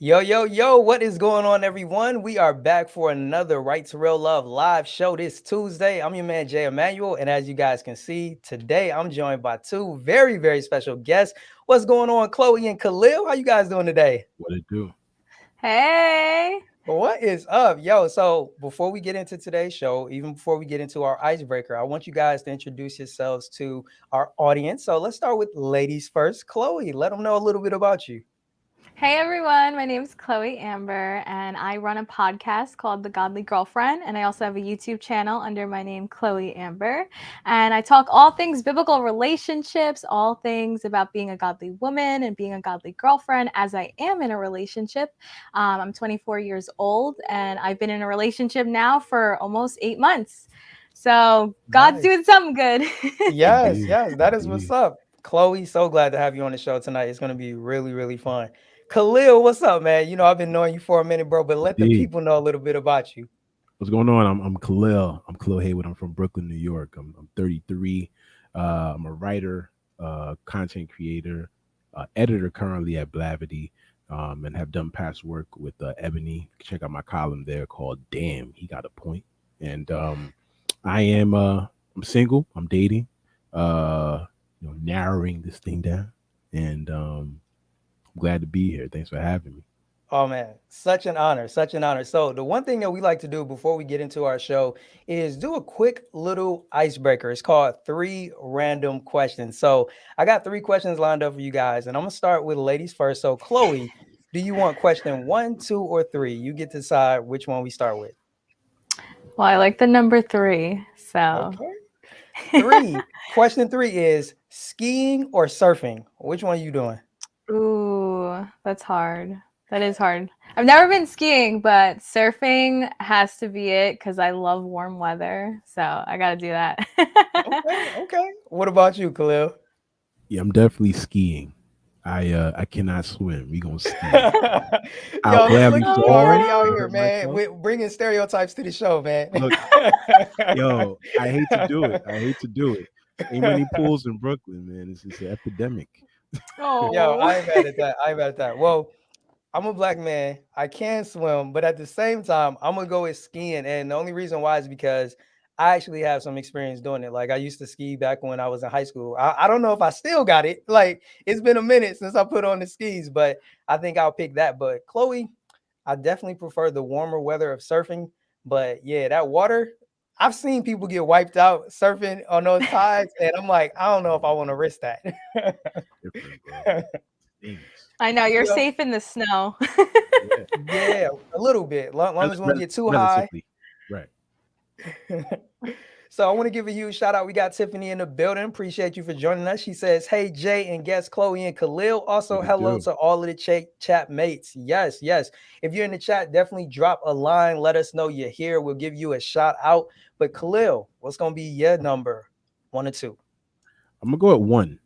Yo, yo, yo, what is going on, everyone? We are back for another Right to Real Love live show this Tuesday. I'm your man, Jay Immanuel, and as you guys can see, today I'm joined by two very, very special guests. What's going on, Chloe and Khalil? How you guys doing today? What it do? Hey. What is up, yo? So, before we get into today's show, even before we get into our icebreaker, I want you guys to introduce yourselves to our audience. So, let's start with ladies first. Chloe, let them know a little bit about you. Hey everyone, my name is Chloe Amber and I run a podcast called The Godly Girlfriend, and I also have a YouTube channel under my name Chloe Amber, and I talk all things biblical relationships, all things about being a godly woman and being a godly girlfriend as I am in a relationship. I'm 24 years old and I've been in a relationship now for almost 8 months. So, God's Nice. doing something good. Yes, Indeed, yes, that is what's indeed, up. Chloe, so glad to have you on the show tonight. It's gonna be really, really fun. Khalil, what's up, man? You know, I've been knowing you for a minute, bro, but let the indeed. people know a little bit about you. What's going on? I'm Khalil. I'm Khalil Haywood. I'm from Brooklyn, New York. I'm 33. I'm a writer, content creator, editor currently at Blavity, and have done past work with Ebony. Check out my column there called "Damn, He Got a Point." And I am I'm single. I'm dating. Narrowing this thing down, and I'm glad to be here. Thanks for having me. Oh man, such an honor, such an honor. So the one thing that we like to do before we get into our show is do a quick little icebreaker. It's called three random questions. So I got three questions lined up for you guys, and I'm gonna start with ladies first. So Chloe, do you want question one, two, or three? You get to decide which one we start with. Well, I like the number 3. So, Okay. Three. Question three is skiing or surfing? Which one are you doing? ooh, that's hard. That is hard. I've never been skiing, but surfing has to be it because I love warm weather. So I got to do that. Okay, okay. What about you, Khalil? Yeah, I'm definitely skiing. I cannot swim. We gonna ski. I'll Yo, look, gladly look at you fall already out and here, hurt man. myself. We're bringing stereotypes to the show, man. Look, yo, I hate to do it. I hate to do it. Ain't many pools in Brooklyn, man. It's an epidemic. Yo, Oh. I ain't mad at that. I ain't mad at that. Well, I'm a black man. I can swim, but at the same time, I'm gonna go with skiing. And the only reason why is because I actually have some experience doing it. Like I used to ski back when I was in high school. I don't know if I still got it. Like it's been a minute since I put on the skis, but I think I'll pick that. But Chloe, I definitely prefer the warmer weather of surfing. But yeah, that water, I've seen people get wiped out surfing on those tides, and I'm like, I don't know if I want to risk that. Different, bro. Dangerous. I know you're Yeah, safe in the snow. Yeah, yeah, a little bit. Long as we don't get too high. relatively. Right. So I want to give a huge shout out. We got Tiffany in the building. Appreciate you for joining us. She says, "Hey Jay and guests Chloe and Khalil. Also, What it hello do? to all of the chat mates. Yes, yes. If you're in the chat, definitely drop a line. Let us know you're here. We'll give you a shout out. But Khalil, what's gonna be your number? One or two? I'm gonna go at one.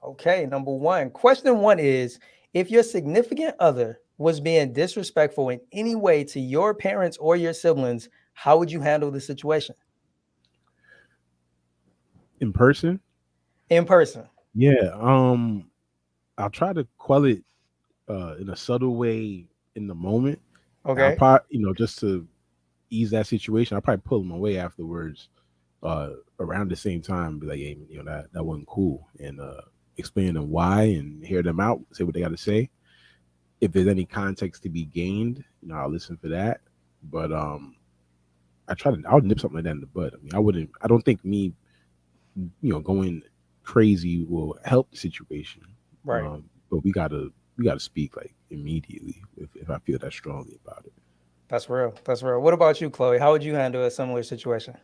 Okay, number one. Question one is: if your significant other was being disrespectful in any way to your parents or your siblings, how would you handle the situation In person. in person? Yeah. I'll try to quell it in a subtle way in the moment. I'll Okay. probably, just to ease that situation, I'll probably pull them away afterwards, around the same time, be like, hey, that wasn't cool, and explain them why and hear them out, say what they got to say. If there's any context to be gained, I'll listen for that. But I'll nip something like that in the bud. I mean, I don't think me, going crazy will help the situation. Right. But we gotta speak like immediately if I feel that strongly about it. That's real. That's real. What about you, Chloe? How would you handle a similar situation?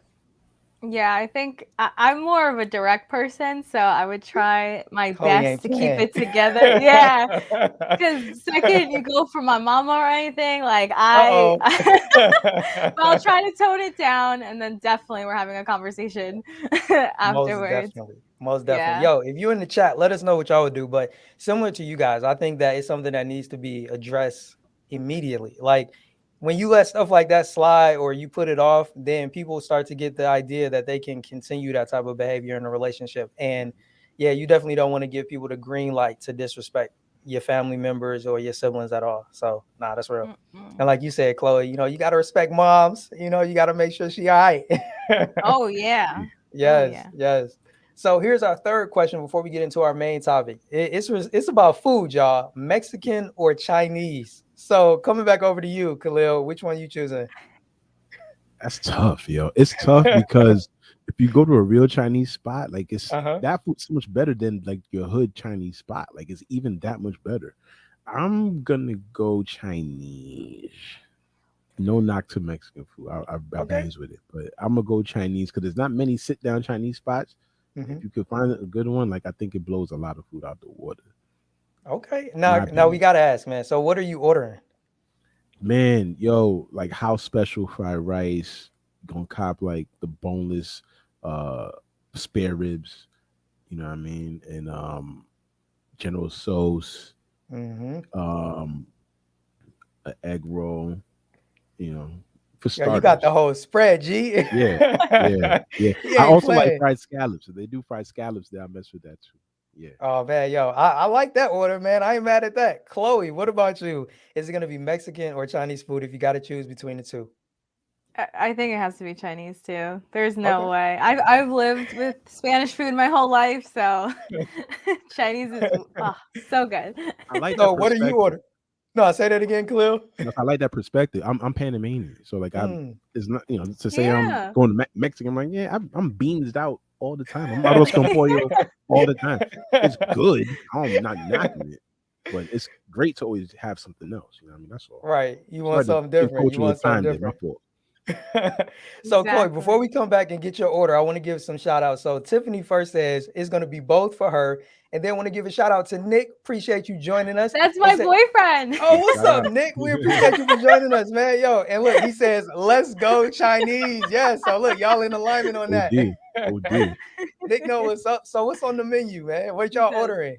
Yeah, I think I'm more of a direct person, so I would try my Chloe best ain't to keep playing. it together. Yeah, because second you go for my mama or anything, like I, Uh-oh. but I'll try to tone it down, and then definitely we're having a conversation Most afterwards. definitely. Most definitely. Yeah. Yo, if you're in the chat, let us know what y'all would do. But similar to you guys, I think that it's something that needs to be addressed immediately. Like when you let stuff like that slide or you put it off, then people start to get the idea that they can continue that type of behavior in a relationship. And yeah, you definitely don't want to give people the green light to disrespect. your family members or your siblings at all. So nah, that's real. Mm-mm. And like you said, Chloe, you got to respect moms. You got to make sure she all right. Oh yeah. Oh Yes, yeah. yes. So here's our third question before we get into our main topic. It's about food, y'all. Mexican or Chinese? So coming back over to you, Khalil, which one you choosing? That's tough, yo. It's tough because if you go to a real Chinese spot, like it's Uh-huh. that food's so much better than like your hood Chinese spot. Like it's even that much better. I'm gonna go Chinese. No knock to Mexican food. I Okay. bangs with it, but I'm gonna go Chinese because there's not many sit down Chinese spots. Hmm. If you could find a good one, like I think it blows a lot of food out the water. Okay. My Now we opinion. gotta ask, man. So what are you ordering? Man, yo, like house special fried rice, gonna cop like the boneless uh spare ribs, you know what I mean? And General Sauce, Hmm. um an egg roll, you know, for Yeah, you got the starters. whole spread, G. Yeah, yeah, yeah. He I ain't also like playing. fried scallops. If they do fried scallops there, I mess with that too. Yeah. Oh man, yo, I like that order, man. I ain't mad at that. Chloe, what about you? Is it gonna be Mexican or Chinese food if you got to choose between the two? I think it has to be Chinese too. There's Okay. no way. I've lived with Spanish food my whole life, so Chinese is so good. I like that So what are you perspective. ordering? No, I say that again, Khalil. No, I like that perspective. I'm Panamanian, so like I'm. Mm. It's not to say I'm Yeah. going to Mexican. I'm like I'm beans out all the time. I'm arroz con pollo all the time. It's good. I'm not knocking it, but it's great to always have something else. You know what I mean? That's all. Right. You want Sorry to something different. encroach You on your want something time there. My different. fault. So, Chloe, before Exactly. we come back and get your order, I want to give some shout outs. So, Tiffany first says it's going to be both for her. And then I want to give a shout out to Nick. Appreciate you joining us. That's And my say, boyfriend. oh, Hey, what's shout up, out. Nick? We appreciate you for joining us, man. Yo, and look, he says, let's go Chinese. Yes. So, look, y'all in alignment on that. OD. OD. Nick know what's up. So, what's on the menu, man? What He y'all does. ordering?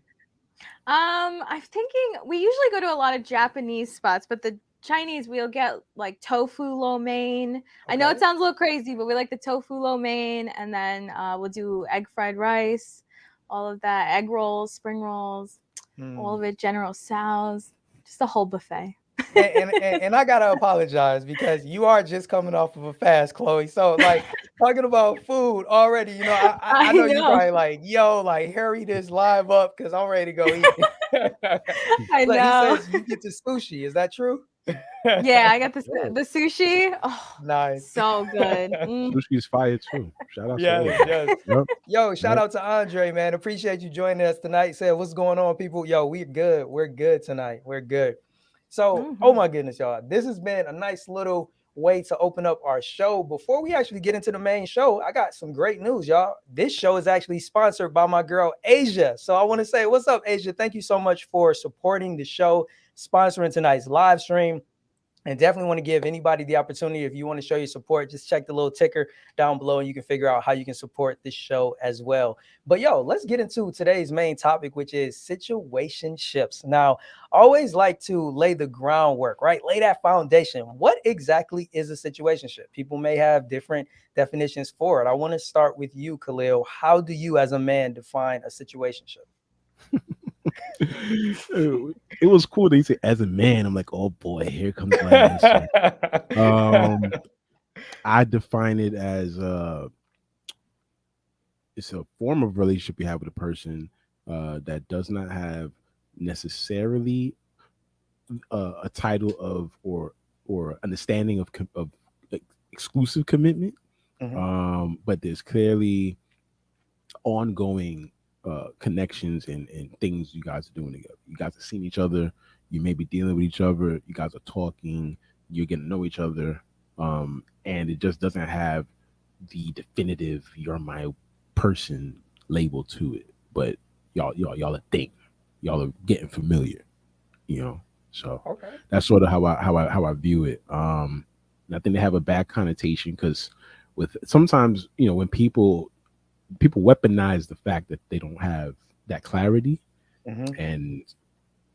I'm thinking we usually go to a lot of Japanese spots, but the Chinese we'll get like tofu lo mein. I know it Okay. sounds a little crazy, but we like the tofu lo mein, and then we'll do egg fried rice, all of that, egg rolls, spring rolls, all Hmm. of it, General Tso's, just a whole buffet. And I gotta apologize because you are just coming off of a fast, Chloe. So like talking about food already, I I know you know, probably like, yo, like hurry this live up because I'm ready to go eat. I Look, he know. says you get to sushi. Is that true? Yeah, I got Oh, the sushi. Oh, Nice. so good. Mm, sushi is fire too. Shout out to all Yes, of them. yes. Yep. Yo, shout Yep. out to Andre, man. Appreciate you joining us tonight. Said, what's going on, people? Yo, we're good. We're good tonight. We're good. So, oh mhm. my goodness, y'all. This has been a nice little way to open up our show. Before we actually get into the main show, I got some great news, y'all. This show is actually sponsored by my girl, Asia. So I want to say, what's up, Asia? Thank you so much for supporting the show, sponsoring tonight's live stream. And definitely want to give anybody the opportunity. If you want to show your support, just check the little ticker down below and you can figure out how you can support this show as well. But yo, let's get into today's main topic, which is situationships. Now, I always like to lay the groundwork, right? Lay that foundation. What exactly is a situationship? People may have different definitions for it. I want to start with you, Khalil. How do you, as a man, define a situationship? It was cool that he said as a man. I'm like, oh boy, here comes my answer. Um, I define it as it's a form of relationship you have with a person that does not have necessarily a title of or understanding of exclusive commitment, Mhm. but there's clearly ongoing connections and things you guys are doing together. You guys are seeing each other. You may be dealing with each other. You guys are talking. You're getting to know each other, and it just doesn't have the definitive "you're my person" label to it. But y'all a thing. Y'all are getting familiar. You know. So Okay. that's sort of how I view it. And I think they have a bad connotation because with sometimes when people weaponize the fact that they don't have that clarity, Mhm. and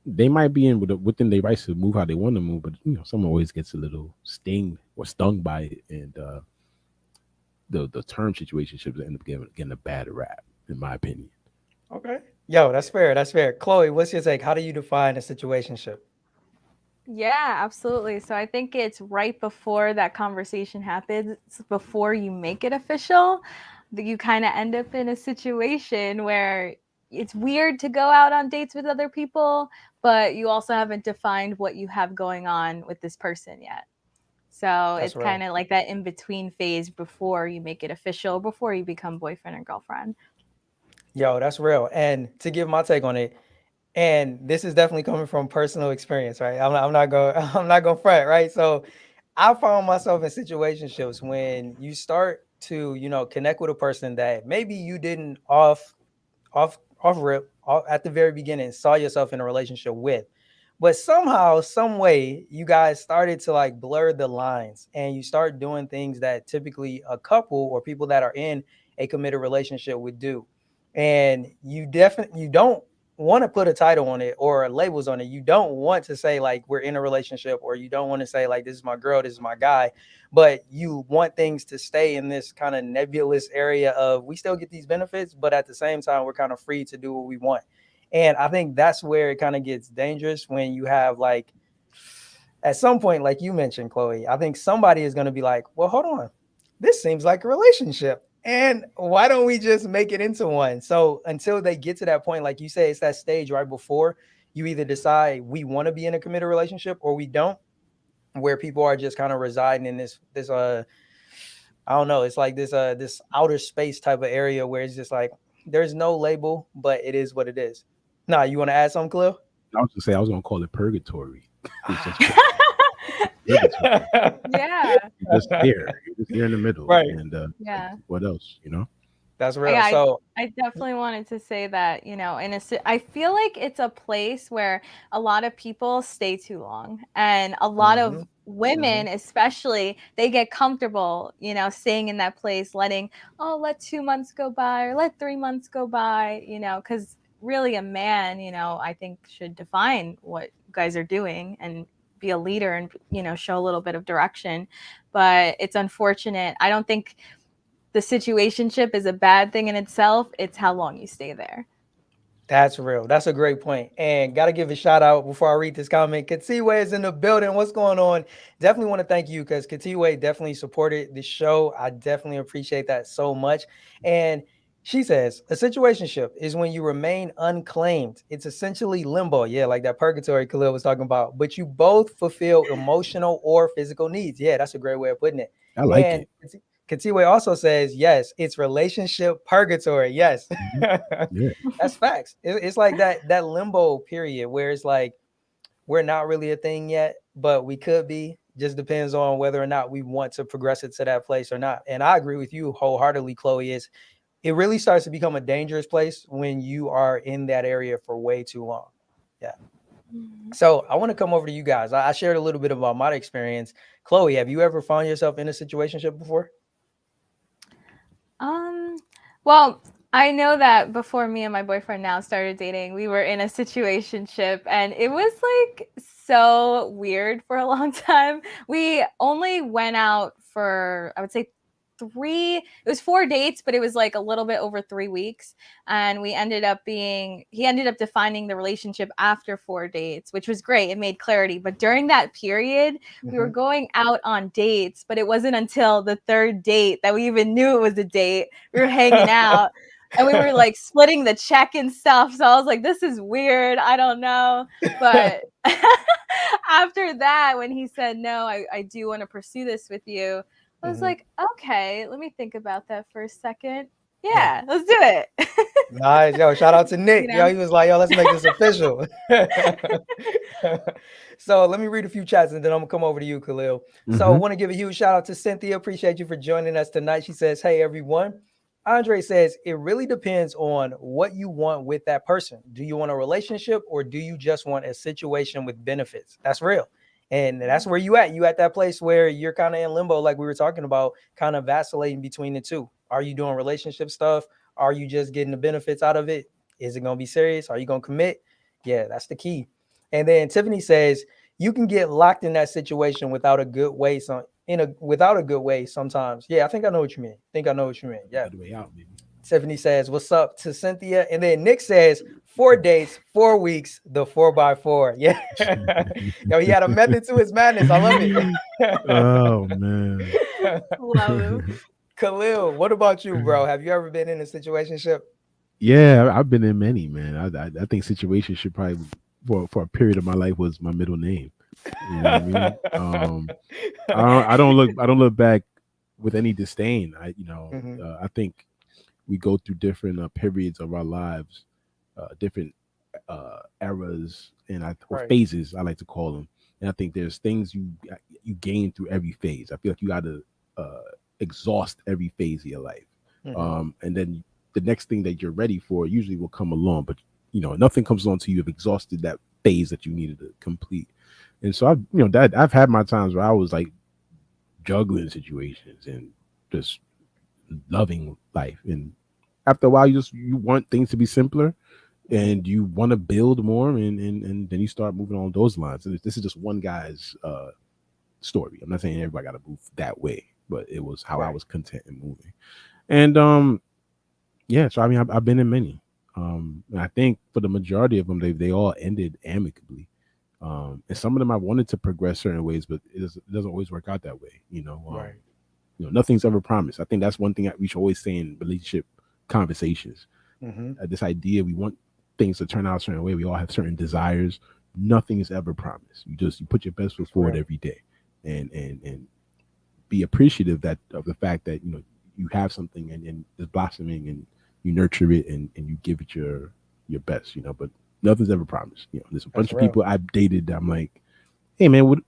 they might be within their rights to move how they want to move, but someone always gets a little sting or stung by it, and the term situationships end up getting a bad rap, in my opinion. Okay. Yo, that's fair. That's fair. Chloe, what's your take? How do you define a situationship? Yeah, absolutely. So I think it's right before that conversation happens, before you make it official, that you kind of end up in a situation where it's weird to go out on dates with other people, but you also haven't defined what you have going on with this person yet. So That's it's real. kind of like that in between phase before you make it official, before you become boyfriend or girlfriend. Yo, that's real. And to give my take on it, and this is definitely coming from personal experience, right? I'm not going I'm not going to front, right? So I found myself in situationships when you start to, connect with a person that maybe you didn't off rip at the very beginning saw yourself in a relationship with, but somehow some way you guys started to like blur the lines and you start doing things that typically a couple or people that are in a committed relationship would do, and you don't want to put a title on it or labels on it. You don't want to say like we're in a relationship, or you don't want to say like this is my girl, this is my guy, but you want things to stay in this kind of nebulous area of we still get these benefits, but at the same time, we're kind of free to do what we want. And I think that's where it kind of gets dangerous when you have like, at some point, like you mentioned, Chloe, I think somebody is going to be like, well, hold on, this seems like a relationship. And why don't we just make it into one? So until they get to that point, like you say, it's that stage right before you either decide we want to be in a committed relationship or we don't, where people are just kind of residing in this I don't know, it's like this outer space type of area where it's just like there's no label, but it is what it is. Nah, you want to add something, Cliff? I was gonna say I was gonna call it purgatory. It's just Ah. purgatory. Yeah, You're just there. You're just there in the middle. Right. And like, yeah. what else? You know? That's real. Yeah, So I definitely wanted to say that, I feel like it's a place where a lot of people stay too long. And a lot of mhm, mhm. women, especially, they get comfortable, staying in that place, let 2 months go by or let 3 months go by, because really a man, I think should define what you guys are doing and be a leader and, show a little bit of direction. But it's unfortunate. I don't think the situationship is a bad thing in itself. It's how long you stay there. That's real. That's a great point. And got to give a shout out before I read this comment. Katiwe is in the building. What's going on? Definitely want to thank you because Katiwe definitely supported the show. I definitely appreciate that so much. And she says a situationship is when you remain unclaimed. It's essentially limbo. Yeah, like that purgatory Khalil was talking about. But you both fulfill emotional or physical needs. Yeah, that's a great way of putting it. I like And it. Katiwe also says, yes, it's relationship purgatory. Yes. Mhm. Yeah. That's facts. It's like that limbo period where it's like we're not really a thing yet, but we could be. Just depends on whether or not we want to progress it to that place or not. And I agree with you wholeheartedly, Chloe. Is it really starts to become a dangerous place when you are in that area for way too long. Yeah. So I want to come over to you guys. I shared a little bit about my experience. Chloe, have you ever found yourself in a situation before? Um, well, I know that before me and my boyfriend now started dating, we were in a situationship and it was like so weird for a long time. We only went out for, I would say, it was 4 dates, but it was like a little bit over 3 weeks. And he ended up defining the relationship after 4 dates, which was great. It made clarity. But during that period, we were Hmm. going out on dates, but it wasn't until the third date that we even knew it was a date. We were hanging out and we were like splitting the check and stuff. So I was like, this is weird. I don't know. But after that, when he said, no, I do want to pursue this with you, I was Hmm. like, okay, let me think about that for a second. Yeah. Yeah, let's do it. Nice. Yo, shout out to you Nick. Yo, know? he was like, yo, let's make this official. So let me read a few chats and then I'm gonna come over to you, Khalil. So I Hmm. want to give a huge shout out to Cynthia. Appreciate you for joining us tonight. She says, hey everyone. Andre says it really depends on what you want with that person. Do you want a relationship or do you just want a situation with benefits? That's real. And that's where you at. You at that place where you're kind of in limbo, like we were talking about, kind of vacillating between the two. Are you doing relationship stuff? Are you just getting the benefits out of it? Is it going to be serious? Are you going to commit? Yeah, that's the key. And then Tiffany says you can get locked in that situation without a good way. Without a good way sometimes. Yeah, I think I know what you mean. I think I know what you mean. Yeah. Good way out, maybe. Tiffany says, "What's up?" to Cynthia, and then Nick says, "Four dates, 4 weeks, the 4x4." Yeah, yo, he had a method to his madness. I love it. Oh man. Love. Khalil, what about you, bro? Have you ever been in a situationship? Yeah, I've been in many, man. I think situation should probably for a period of my life was my middle name. You know what I mean? I don't look back with any disdain. Hmm. I think we go through different periods of our lives, different eras or Right. phases I like to call them. And I think there's things you gain through every phase. I feel like you got to uh, exhaust every phase of your life, Hmm. and then the next thing that you're ready for usually will come along. But nothing comes along until you've exhausted that phase that you needed to complete. And so that I've had my times where I was like juggling situations and just loving life. And after a while, you want things to be simpler Hmm. and you want to build more, and then you start moving on those lines. And this is just one guy's story. I'm not saying everybody got to move that way, but it was how I Right. was content in moving. And yeah, so I mean, I've been in many. And I think for the majority of them, they all ended amicably. And some of them I wanted to progress certain ways, but it doesn't always work out that way. Right. Nothing's ever promised. I think that's one thing that we should always say in relationship conversations. Hmm. This idea we want things to turn out a certain way. We all have certain desires. Nothing is ever promised. You put your best foot That's forward real. every day, and be appreciative that of the fact that you have something and it's blossoming and you nurture it and you give it your best. But nothing's ever promised. There's a That's bunch of real. people I've dated that I'm like, hey man,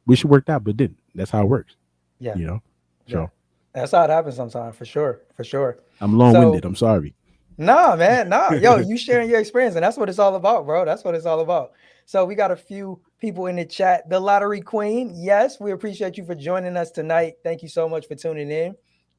wish it worked out, but it didn't. That's how it works. Yeah. You know. Yeah. So That's how it happens sometimes, for sure. For sure. I'm long So, winded. I'm sorry. nah, man, nah. Yo, you sharing your experience, and that's what it's all about, bro. That's what it's all about. So we got a few people in the chat. The Lottery Queen, yes, we appreciate you for joining us tonight. Thank you so much for tuning in.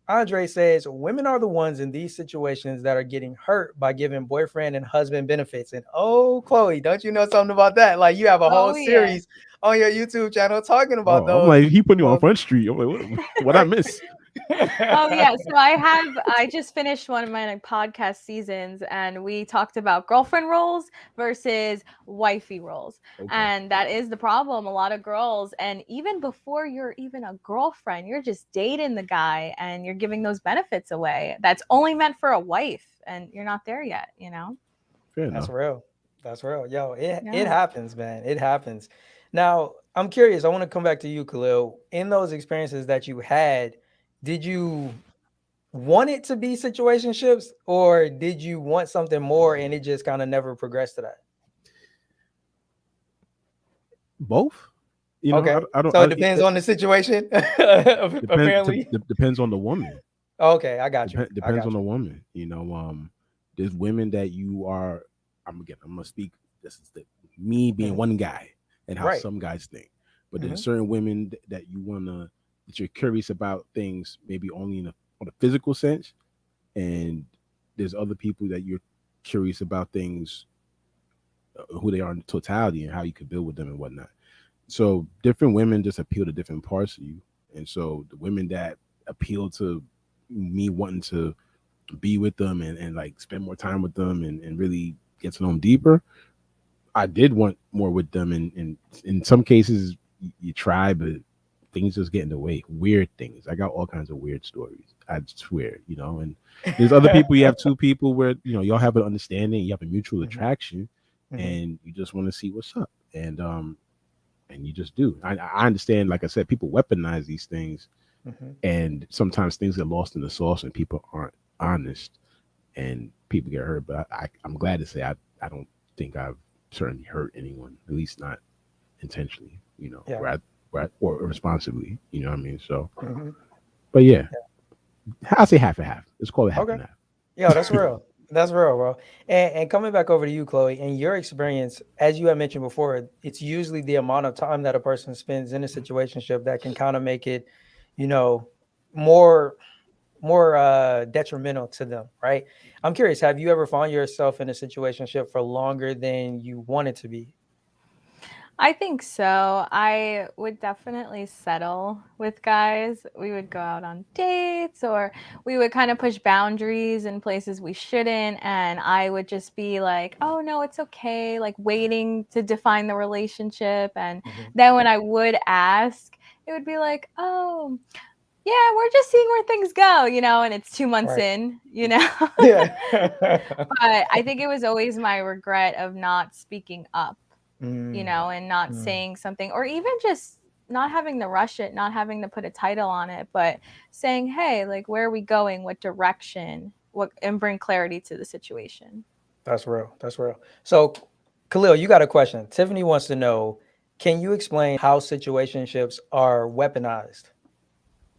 Andre says women are the ones in these situations that are getting hurt by giving boyfriend and husband benefits. And oh, Chloe, don't you know something about that? Like you have a whole Oh yeah. series on your YouTube channel talking about Oh, I'm those. like he put you on Well, Front Street. I'm like, what I right. miss? Oh yeah, so I just finished one of my like, podcast seasons and we talked about girlfriend roles versus wifey roles. Okay, And that is the problem. A lot of girls, and even before you're even a girlfriend, you're just dating the guy and you're giving those benefits away. That's only meant for a wife and you're not there yet, you know? fair That's enough. real. That's real. Yo, it Yeah. happens, man. It happens. Now, I'm curious. I want to come back to you, Khalil. In those experiences that you had, did you want it to be situationships, or did you want something more and it just kind of never progressed to that? Both. Okay. I don't. So it depends on the situation, apparently. Depends on the woman. Okay, I got you. I Depends on got the you. woman. There's women that you are. I'm gonna speak. This is me being Hmm. one guy and how Right. some guys think. But Hmm. there's certain women that you wanna that you're curious about things maybe only on a physical sense, and there's other people that you're curious about things who they are in totality and how you could build with them and whatnot. So different women just appeal to different parts of you, and so the women that appeal to me wanting to be with them and like spend more time with them and really get to know them deeper, I did want more with them, and in some cases you try, but things just get in the way. Weird things. I got all kinds of weird stories. I swear, and there's other people. You have two people where y'all have an understanding, you have a mutual Hmm. attraction, Hmm. and you just want to see what's up, and you just do. I understand. Like I said, people weaponize these things, Hmm. and sometimes things get lost in the sauce, and people aren't honest, and people get hurt. But I'm glad to say I don't think I've certainly hurt anyone, at least not intentionally. Yeah. Or responsibly. You know what I mean? So, Hmm. but yeah, I'll say half and half. Let's call it half Okay. and half. Yo, that's real. That's real, bro. And coming back over to you, Chloe, in your experience, as you had mentioned before, it's usually the amount of time that a person spends in a situationship that can kind of make it, you know, more detrimental to them, right? I'm curious, have you ever found yourself in a situationship for longer than you wanted to be? I think so. I would definitely settle with guys. We would go out on dates or we would kind of push boundaries in places we shouldn't. And I would just be like, oh, no, it's okay. Like waiting to define the relationship. And Hmm. then when I would ask, it would be like, oh, yeah, we're just seeing where things go, and it's 2 months Right. in. Yeah. But I think it was always my regret of not speaking up, Mm, and not mm. saying something, or even just not having to rush it, not having to put a title on it, but saying, hey, like, where are we going? What direction? What, and bring clarity to the situation. That's real. That's real. So, Khalil, you got a question. Tiffany wants to know, can you explain how situationships are weaponized?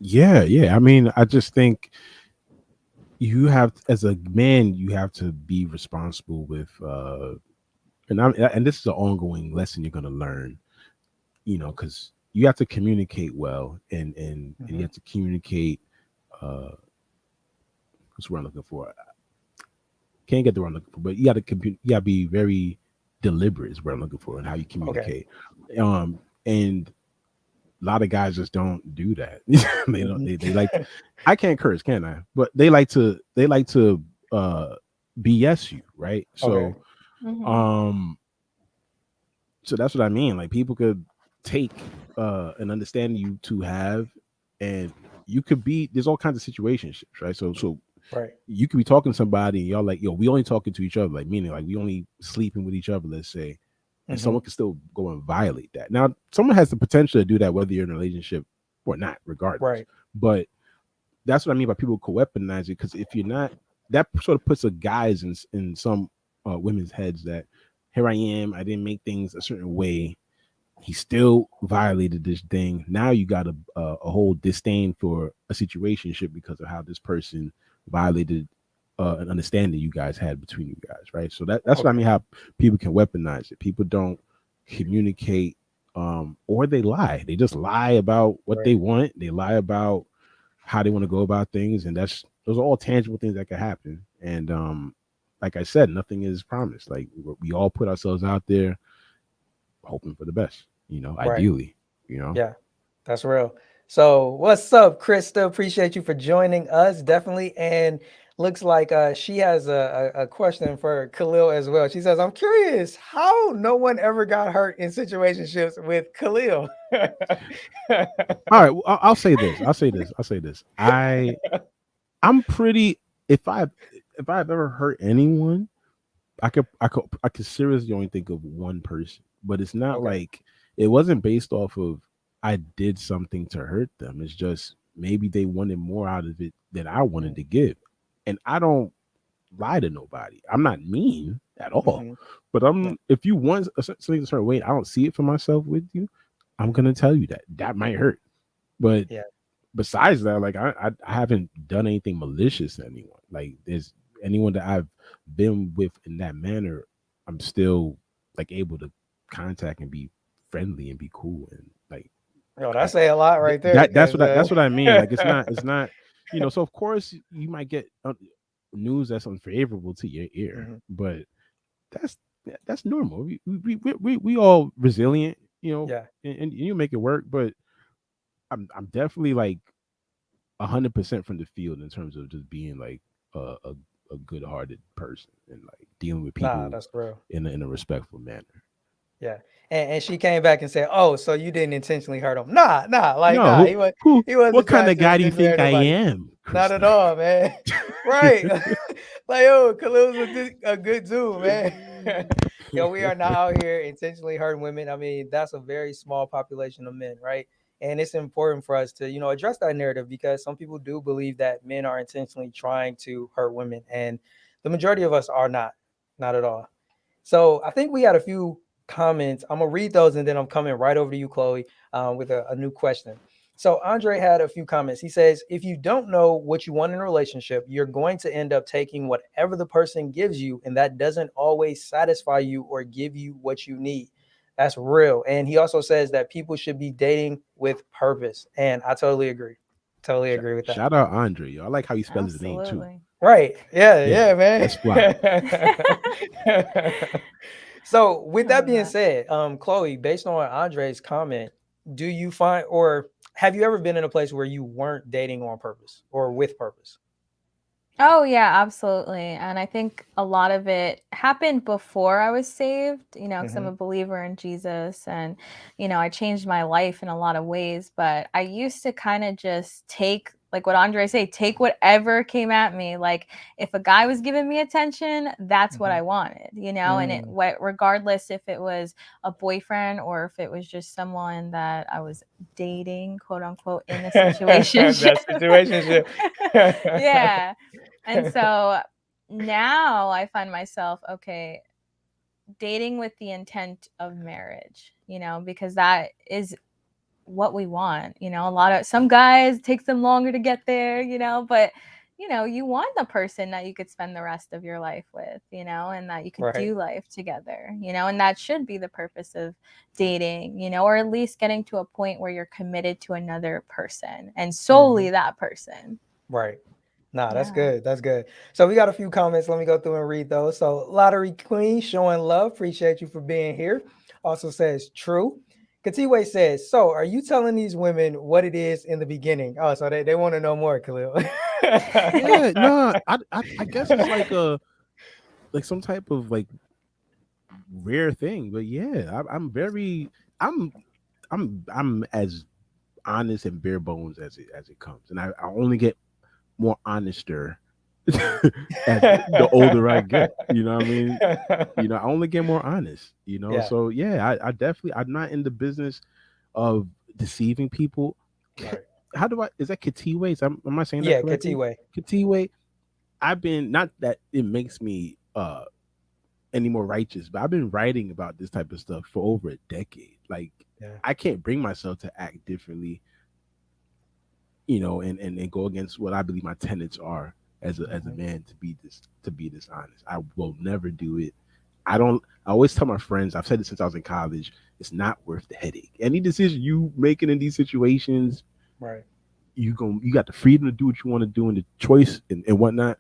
Yeah, yeah. I mean, I just think you have, as a man, you have to be responsible with, and this is an ongoing lesson you're gonna learn, because you have to communicate well, and you Hmm. have to communicate. Uh, what's what I'm looking for? Can't get the word I'm looking for, but you got to be very deliberate is what I'm looking for, and how you Okay. communicate. And a lot of guys just don't do that. They don't. Hmm. They like. I can't curse, can I? But they like to uh BS you, right? Okay. Hmm. Um, so that's what I mean. Like, people could take an understanding you to have, and you could be, there's all kinds of situationships, right? So Right. you could be talking to somebody and y'all like, yo, we only talking to each other, like, meaning like we only sleeping with each other, let's say, and Hmm. someone can still go and violate that. Now, someone has the potential to do that whether you're in a relationship or not, regardless. Right. But that's what I mean by people co-weaponize it, because if you're not, that sort of puts a guise in some women's heads that, here I am, I didn't make things a certain way, he still violated this thing. Now you got a whole disdain for a situationship because of how this person violated an understanding you guys had between you guys, right? So that's what I Okay. mean. How people can weaponize it. People don't communicate, or they lie. They just lie about what Right. they want. They lie about how they want to go about things, and those are all tangible things that could happen. And like I said, nothing is promised. Like, we all put ourselves out there hoping for the best, Right. ideally. Yeah. That's real. So, what's up, Krista? Appreciate you for joining us, definitely. And looks like she has a question for Khalil as well. She says, I'm curious how no one ever got hurt in situationships with Khalil. All right, well, I'll say this. I'm pretty. If I've ever hurt anyone, I could seriously only think of one person, but it's not Okay. like, it wasn't based off of I did something to hurt them. It's just maybe they wanted more out of it than I wanted to give, and I don't lie to nobody. I'm not mean at all, Mm-hmm. but Yeah. if you want something a certain way, I don't see it for myself with you. I'm gonna tell you that might hurt, but Yeah. besides that, like, I haven't done anything malicious to anyone. Like, there's anyone that I've been with in that manner, I'm still like able to contact and be friendly and be cool, and like, Yo, I that say a lot right there. that's Cause what I mean. Like, it's not. So of course you might get news that's unfavorable to your ear, Mhm. but that's that's normal. We all resilient, Yeah. and you make it work. But I'm definitely like 100% from the field in terms of just being like a good-hearted person, and like dealing with Nah, people that's real. in a respectful manner. Yeah. And she came back and said, "Oh, so you didn't intentionally hurt him?" Nah, nah, like No, nah. He what wasn't kind trying of to guy do you intentionally hurt think I nobody. am, Not at Krista? all, man. Right. Like, yo, Khalil's a good dude, man. Yo, we are not out here intentionally hurting women. I mean, that's a very small population of men, right? And it's important for us to, address that narrative because some people do believe that men are intentionally trying to hurt women, and the majority of us are not at all. So I think we had a few comments. I'm gonna read those and then I'm coming right over to you, Chloe, with a new question. So Andre had a few comments. He says, if you don't know what you want in a relationship, you're going to end up taking whatever the person gives you, and that doesn't always satisfy you or give you what you need. That's real. And he also says that people should be dating with purpose. And I totally agree. Totally agree with that. Shout out Andre, yo. I like how he spells his name too. Absolutely. Right. Yeah, Yeah, yeah, man. that's fly. So with I that love being that. said, Chloe, based on Andre's comment, do you find or have you ever been in a place where you weren't dating on purpose or with purpose? Oh, yeah, absolutely. And I think a lot of it happened before I was saved, because I'm Mm-hmm. a believer in Jesus and, I changed my life in a lot of ways. But I used to kind of just take, like what Andre say, take whatever came at me. Like if a guy was giving me attention, that's what Mm-hmm. I wanted, and Mm. regardless if it was a boyfriend or if it was just someone that I was dating, quote unquote, in a situation. That situationship. Yeah. And so now I find myself, okay, dating with the intent of marriage, because that is what we want. A lot of some guys it takes them longer to get there, but you want the person that you could spend the rest of your life with, and that you could Right. do life together, and that should be the purpose of dating, or at least getting to a point where you're committed to another person and Hmm. solely that person. Right. Nah, that's Yeah. good. That's good. So we got a few comments. Let me go through and read those. So Lottery Queen showing love. Appreciate you for being here. Also says true. Katiwe says, so are you telling these women what it is in the beginning? Oh, so they want to know more, Khalil. Yeah, no, I guess it's like a like some type of like rare thing, but yeah, I'm very I'm I'm as honest and bare bones as it comes, and I only get more honester as the older I get. You know what I mean? I only get more honest. Yeah. So yeah, I definitely I'm not in the business of deceiving people. K- Right. How do I? Is that Katiwe? Am I saying that Yeah, correctly? Katiwe. Katiwe. I've been not that it makes me any more righteous, but I've been writing about this type of stuff for over a decade. Like Yeah. I can't bring myself to act differently, and go against what I believe my tenets are as a Hmm. man to be this honest. I will never do it. I don't. I always tell my friends. I've said it since I was in college. It's not worth the headache. Any decision you making in these situations, Right. you got the freedom to do what you want to do and the choice and whatnot.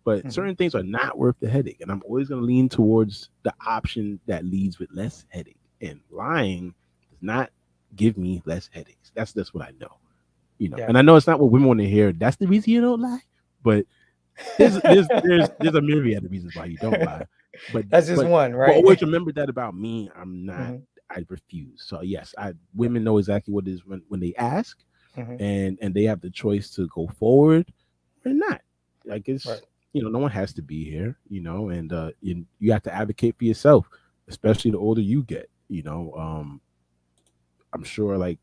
But Hmm. certain things are not worth the headache, and I'm always going to lean towards the option that leads with less headache. And lying does not give me less headaches. That's what I know. Yeah. And I know it's not what women want to hear. That's the reason you don't lie, but there's a myriad of reasons why you don't lie. But That's just but one, but right? always remember that about me. I'm not. Hmm. I refuse. So yes, I Yeah. women know exactly what it is when they ask, Hmm. and they have the choice to go forward or not. Like Right. no one has to be here, and you have to advocate for yourself, especially the older you get. I'm sure like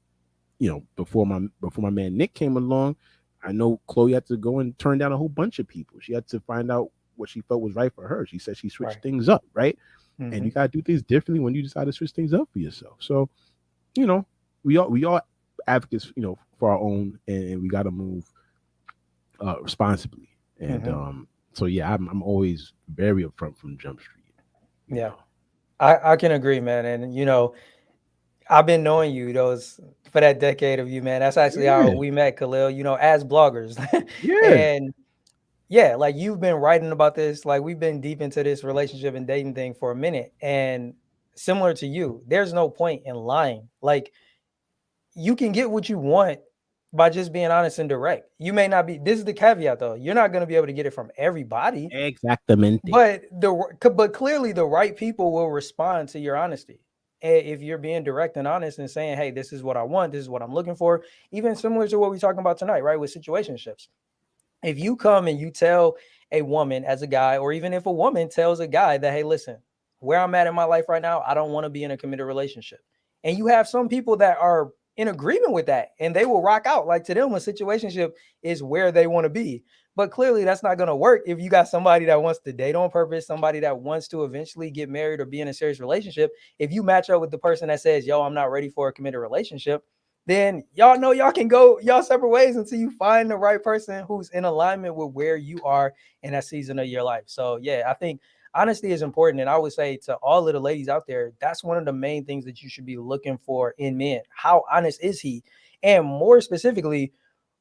before my man Nick came along, I know Chloe had to go and turn down a whole bunch of people. She had to find out what she felt was right for her. She said she switched Right. things up, right? And Hmm. you gotta do things differently when you decide to switch things up for yourself. So, you know, we all advocates, for our own, and we gotta move responsibly. And Hmm. so yeah, I'm always very upfront from Jump Street. You Yeah. know. I can agree, man. And I've been knowing you those for that decade of you, man. That's actually how Yeah, we met, Khalil, as bloggers. yeah, And yeah, like you've been writing about this, like we've been deep into this relationship and dating thing for a minute. And similar to you, there's no point in lying. Like you can get what you want by just being honest and direct. You may not be, this is the caveat though, you're not going to be able to get it from everybody, exactamente. but clearly the right people will respond to your honesty. If you're being direct and honest and saying, hey, this is what I want, this is what I'm looking for, even similar to what we're talking about tonight, right? With situationships. If you come and you tell a woman as a guy, or even if a woman tells a guy that, hey, listen, where I'm at in my life right now, I don't want to be in a committed relationship. And you have some people that are in agreement with that and they will rock out. Like to them, a situationship is where they want to be. But clearly that's not going to work if you got somebody that wants to date on purpose, somebody that wants to eventually get married or be in a serious relationship. If you match up with the person that says, yo, I'm not ready for a committed relationship, then y'all know y'all can go y'all separate ways until you find the right person who's in alignment with where you are in that season of your life. So yeah, I think honesty is important. And I would say to all of the ladies out there, that's one of the main things that you should be looking for in men. How honest is he? And more specifically,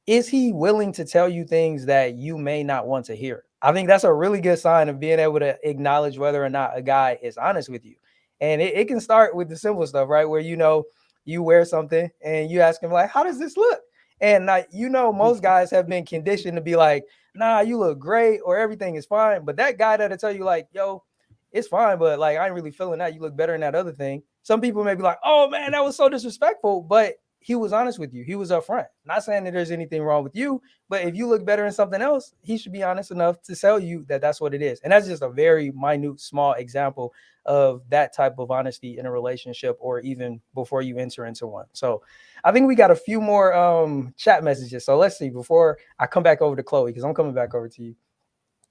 is he willing to tell you things that you may not want to hear? I think that's a really good sign of being able to acknowledge whether or not a guy is honest with you. And it can start with the simple stuff, right? Where, you wear something and you ask him, like, how does this look? And most guys have been conditioned to be like, nah, you look great or everything is fine. But that guy that'll tell you, like, yo, it's fine, but like, I ain't really feeling that. You look better in that other thing. Some people may be like, oh man, that was so disrespectful. But he was honest with you. He was upfront. Not saying that there's anything wrong with you, but if you look better in something else, he should be honest enough to tell you that that's what it is. And that's just a very minute, small example of that type of honesty in a relationship or even before you enter into one. So I think we got a few more chat messages. So let's see before I come back over to Chloe, because I'm coming back over to you.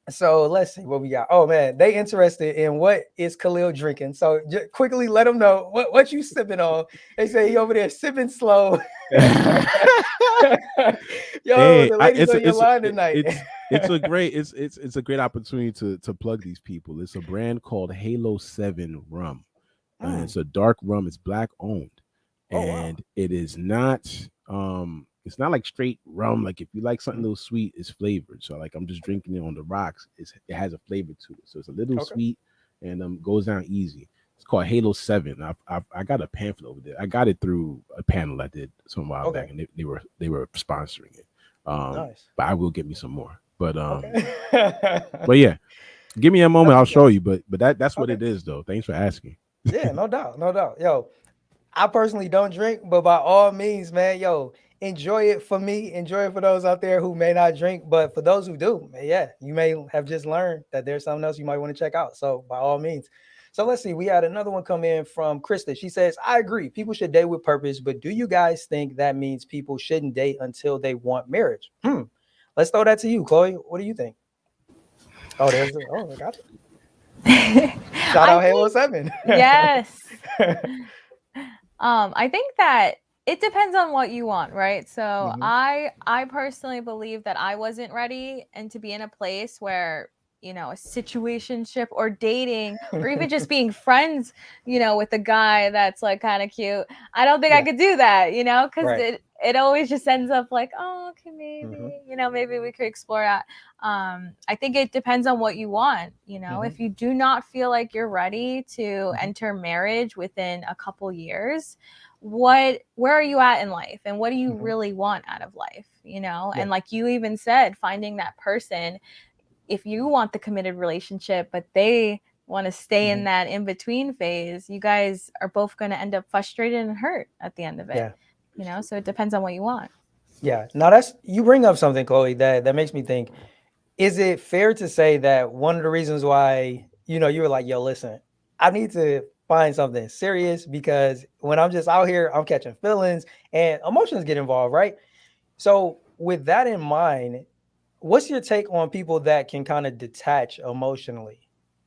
So let's see what we got. Oh man, they interested in what is Khalil drinking. So just quickly let them know what you sipping on. They say he over there sipping slow. Yo, Hey, the ladies it's on your line it, tonight. it's a great it's a great opportunity to plug these people. It's a brand called Halo 7 Rum. Mm. It's a dark rum. It's black owned, Oh wow. and it is not it's not like straight rum. Like if you like something a Mhm. little sweet, it's flavored. So like I'm just drinking it on the rocks. It has a flavor to it, so it's a little Okay. sweet and goes down easy. It's called Halo 7. I got a pamphlet over there. I got it through a panel I did some while back, Okay. and they were sponsoring it. Nice. But I will get me some more. Okay. But yeah, give me a moment. That's I'll what's show up. you. But that's what Okay. it is, though. Thanks for asking. Yeah, no doubt, no doubt. Yo, I personally don't drink, but by all means, man, yo, enjoy it for me. Enjoy it for those out there who may not drink, but for those who do, yeah, you may have just learned that there's something else you might want to check out. So by all means. So let's see. We had another one come in from Krista. She says, I agree. People should date with purpose, but do you guys think that means people shouldn't date until they want marriage? Let's throw that to you, Chloe. What do you think? Oh, I got it. Shout I out Halo think 7. yes. I think that it depends on what you want, right? So Hmm. I personally believe that I wasn't ready and to be in a place where, a situationship or dating or even just being friends, with a guy that's like kind of cute. I don't think I Yeah, could do that, because right. it always just ends up like, oh, okay, Hmm. maybe, maybe we could explore that. I think it depends on what you want. Hmm. If you do not feel like you're ready to Hmm. enter marriage within a couple years, where are you at in life and what do you Hmm. really want out of life? Yeah. And like you even said, finding that person, if you want the committed relationship but they want to stay in Hmm. that in between phase, you guys are both going to end up frustrated and hurt at the end of it. Yeah. So it depends on what you want. Yeah. Now that's you bring up something, Chloe, that makes me think. Is it fair to say that one of the reasons why, you were like, yo, listen, I need to find something serious because when I'm just out here, I'm catching feelings and emotions get involved, right? So with that in mind, what's your take on people that can kind of detach emotionally?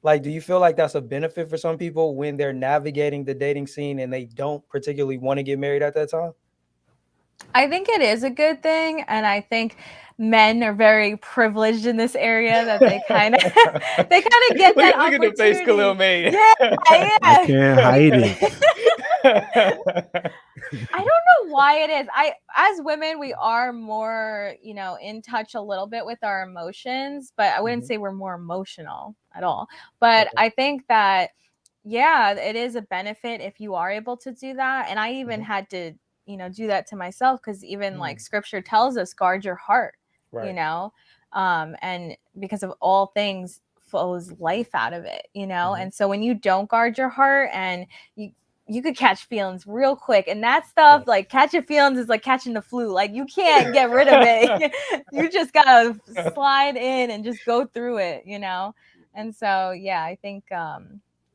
Like, do you feel like that's a benefit for some people when they're navigating the dating scene and they don't particularly want to get married at that time? I think it is a good thing, and I think men are very privileged in this area that they kind of they kind of get that Look at the face Khalil opportunity. made. Yeah, I yeah. can't We hide it. I don't know why it is. As women, we are more, in touch a little bit with our emotions, but I wouldn't Mhm. say we're more emotional at all. But Okay. I think that, yeah, it is a benefit if you are able to do that. And I even Mhm. had to, do that to myself because even Mm. like scripture tells us, guard your heart, you Right. know, and because of all things flows life out of it, Mhm. and so when you don't guard your heart and you could catch feelings real quick, and that stuff Yes. like catching feelings is like catching the flu. Like you can't get rid of it. You just gotta slide in and just go through it. And so yeah, I think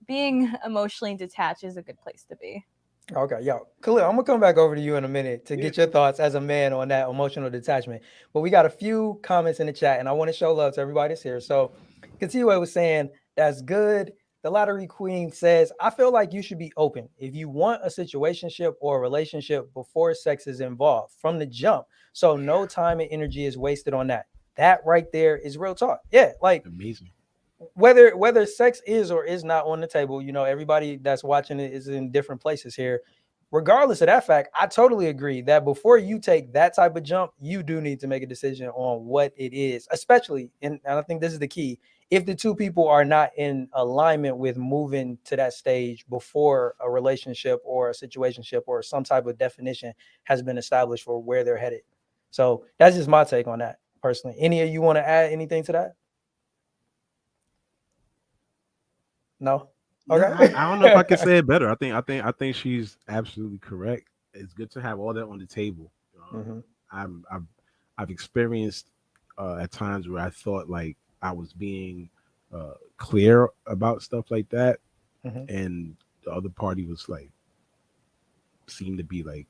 being emotionally detached is a good place to be. Okay, yo, Khalil, I'm gonna come back over to you in a minute to Yeah. get your thoughts as a man on that emotional detachment. But we got a few comments in the chat, and I want to show love to everybody that's here. So, continue was saying that's good. The Lottery Queen says, I feel like you should be open if you want a situationship or a relationship before sex is involved from the jump. So no time and energy is wasted on that. That right there is real talk. Yeah, like Amazing. whether sex is or is not on the table, everybody that's watching it is in different places here. Regardless of that fact, I totally agree that before you take that type of jump, you do need to make a decision on what it is, especially, and I think this is the key, if the two people are not in alignment with moving to that stage before a relationship or a situationship or some type of definition has been established for where they're headed. So that's just my take on that personally. Any of you want to add anything to that? No. No, Okay. I don't know if I can say it better. I think she's absolutely correct. It's good to have all that on the table. Hmm. I've experienced at times where I thought like I was being clear about stuff like that, Hmm. and the other party was like seemed to be like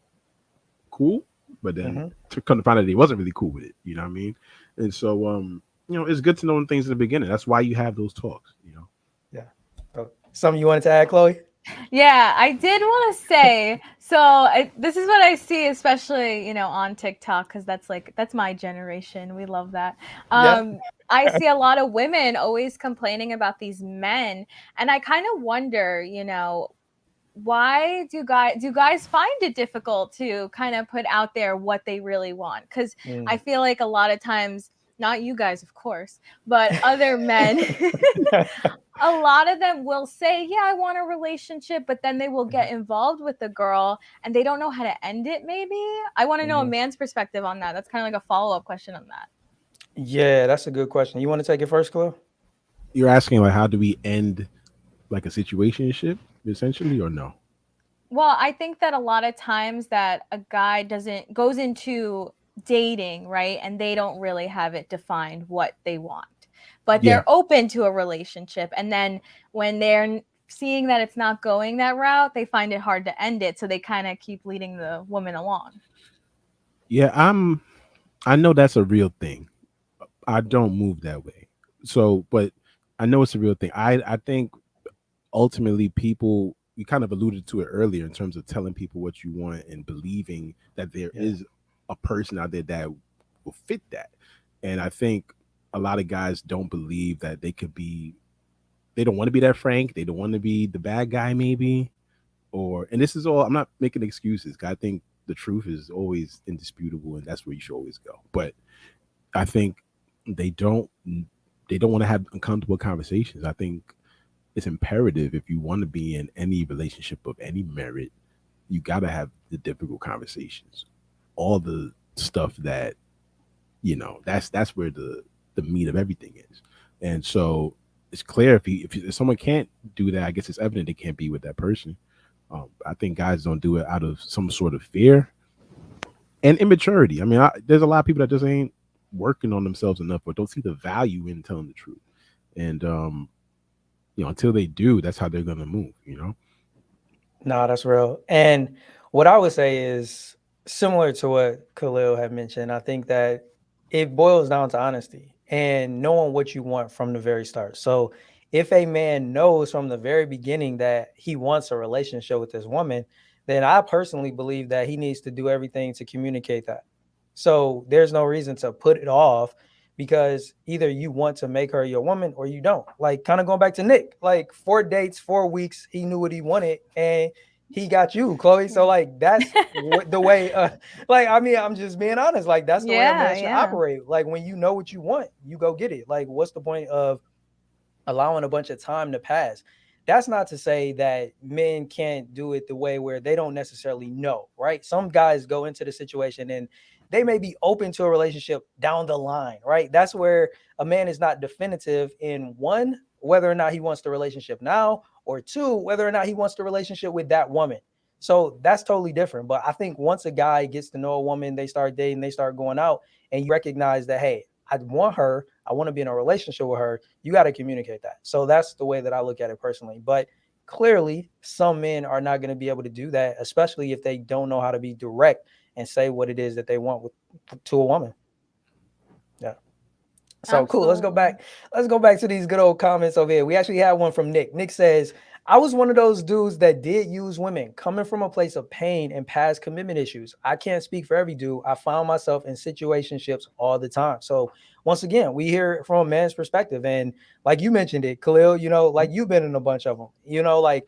cool, but then Hmm. to come to find out he wasn't really cool with it. You know what I mean? And so it's good to know things in the beginning. That's why you have those talks. You know. Yeah. Oh, something you wanted to add, Chloe? Yeah, I did want to say, so this is what I see, especially, on TikTok, because that's my generation. We love that. Yeah. I see a lot of women always complaining about these men, and I kind of wonder, why do guys find it difficult to kind of put out there what they really want? Because I Mm. feel like a lot of times, not you guys, of course, but other men. A lot of them will say, "Yeah, I want a relationship," but then they will get involved with the girl and they don't know how to end it, maybe. I want to know a Mhm. man's perspective on that. That's kind of like a follow-up question on that. Yeah, that's a good question. You want to take it first, Chloe? You're asking like how do we end like a situationship essentially or no? Well, I think that a lot of times that a guy doesn't goes into dating, right? And they don't really have it defined what they want. But Yeah. they're open to a relationship, and then when seeing that it's not going that route, they find it hard to end it, so they kind of keep leading the woman along. Yeah, I know that's a real thing. I don't move that way. So, but I know it's a real thing. I think ultimately people we kind of alluded to it earlier in terms of telling people what you want and believing that there Yeah. is a person out there that will fit that. And I think a lot of guys don't believe that they don't want to be that frank, they don't want to be the bad guy maybe, or and this is all I'm not making excuses. I think the truth is always indisputable and that's where you should always go. But I think they don't they don't want to have uncomfortable conversations. I think it's imperative if you want to be in any relationship of any merit, you got to have the difficult conversations, all the stuff that that's where the meat of everything is. And so it's clear if someone can't do that, I guess it's evident they can't be with that person. I think guys don't do it out of some sort of fear and immaturity. I mean, there's a lot of people that just ain't working on themselves enough or don't see the value in telling the truth. And until they do, that's how they're gonna move. No, that's real. And what I would say is similar to what Khalil had mentioned. I think that it boils down to honesty and knowing what you want from the very start. So if a man knows from the very beginning that he wants a relationship with this woman, then I personally believe that he needs to do everything to communicate that. So there's no reason to put it off because either you want to make her your woman or you don't. Like kind of going back to Nick, like 4 dates, 4 weeks, he knew what he wanted and he got you, Chloe. So like that's what the way like I mean, I'm just being honest. Like that's the way a Yeah, man should yeah. operate. Like when you know what you want, you go get it. Like what's the point of allowing a bunch of time to pass? That's not to say that men can't do it the way where they don't necessarily know, right? Some guys go into the situation and they may be open to a relationship down the line, right? That's where a man is not definitive in one, whether or not he wants the relationship now, or two, whether or not he wants the relationship with that woman. So that's totally different. But I think once a guy gets to know a woman, they start dating, they start going out, and you recognize that, hey, I want her, I want to be in a relationship with her, you got to communicate that. So that's the way that I look at it personally. But clearly, some men are not going to be able to do that, especially if they don't know how to be direct and say what it is that they want to a woman. Yeah. So cool. Let's go Absolutely. back. Let's go back to these good old comments over here. We actually have one from Nick. Nick says, I was one of those dudes that did use women, coming from a place of pain and past commitment issues. I can't speak for every dude. I found myself in situationships all the time. So once again, we hear it from a man's perspective. And like you mentioned it, Khalil, like you've been in a bunch of them, like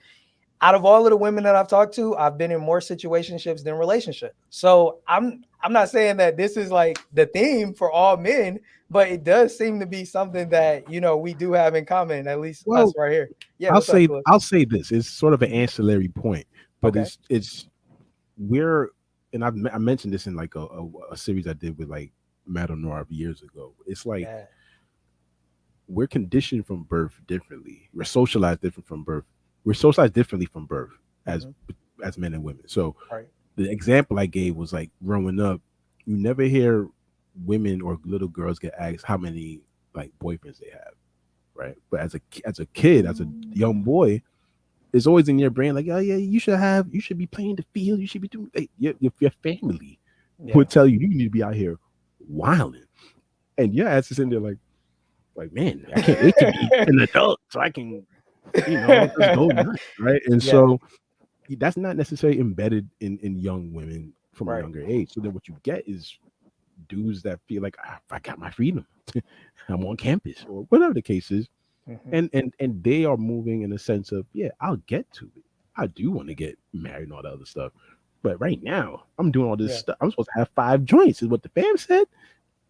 out of all of the women that I've talked to, I've been in more situationships than relationship. So I'm not saying that this is like the theme for all men, but it does seem to be something that we do have in common, at least us Well, right here. Yeah, I'll what's up, say Cliff? I'll say this. It's sort of an Mhm. ancillary point, but Okay. it's we're and I mentioned this in like a series I did with like Matt Honor years ago. It's like Yeah. we're conditioned from birth differently. We're socialized different from birth. We're socialized differently from birth as Hmm. as men and women. So Right. the example I gave was like growing up, you never hear women or little girls get asked how many like boyfriends they have, right? But as a kid, as a young Mm. boy, it's always in your brain like, oh yeah, you should be playing the field, you should be doing like, your family Yeah. would tell you you need to be out here wilding, and your ass is in there like man, I can't wait to be an adult so I can just go nuts, right? And Yeah. so that's not necessarily embedded in young women from a Right. younger age. So then what you get is dudes that feel like I got my freedom, I'm on campus or whatever the case is, Hmm. and they are moving in a sense of yeah, I'll get to it. I do want to get married and all that other stuff, but right now I'm doing all this Yeah. stuff. I'm supposed to have 5 joints, is what the fam said,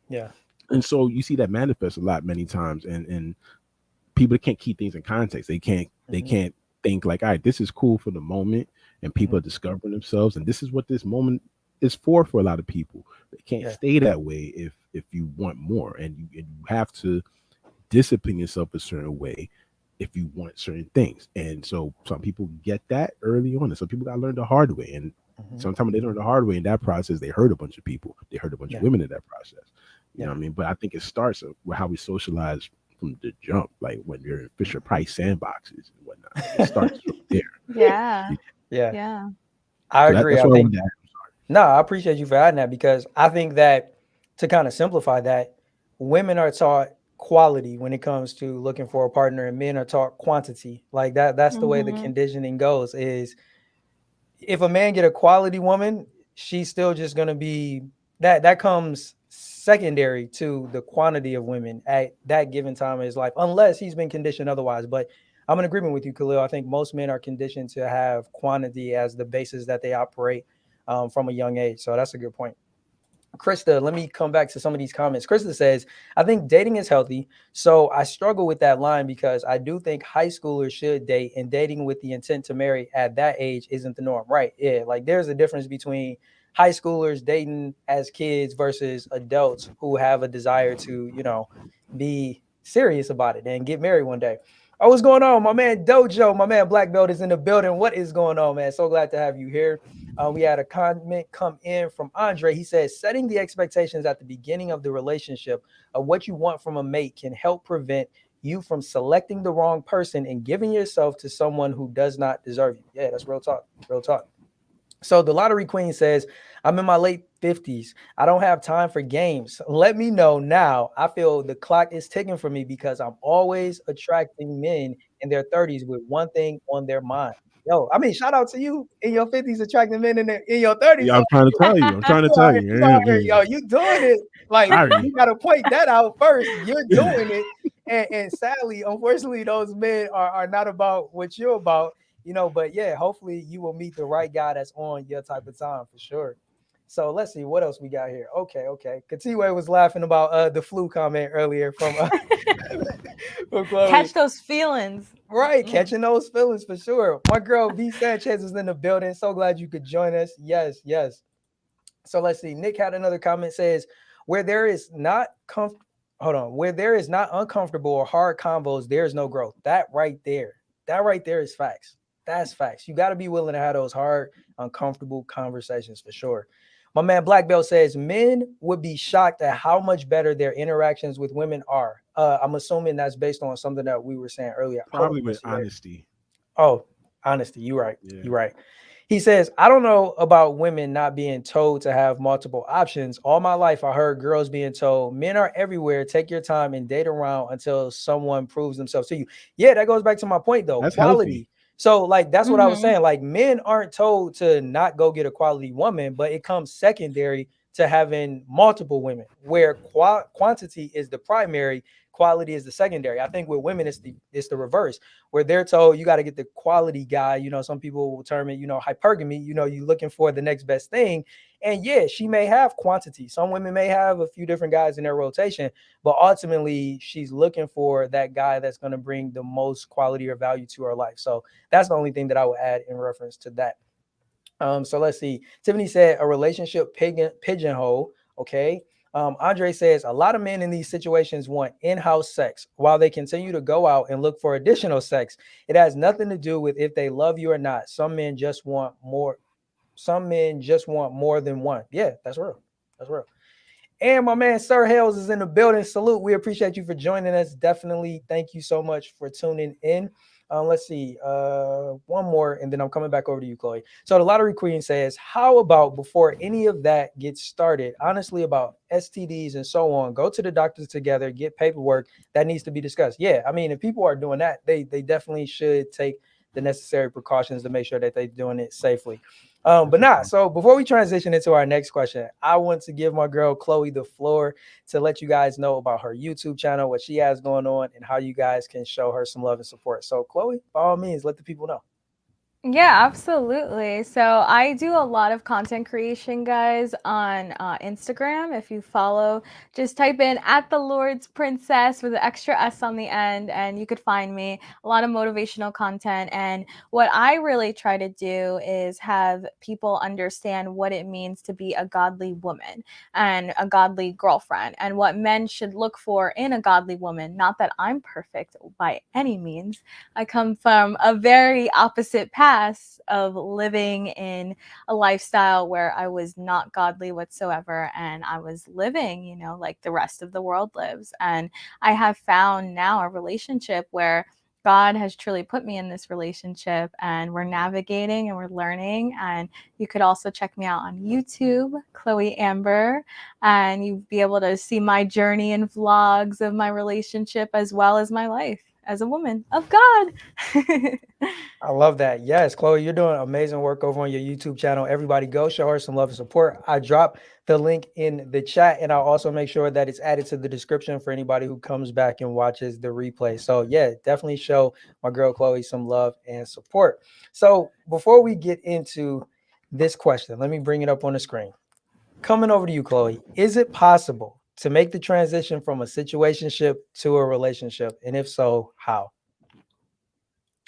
Yeah. and so you see that manifest a lot many times, and people can't keep things in context. They Hmm. can't think like, all right, this is cool for the moment, and people Hmm. are discovering themselves, and this is what this moment is for a lot of people. They can't Yeah. stay that way if you want more, and you have to discipline yourself a certain way if you want certain things. And so some people get that early on, and some people got to learn the hard way. And Hmm. sometimes they learn the hard way in that process. They hurt a bunch of people. They hurt a bunch of Yeah. women in that process. You know Yeah. what I mean? But I think it starts with how we socialize from the jump, like when you're in Fisher Price sandboxes and whatnot. Like it starts from there. Yeah. Yeah. Yeah. I So agree. that's I what I think wanted to add. no, I appreciate you for adding that because I think that to kind of simplify that, women are taught quality when it comes to looking for a partner, and men are taught quantity. Like that's the way the Mhm. conditioning goes. Is if a man get a quality woman, she's still just gonna be that comes secondary to the quantity of women at that given time in his life, unless he's been conditioned otherwise. But I'm in agreement with you, Khalil. I think most men are conditioned to have quantity as the basis that they operate from a young age. So that's a good point. Krista, let me come back to some of these comments. Krista says, I think dating is healthy. So I struggle with that line because I do think high schoolers should date, and dating with the intent to marry at that age isn't the norm. Right. Yeah. Like there's a difference between high schoolers dating as kids versus adults who have a desire to, be serious about it and get married one day. Oh, what's going on? My man Dojo, my man Black Belt is in the building. What is going on, man? So glad to have you here. We had a comment come in from Andre. He says, setting the expectations at the beginning of the relationship of what you want from a mate can help prevent you from selecting the wrong person and giving yourself to someone who does not deserve you. Yeah, that's real talk. Real talk. So the lottery queen says, I'm in my late 50s. I don't have time for games. Let me know now. I feel the clock is ticking for me because I'm always attracting men in their 30s with one thing on their mind. Yo, I mean, shout out to you in your 50s attracting men in your 30s. Yeah, So I'm trying to tell you. I'm trying to you out tell here, you. you out here, Yeah, yo, you doing it. Like sorry. you gotta point that out first. You're doing it. And sadly, unfortunately, those men are not about what you're about, but yeah, hopefully you will meet the right guy that's on your type of time for sure. So let's see what else we got here. Okay. Katiwe was laughing about the flu comment earlier from from Chloe. Catch those feelings. Right, Mm. catching those feelings for sure. My girl V Sanchez is in the building. So glad you could join us. Yes, yes. So let's see. Nick had another comment says, where there is not hold on, where there is not uncomfortable or hard combos, there is no growth. That right there is facts. That's facts. You got to be willing to have those hard, uncomfortable conversations for sure. My man Black Belt says men would be shocked at how much better their interactions with women are. I'm assuming that's based on something that we were saying earlier. Hold on, Probably let's with see there. honesty. Oh, honesty. You right. Yeah. You right. He says, I don't know about women not being told to have multiple options. All my life, I heard girls being told, men are everywhere. Take your time and date around until someone proves themselves to you. Yeah, that goes back to my point, though. That's healthy. Quality. So, like, that's what I was Mhm. saying. Like, men aren't told to not go get a quality woman, but it comes secondary to having multiple women, where quantity is the primary, quality is the secondary. I think with women, it's the reverse, where they're told you got to get the quality guy. Some people will term it, hypergamy. You looking for the next best thing. And yeah, she may have quantity. Some women may have a few different guys in their rotation, but ultimately she's looking for that guy that's going to bring the most quality or value to her life. So that's the only thing that I would add in reference to that. So let's see. Tiffany said a relationship pigeonhole. Okay. Andre says a lot of men in these situations want in-house sex while they continue to go out and look for additional sex. It has nothing to do with if they love you or not. Some men just want more. Some men just want more than one. Yeah, that's real. That's real. And my man Sir Hales is in the building. Salute. We appreciate you for joining us. Definitely. Thank you so much for tuning in. Let's see. One more, and then I'm coming back over to you, Chloe. So the lottery queen says, how about before any of that gets started, honestly, about STDs and so on, go to the doctors together, get paperwork that needs to be discussed. Yeah, I mean, if people are doing that, they definitely should take the necessary precautions to make sure that they're doing it safely. But not so. Before we transition into our next question, I want to give my girl Chloe the floor to let you guys know about her YouTube channel, what she has going on, and how you guys can show her some love and support. So, Chloe, by all means, let the people know. Yeah, absolutely. So I do a lot of content creation, guys, on Instagram. If you follow, just type in at the Lord's Princess with the extra S on the end, and you could find me. A lot of motivational content. And what I really try to do is have people understand what it means to be a godly woman and a godly girlfriend, and what men should look for in a godly woman. Not that I'm perfect by any means. I come from a very opposite past of living in a lifestyle where I was not godly whatsoever, and I was living, like the rest of the world lives. And I have found now a relationship where God has truly put me in this relationship, and we're navigating and we're learning. And you could also check me out on YouTube, Chloe Amber, and you'd be able to see my journey and vlogs of my relationship as well as my life as a woman of God. I love that. Yes, Chloe, you're doing amazing work over on your YouTube channel. Everybody go show her some love and support. I drop the link in the chat, and I'll also make sure that it's added to the description for anybody who comes back and watches the replay. So yeah, definitely show my girl Chloe some love and support. So before we get into this question, let me bring it up on the screen. Coming over to you, Chloe. Is it possible to make the transition from a situationship to a relationship? And if so, how?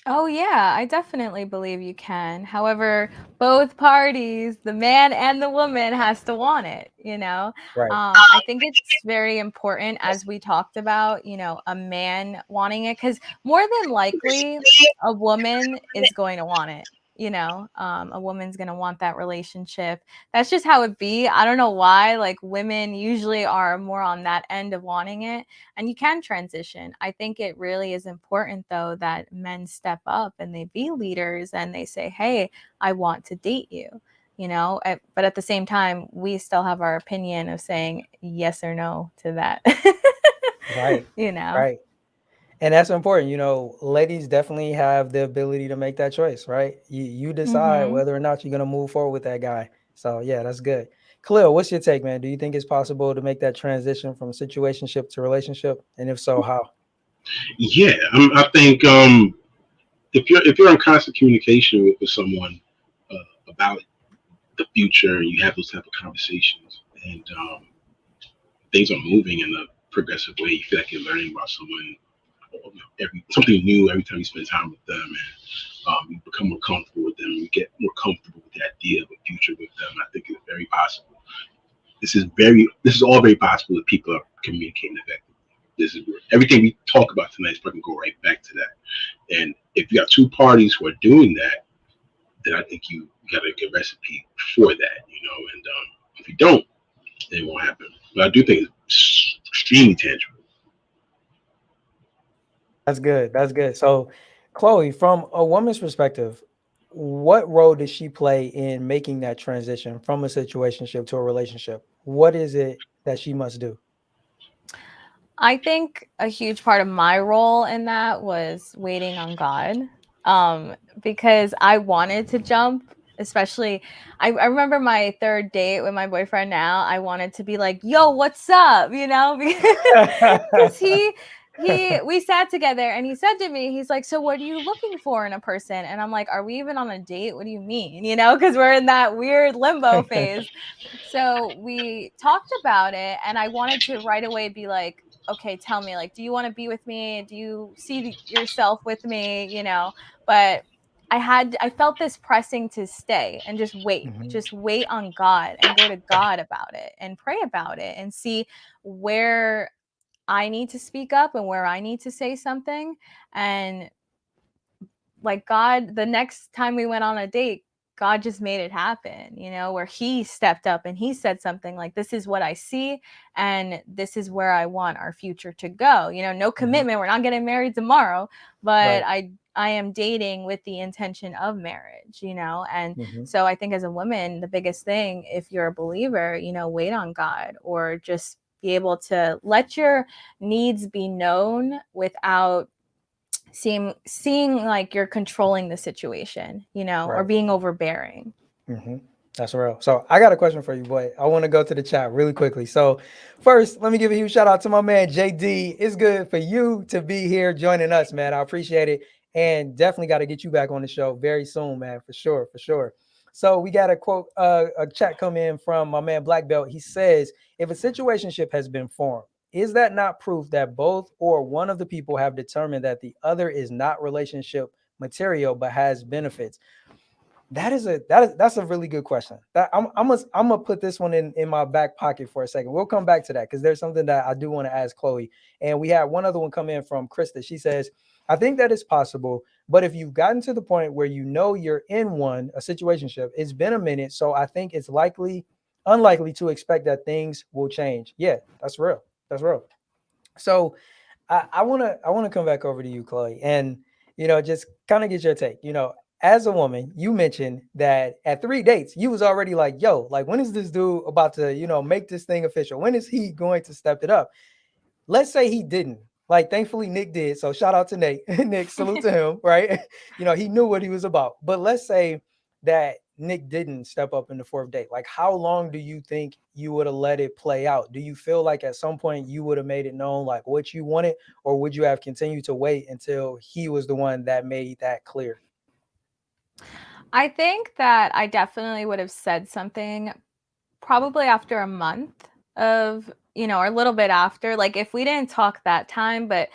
Oh, yeah, I definitely believe you can. However, both parties, the man and the woman, has to want it. Right. I think it's very important, as we talked about, a man wanting it, because more than likely, a woman is going to want it. A woman's going to want that relationship. That's just how it be. I don't know why. Like, women usually are more on that end of wanting it, and you can transition. I think it really is important, though, that men step up and they be leaders and they say, hey, I want to date you. But at the same time, we still have our opinion of saying yes or no to that. Right. you know Right. And that's important. Ladies definitely have the ability to make that choice, right? You decide hmm whether or not you're going to move forward with that guy. So yeah, that's good. Khalil, what's your take, man? Do you think it's possible to make that transition from situationship to relationship? And if so, how? Yeah, I think if you're in constant communication with someone about the future, and you have those type of conversations, and things are moving in a progressive way, you feel like you're learning about someone every something new every time you spend time with them, and you become more comfortable with them. You get more comfortable with the idea of a future with them. I think it's very possible. This is all very possible if people are communicating effectively. This is where everything we talk about tonight is probably go right back to that. And if you got two parties who are doing that, then I think you got a good recipe for that. And if you don't, then it won't happen. But I do think it's extremely tangible. That's good. That's good. So, Chloe, from a woman's perspective, what role does she play in making that transition from a situationship to a relationship? What is it that she must do? I think a huge part of my role in that was waiting on God, um, because I wanted to jump. Especially, I remember my third date with my boyfriend now. I wanted to be like, yo, what's up? You know, because we sat together and he said to me, he's like, so what are you looking for in a person? And I'm like, are we even on a date? What do you mean? You know, because we're in that weird limbo phase. So we talked about it, and I wanted to right away be like, okay, tell me, like, do you want to be with me? Do you see yourself with me? You know, but I felt this pressing to stay and Mhm. just wait on God and go to God about it and pray about it and see where I need to speak up and where I need to say something. And like God, the next time we went on a date, God just made it happen, you know, where he stepped up and he said something like, this is what I see and this is where I want our future to go. You know, no Mhm. commitment. We're not getting married tomorrow, but Right. I am dating with the intention of marriage, you know. And Mhm. so I think as a woman, the biggest thing, if you're a believer, you know, wait on God or just be able to let your needs be known without seeing like you're controlling the situation, you know, or Right. being overbearing. Hmm. That's real. So I got a question for you, boy. I want to go to the chat really quickly. So first, let me give a huge shout out to my man JD. It's good for you to be here joining us, man. I appreciate it, and definitely got to get you back on the show very soon, man. For sure, for sure. So we got a quote, a chat come in from my man Black Belt. He says, "If a situationship has been formed, is that not proof that both or one of the people have determined that the other is not relationship material but has benefits?" That's a really good question. That I'm gonna put this one in my back pocket for a second. We'll come back to that because there's something that I do want to ask Chloe. And we have one other one come in from Krista. She says, "I think that is possible, but if you've gotten to the point where you know you're in a situationship, it's been a minute, so I think it's unlikely to expect that things will change." Yeah, that's real. That's real. So I wanna come back over to you, Chloe, and just kind of get your take. As a woman, you mentioned that at 3 dates, you was already like, yo, like when is this dude about to, make this thing official? When is he going to step it up? Let's say he didn't. Like, thankfully, Nick did. So shout out to Nate. Nick, salute to him, right? He knew what he was about. But let's say that Nick didn't step up in the fourth date. Like, how long do you think you would have let it play out? Do you feel like at some point you would have made it known like what you wanted, or would you have continued to wait until he was the one that made that clear? I think that I definitely would have said something probably after a month of, you know, or a little bit after, like if we didn't talk that time, but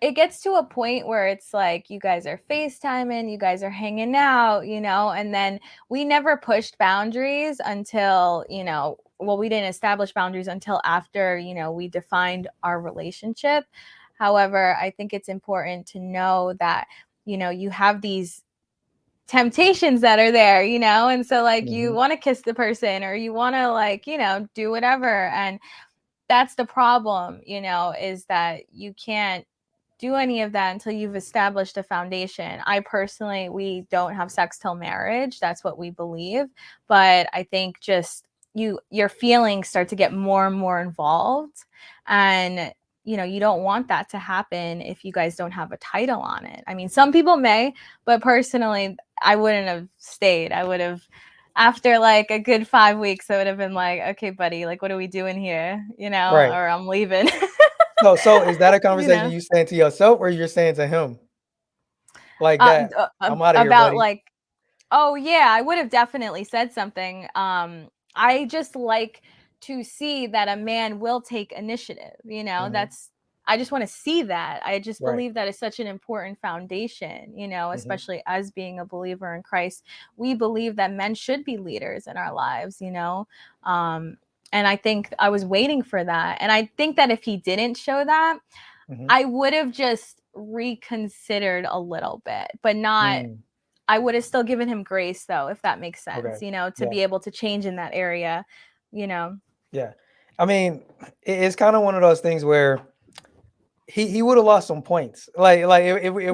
it gets to a point where it's like you guys are FaceTiming, you guys are hanging out, you know, and then we never pushed boundaries until, you know, well, we didn't establish boundaries until after, you know, we defined our relationship. However, I think it's important to know that, you know, you have these temptations that are there, you know, and so like you Hmm. want to kiss the person or you want to like, you know, do whatever. And that's the problem, you know, is that you can't do any of that until you've established a foundation. I personally, we don't have sex till marriage. That's what we believe. But I think just your feelings start to get more and more involved. And you know, you don't want that to happen if you guys don't have a title on it. I mean, some people may, but personally, I wouldn't have stayed. I would have after like a good 5 weeks, I would have been like, okay, buddy, like what are we doing here? You know, Right. or I'm leaving. So is that a You conversation know. you saying to yourself or you're saying to him like that? I'm out of here, About buddy. like, oh yeah, I would have definitely said something. I just like to see that a man will take initiative, you know. Hmm. That's I just want to see that. I just Right. believe that is such an important foundation, you know, Hmm. especially as being a believer in Christ. We believe that men should be leaders in our lives, you know. Um and I think I was waiting for that. And I think that if he didn't show that, Hmm. I would have just reconsidered a little bit, but not Mm. I would have still given him grace though, if that makes sense, Okay. you know, to Yeah. be able to change in that area, you know. Yeah. I mean, it's kind of one of those things where he would have lost some points. Like if we're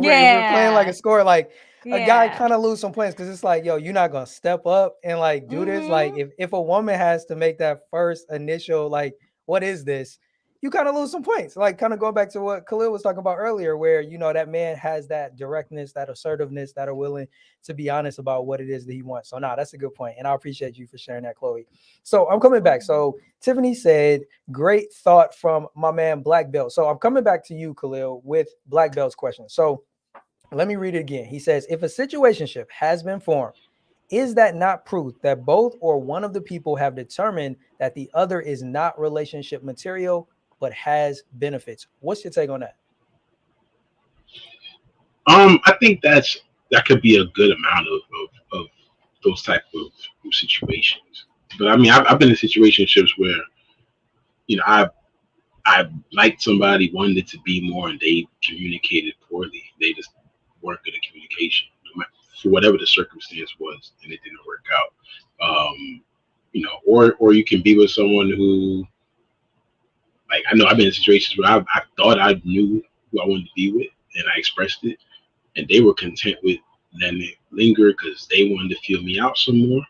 playing like a Yeah. score, like a guy Yeah. kind of lose some points because it's like, yo, you're not gonna step up and like do this. Like Mhm. if a woman has to make that first initial like, what is this? you kind of lose some points. Like kind of going back to what Khalil was talking about earlier, where that man has that directness, that assertiveness, that are willing to be honest about what it is that he wants. So nah, that's a good point, and I appreciate you for sharing that, Chloe. So I'm coming back. So Tiffany said, "Great thought from my man Black Belt." So I'm coming back to you, Khalil, with Black Belt's question. So let me read it again. He says, "If a situationship has been formed, is that not proof that both or one of the people have determined that the other is not relationship material but has benefits?" What's your take on that? I think that could be a good amount of those type of situations. But I mean, I've been in situationships where I liked somebody, wanted it to be more, and they communicated poorly. They just weren't good at communication, for whatever the circumstance was, and it didn't work out. Or you can be with someone who, like, I know I've been in situations where I thought I knew who I wanted to be with, and I expressed it, and they were content with letting it linger because they wanted to feel me out some more.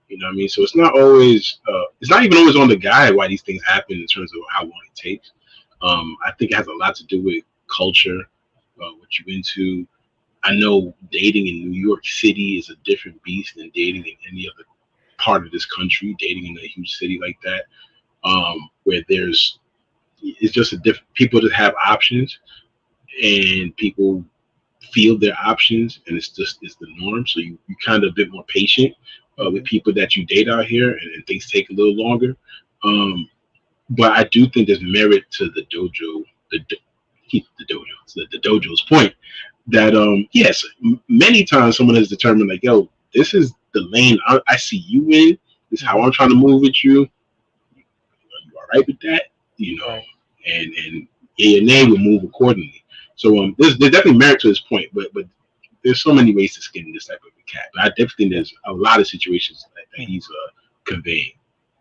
You know what I mean? So it's not even always on the guy why these things happen in terms of how long it takes. I think it has a lot to do with culture, what you into. I know dating in New York City is a different beast than dating in any other part of this country. Dating in a huge city like that, where it's just a different people that have options, and people feel their options, and it's the norm. So you kind of a bit more patient with Mm-hmm. people that you date out here, and things take a little longer. Um, but I do think there's merit to the dojo, the dojo, the dojo's point that yes, many times someone has determined like, yo, this is the lane I see you in. This is how Mm-hmm. I'm trying to move with you. You all right with that? You know, Right. and yeah, your name will move accordingly. So there's definitely merit to this point, but there's so many ways to skin this type of a cat. But I definitely think Yeah. there's a lot of situations that Mhm. he's conveying.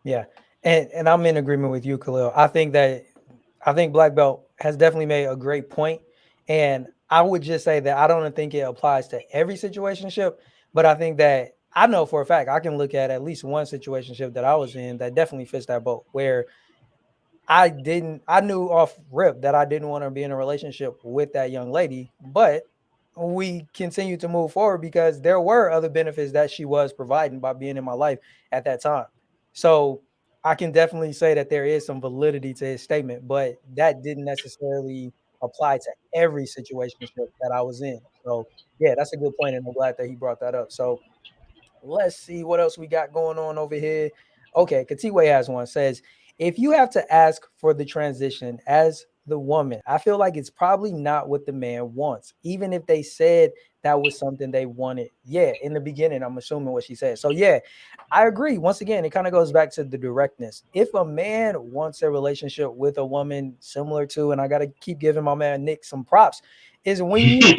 Yeah. And I'm in agreement with you, Khalil. I think Black Belt has definitely made a great point. And I would just say that I don't think it applies to every situationship, but I think that I know for a fact I can look at least one situationship that I was in that definitely fits that boat where I knew off rip that I didn't want to be in a relationship with that young lady, but we continued to move forward because there were other benefits that she was providing by being in my life at that time. So I can definitely say that there is some validity to his statement, but that didn't necessarily apply to every situation that I was in. So yeah, that's a good point, and I'm glad that he brought that up. So let's see what else we got going on over here. Okay, Katiwe has one. Says, if you have to ask for the transition as the woman, I feel like it's probably not what the man wants, even if they said that was something they wanted. Yeah, in the beginning, I'm assuming what she said. So yeah, I agree. Once again, it kind of goes back to the directness. If a man wants a relationship with a woman similar to, and I got to keep giving my man Nick some props, is when you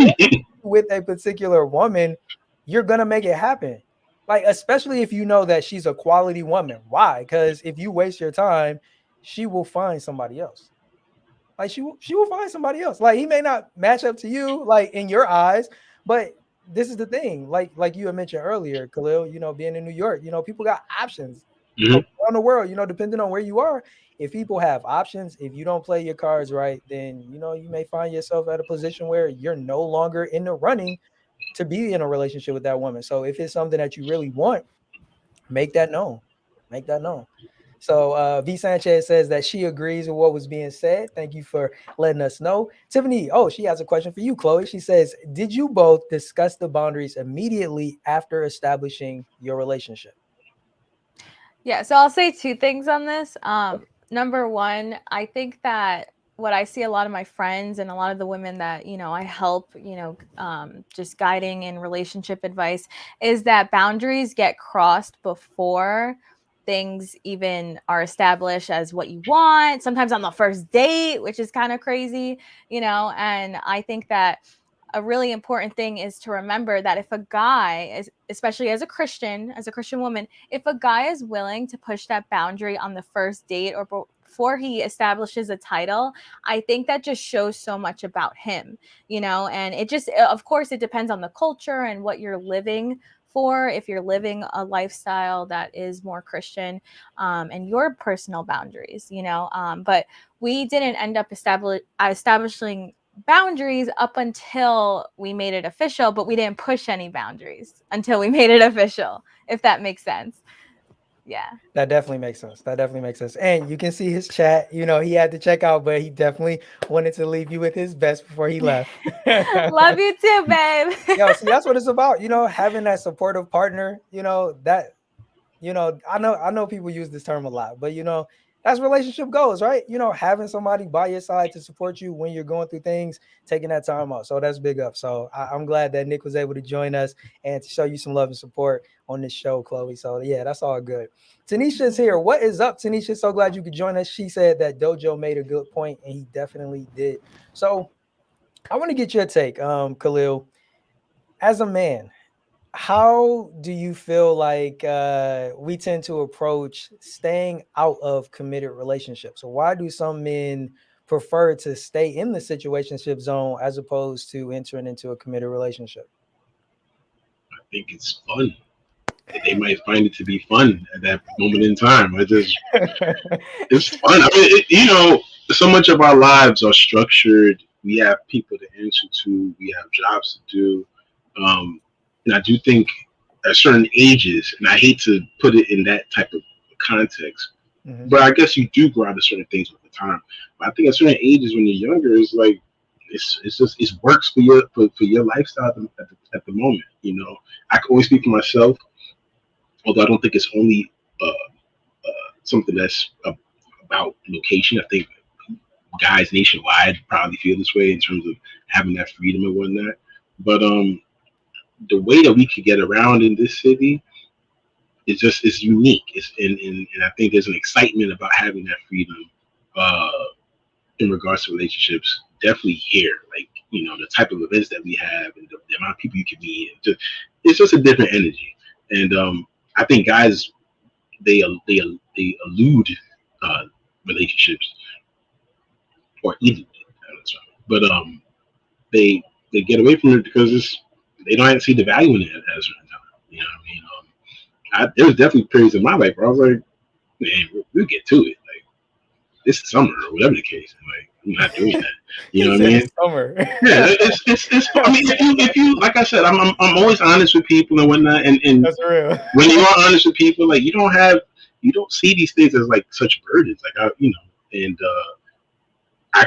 with a particular woman, you're gonna make it happen. Like, especially if you know that she's a quality woman. Why? Because if you waste your time, she will find somebody else. Like she will find somebody else. Like he may not match up to you, like in your eyes, but this is the thing. Like you had mentioned earlier, Khalil. Being in New York, people got options Hmm. around the world. Depending on where you are, if people have options, if you don't play your cards right, then you may find yourself at a position where you're no longer in the running to be in a relationship with that woman. So if it's something that you really want, make that known. Make that known. So V Sanchez says that she agrees with what was being said. Thank you for letting us know. Tiffany, oh, she has a question for you, Chloe. She says, did you both discuss the boundaries immediately after establishing your relationship? Yeah, so I'll say two things on this. Okay. Number one, I think that what I see a lot of my friends and a lot of the women that I help, just guiding in relationship advice, is that boundaries get crossed before things even are established as what you want. Sometimes on the first date, which is kind of crazy, And I think that a really important thing is to remember that if a guy is, especially as a Christian woman, if a guy is willing to push that boundary on the first date or before he establishes a title, I think that just shows so much about him, and it just, of course, it depends on the culture and what you're living for if you're living a lifestyle that is more Christian, and your personal boundaries, but we didn't end up establishing boundaries up until we made it official, but we didn't push any boundaries until we made it official, if that makes sense. Yeah. That definitely makes sense. That definitely makes sense. And you can see his chat. He had to check out, but he definitely wanted to leave you with his best before he left. Love you too, babe. Yo, see, that's what it's about. Having that supportive partner. That I know people use this term a lot, but that's relationship goals, right? Having somebody by your side to support you when you're going through things, taking that time out. So that's big up. So I'm glad that Nick was able to join us and to show you some love and support on this show, Chloe. So yeah, that's all good. Tanisha's here. What is up, Tanisha? So glad you could join us. She said that Dojo made a good point, and he definitely did. So I want to get your take, Khalil. As a man, how do you feel like we tend to approach staying out of committed relationships? So why do some men prefer to stay in the situationship zone as opposed to entering into a committed relationship? I think it's fun. They might find it to be fun at that moment in time. It's fun. I mean, so much of our lives are structured. We have people to answer to. We have jobs to do. And I do think at certain ages, and I hate to put it in that type of context, but I guess you do grow out of certain things over time. But I think at certain ages when you're younger, it's like it works for your lifestyle at the moment. I can always speak for myself, although I don't think it's only something that's about location. I think guys nationwide probably feel this way in terms of having that freedom and whatnot. But the way that we could get around in this city is unique. And I think there's an excitement about having that freedom in regards to relationships. Definitely here, like the type of events that we have and the amount of people you can meet. It's just a different energy. And I think guys they elude relationships or elude it, but they get away from it because they don't see the value in it at a certain time. You know what I mean? There was definitely periods in my life where I was like, man, we'll get to it. Like this summer or whatever the case. Like I'm not doing that. You know what I mean? Summer. Yeah, it's. I mean, if you like I said, I'm always honest with people and whatnot. And That's real. when you are honest with people, like you don't see these things as like such burdens. Like and I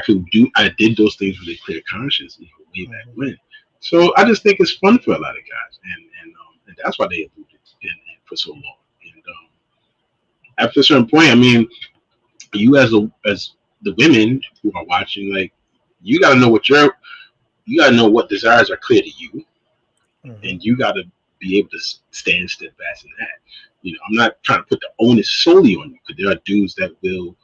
did those things with a clear conscience, way back when. So I just think it's fun for a lot of guys, and that's why they eluded it for so long. And after a certain point, I mean, you as the women who are watching, like you got to know what desires are clear to you, and you got to be able to stand steadfast in that. I'm not trying to put the onus solely on you because there are dudes that will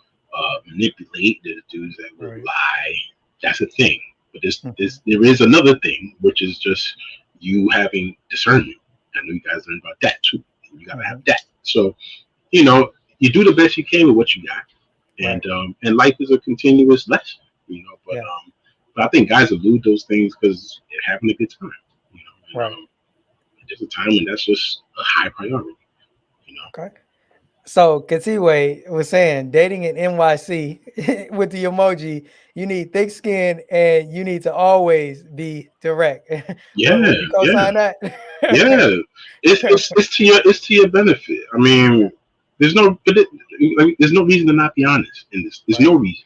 manipulate. There are dudes that will lie. That's a thing. But there is another thing, which is just you having discernment. I know you guys learned about that too. You gotta have that. So, you do the best you can with what you got, and life is a continuous lesson. But I think guys elude those things because they're having a good time. There's a time when that's just a high priority. Okay. So Katiwe was saying dating in NYC with the emoji, you need thick skin and you need to always be direct. Yeah, Would you co-sign that? Yeah, it's to your benefit. I mean, there's no reason to not be honest in this. There's no reason.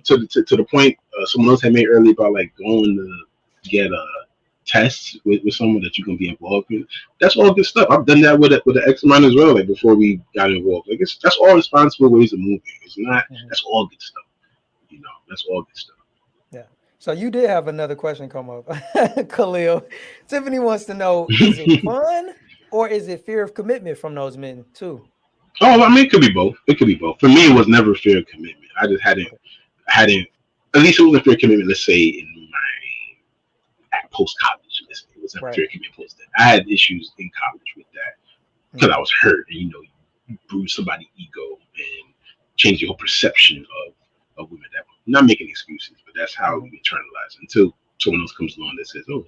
To the point someone else had made earlier about like going to get tests with someone that you're gonna be involved with. That's all good stuff. I've done that with an ex of mine as well. Like before we got involved, like that's all responsible ways of moving. It's not. That's all good stuff. That's all good stuff. Yeah. So you did have another question come up, Khalil. Tiffany wants to know: is it fun or is it fear of commitment from those men too? Oh, I mean, it could be both. It could be both. For me, it was never fear of commitment. I just hadn't. At least it wasn't fear of commitment. Let's say in my post college. It was never fear of commitment post that. I had issues in college with that because I was hurt, and you bruise somebody's ego and change your whole perception of women. That I'm not making excuses, but that's how we internalize until someone else comes along that says, "Oh,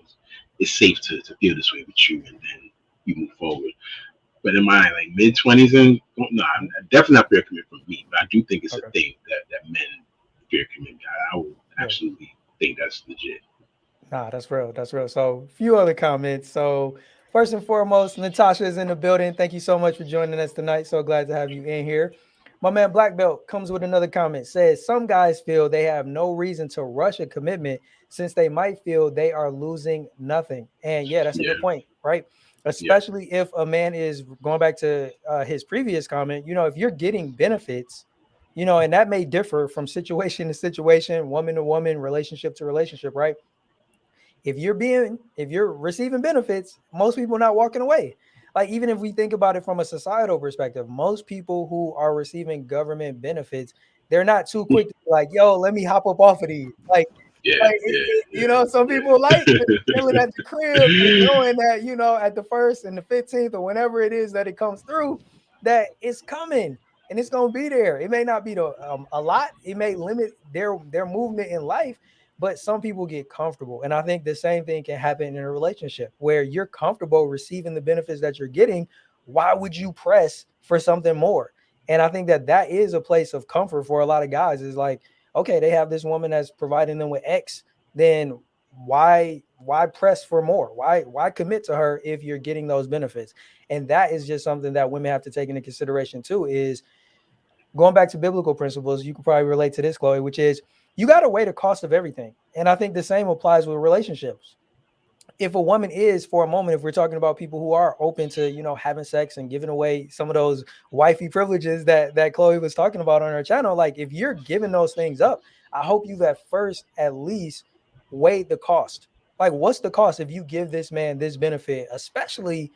it's safe to feel this way with you," and then you move forward. But in my like mid 20s and no, I'm definitely not fear of commitment for me. But I do think it's a Okay. thing that men fear commitment. I would Yeah. absolutely think that's legit. Nah, that's real. That's real. So, a few other comments. So, first and foremost, Natasha is in the building. Thank you so much for joining us tonight. So glad to have you in here. My man Black Belt comes with another comment. Says some guys feel they have no reason to rush a commitment since they might feel they are losing nothing. And yeah, that's a Yeah, good point, right? yeah, Especially if a man is going back to his previous comment. If you're getting benefits, and that may differ from situation to situation, woman to woman, relationship to relationship, right? If you're receiving benefits, most people are not walking away. Like, even if we think about it from a societal perspective, most people who are receiving government benefits, they're not too quick to be like, yo, let me hop up off of these. yeah, Some people like yeah, just chilling at the crib and yeah. knowing that, at the 1st and the 15th or whenever it is that it comes through, that it's coming and it's gonna be there. It may not be a lot. It may limit their movement in life, but some people get comfortable. And I think the same thing can happen in a relationship where you're comfortable receiving the benefits that you're getting. Why would you press for something more? And I think that is a place of comfort for a lot of guys. Is like, okay, they have this woman that's providing them with X, then why press for more? Why commit to her if you're getting those benefits? And that is just something that women have to take into consideration too, is going back to biblical principles. You can probably relate to this, Chloe, which is you got to weigh the cost of everything. And I think the same applies with relationships. If a woman is, for a moment, if we're talking about people who are open to, having sex and giving away some of those wifey privileges that Chloe was talking about on her channel, like if you're giving those things up, I hope you've at first at least weighed the cost. Like, what's the cost if you give this man this benefit, especially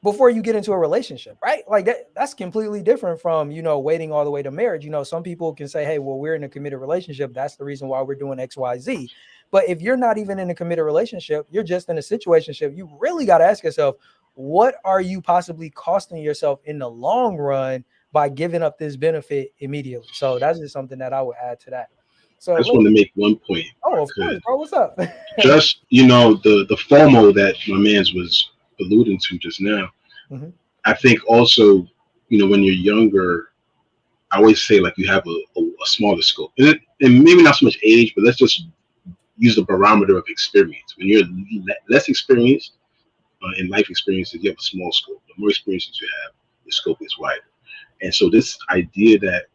before you get into a relationship, right? Like that's completely different from, waiting all the way to marriage. Some people can say, hey, well, we're in a committed relationship. That's the reason why we're doing X, Y, Z. But if you're not even in a committed relationship, you're just in a situationship, you really got to ask yourself, what are you possibly costing yourself in the long run by giving up this benefit immediately? So that's just something that I would add to that. I So just want to make one point, if oh, I of course, could. bro. What's up? Just the FOMO that my man's was alluding to just now. Mhm. I think also, when you're younger, I always say like you have a smaller scope, and maybe not so much age, but let's just use the barometer of experience. When you're less experienced in life experiences, you have a small scope. The more experiences you have, the scope is wider. And so this idea that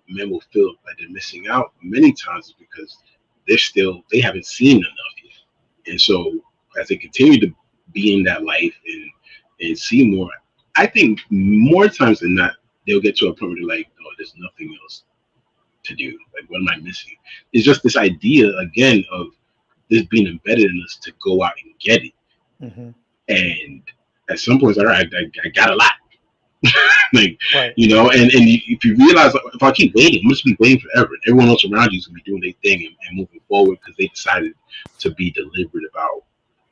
men will feel like they're missing out many times is because they haven't seen enough yet. And so as they continue to be in that life and see more, I think more times than not, they'll get to a point where they're like, oh, there's nothing else to do. Like, what am I missing? It's just this idea again of this being embedded in us to go out and get it. Mhm. And at some point, it's like, all right, I got a lot. Like, Right. and if you realize, like, if I keep waiting, I'm just be waiting forever. And everyone else around you is gonna be doing their thing and moving forward because they decided to be deliberate about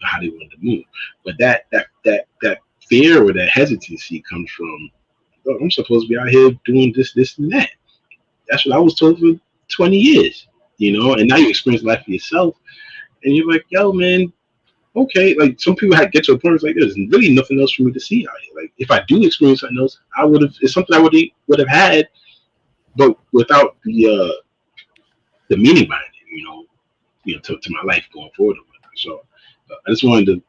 how they wanted to move. But that fear or that hesitancy comes from, oh, I'm supposed to be out here doing this, and that. That's what I was told for 20 years, and now you experience life for yourself, and you're like, yo, man, okay. Like, some people had get to a point where it's like, there's really nothing else for me to see out here. Like, if I do experience something else, it's something I would have had, but without the meaning behind it, to my life going forward. So I just wanted to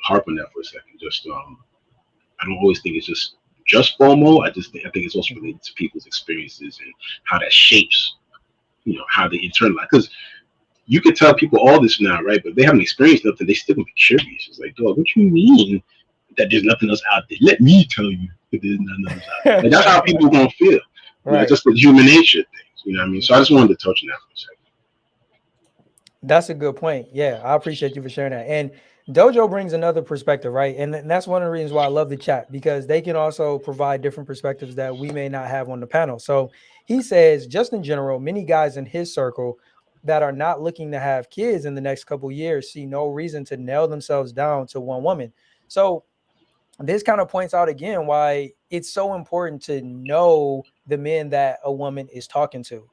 harp on that for a second. Just I don't always think it's just FOMO. I think it's also related to people's experiences and how that shapes, how they internalize. Because you could tell people all this now, right? But they haven't experienced nothing. They still gonna be curious. It's like, dog, what you mean that there's nothing else out there? Let me tell you that there's nothing else out there. Like, that's how people are gonna feel. Right. Just the human nature things. You know what I mean? So I just wanted to touch on that for a second. That's a good point. Yeah, I appreciate you for sharing that. And Dojo brings another perspective, right? And that's one of the reasons why I love the chat, because they can also provide different perspectives that we may not have on the panel. So he says, just in general, many guys in his circle that are not looking to have kids in the next couple of years see no reason to nail themselves down to one woman. So this kind of points out again why it's so important to know the men that a woman is talking to.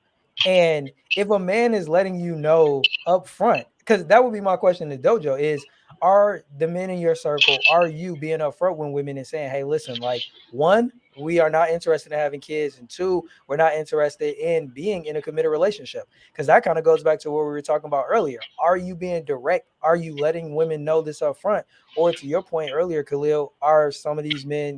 And if a man is letting you know up front, because that would be my question to Dojo is, are the men in your circle, are you being upfront with women and saying, hey, listen, like, one, we are not interested in having kids, and two, we're not interested in being in a committed relationship? Because that kind of goes back to what we were talking about earlier. Are you being direct? Are you letting women know this up front? Or to your point earlier, Khalil, are some of these men,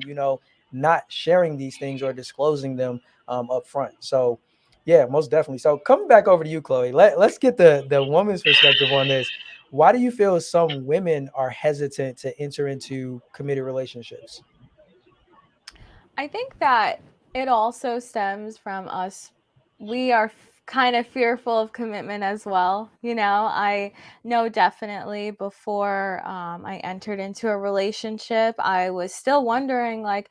not sharing these things or disclosing them up front? So yeah, most definitely. So coming back over to you, Chloe, let's get the woman's perspective on this. Why do you feel some women are hesitant to enter into committed relationships? I think that it also stems from us. We are kind of fearful of commitment as well. I know definitely before I entered into a relationship, I was still wondering, like,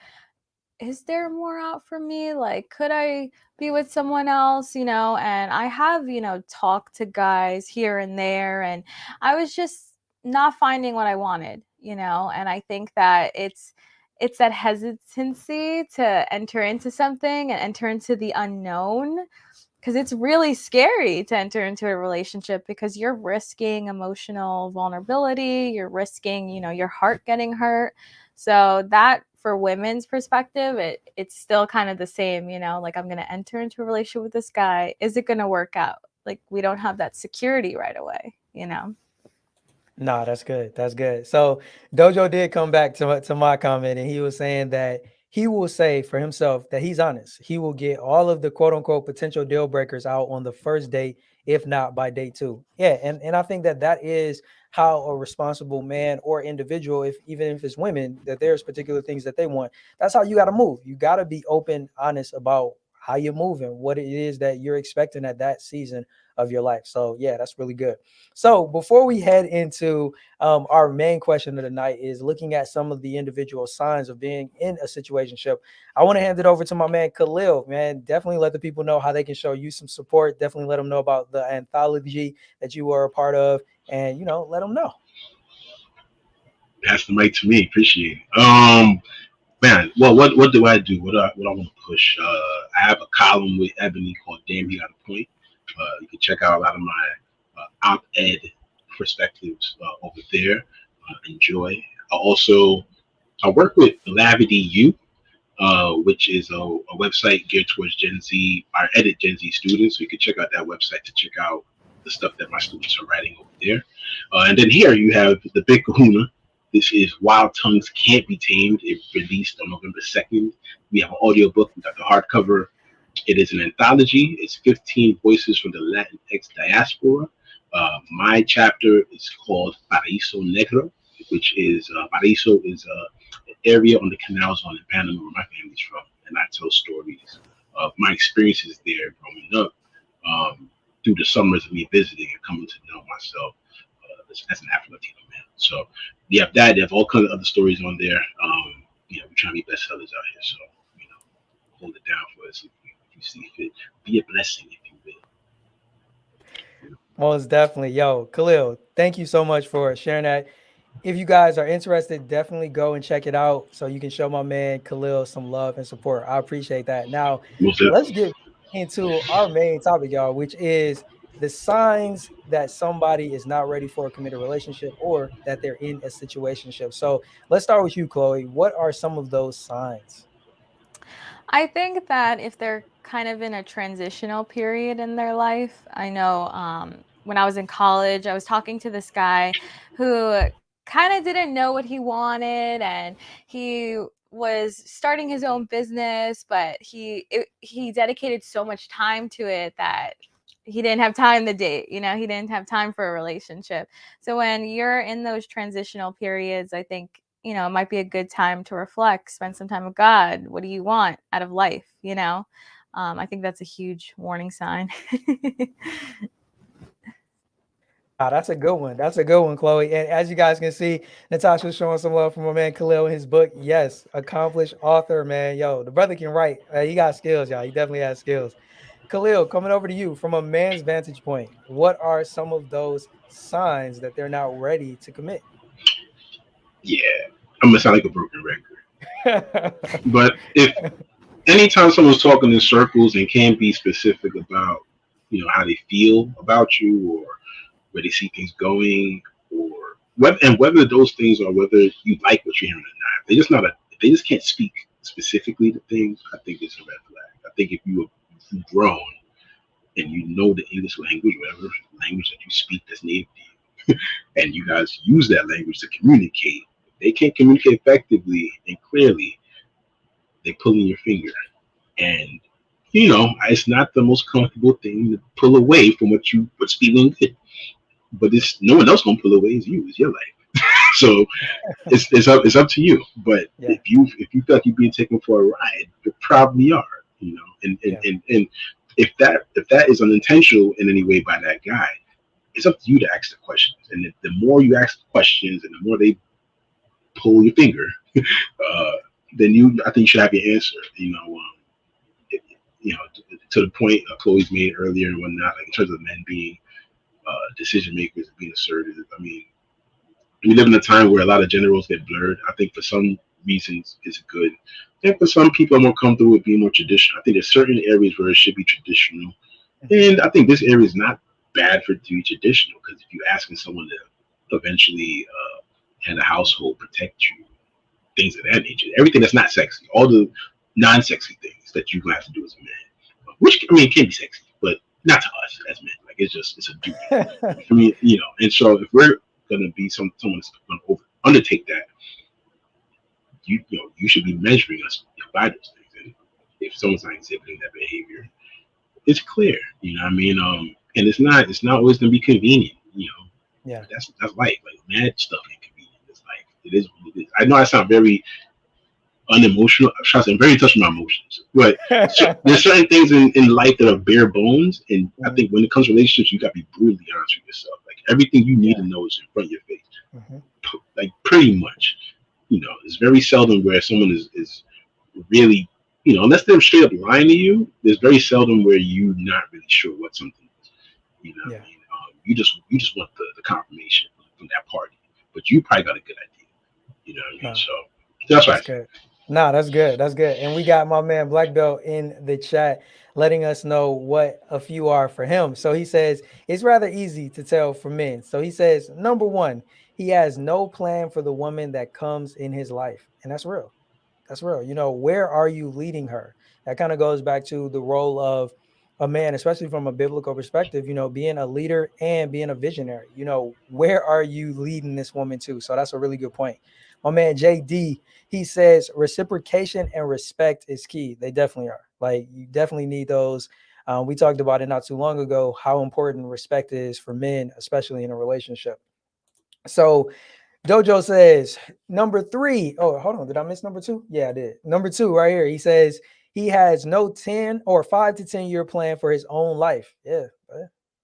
is there more out for me? Like, could I be with someone else? And I have, talked to guys here and there, and I was just not finding what I wanted, and I think that it's that hesitancy to enter into something and enter into the unknown, because it's really scary to enter into a relationship because you're risking emotional vulnerability, you're risking, your heart getting hurt. So that, for women's perspective, it's still kind of the same, like, I'm going to enter into a relationship with this guy, is it going to work out? Like, we don't have that security right away. Nah, that's good. That's good. So Dojo did come back to my comment, and he was saying that he will say for himself that he's honest. He will get all of the quote unquote potential deal breakers out on the first date, if not by date two. Yeah, and I think that that is how a responsible man or individual, if even if it's women, that there's particular things that they want. That's how you got to move. You got to be open, honest about how you're moving, what it is that you're expecting at that season of your life. So yeah, that's really good. So before we head into our main question of the night, is looking at some of the individual signs of being in a situationship, I want to hand it over to my man Khalil. Man, definitely let the people know how they can show you some support. Definitely let them know about the anthology that you were a part of, and let them know. Pass the mic to me. Appreciate it. Man, well, what do I do? What I want to push? I have a column with Ebony called "Damn, He Got a Point." You can check out a lot of my op-ed perspectives over there. Enjoy. I work with Lavity U, which is a website geared towards Gen Z, or edit Gen Z students. So you can check out that website to check out the stuff that my students are writing over there. And then here you have the Big Kahuna. This is Wild Tongues Can't Be Tamed. It released on November 2nd. We have an audiobook. We got the hardcover. It is an anthology. It's 15 voices from the Latinx diaspora. My chapter is called Paraíso Negro, which is Paraíso is an area on the canal zone in Panama where my family's from, and I tell stories of my experiences there growing up, through the summers of me visiting and coming to know myself as an Afro-Latino man. So you have that. You have all kinds of other stories on there. We're trying to be bestsellers out here, so hold it down for us if you see fit. Be a blessing, if you will. Most definitely. Yo, Khalil, thank you so much for sharing that. If you guys are interested, definitely go and check it out so you can show my man Khalil some love and support. I appreciate that. Now, Most let's definitely. get into our main topic, y'all, which is the signs that somebody is not ready for a committed relationship or that they're in a situationship. So let's start with you, Chloe. What are some of those signs? I think that if they're kind of in a transitional period in their life, I know when I was in college, I was talking to this guy who kind of didn't know what he wanted, and he was starting his own business, but he dedicated so much time to it that he didn't have time to date. He didn't have time for a relationship. So when you're in those transitional periods, I think it might be a good time to reflect, spend some time with God. What do you want out of life? I think that's a huge warning sign. Nah, that's a good one. That's a good one, Chloe. And as you guys can see, Natasha's showing some love from my man Khalil in his book. Yes, accomplished author, man. Yo, the brother can write. He got skills, y'all. He definitely has skills. Khalil, coming over to you from a man's vantage point, what are some of those signs that they're not ready to commit? Yeah, I'm gonna sound like a broken record, but if anytime someone's talking in circles and can't be specific about how they feel about you, or where they see things going, or whether those things are whether you like what you're hearing or not. If they just can't speak specifically to things, I think it's a red flag. I think if you've grown and you know the English language, whatever language that you speak that's native to you, and you guys use that language to communicate, if they can't communicate effectively and clearly, they pulling your finger. And it's not the most comfortable thing to pull away from what's feeling good. But it's no one else gonna pull away. It's you. It's your life. So it's up to you. But Yeah. if you feel like you're being taken for a ride, you probably are. And if that is unintentional in any way by that guy, it's up to you to ask the questions. And the more you ask the questions, and the more they pull your finger, uh, then I think you should have your answer. It- to the point Chloe's made earlier and whatnot, like in terms of men being decision makers and being assertive. I mean, we live in a time where a lot of gender roles get blurred. I think for some reasons it's good. And for some people are more comfortable with being more traditional. I think there's certain areas where it should be traditional. And I think this area is not bad for it to be traditional, because if you're asking someone to eventually head a household, protect you, things of that nature, everything that's not sexy, all the non-sexy things that you're gonna have to do as a man, which I mean it can be sexy, but not to us as men. Like it's a duty. I mean, and so if we're gonna be someone that's gonna undertake that, you should be measuring us by those things. And if someone's not exhibiting that behavior, it's clear. You know what I mean? And it's not always gonna be convenient. Yeah. That's life. Like mad stuff ain't convenient. It's like it is what it is. I know I sound very unemotional. I'm very in touch with my emotions, but there's certain things in life that are bare bones, and I think when it comes to relationships, you got to be brutally honest with yourself. Like everything you need to know is in front of your face, like pretty much. It's very seldom where someone is really, unless they're straight up lying to you. There's very seldom where you're not really sure what something is. What I mean? You just want the confirmation from that party, but you probably got a good idea. You know what I mean? No, So that's that's right. good. Nah, that's good. That's good. And we got my man Black Belt in the chat letting us know what a few are for him. So he says it's rather easy to tell for men. So he says, number one, he has no plan for the woman that comes in his life. And that's real. That's real. Where are you leading her? That kind of goes back to the role of a man, especially from a biblical perspective, being a leader and being a visionary. Where are you leading this woman to? So that's a really good point. My man JD, he says reciprocation and respect is key. They definitely are. Like, you definitely need those. We talked about it not too long ago, how important respect is for men, especially in a relationship. So Dojo says number three. Oh, hold on. Did I miss number two? Yeah, I did. Number two right here. He says he has no 10 or 5 to 10 year plan for his own life. Yeah.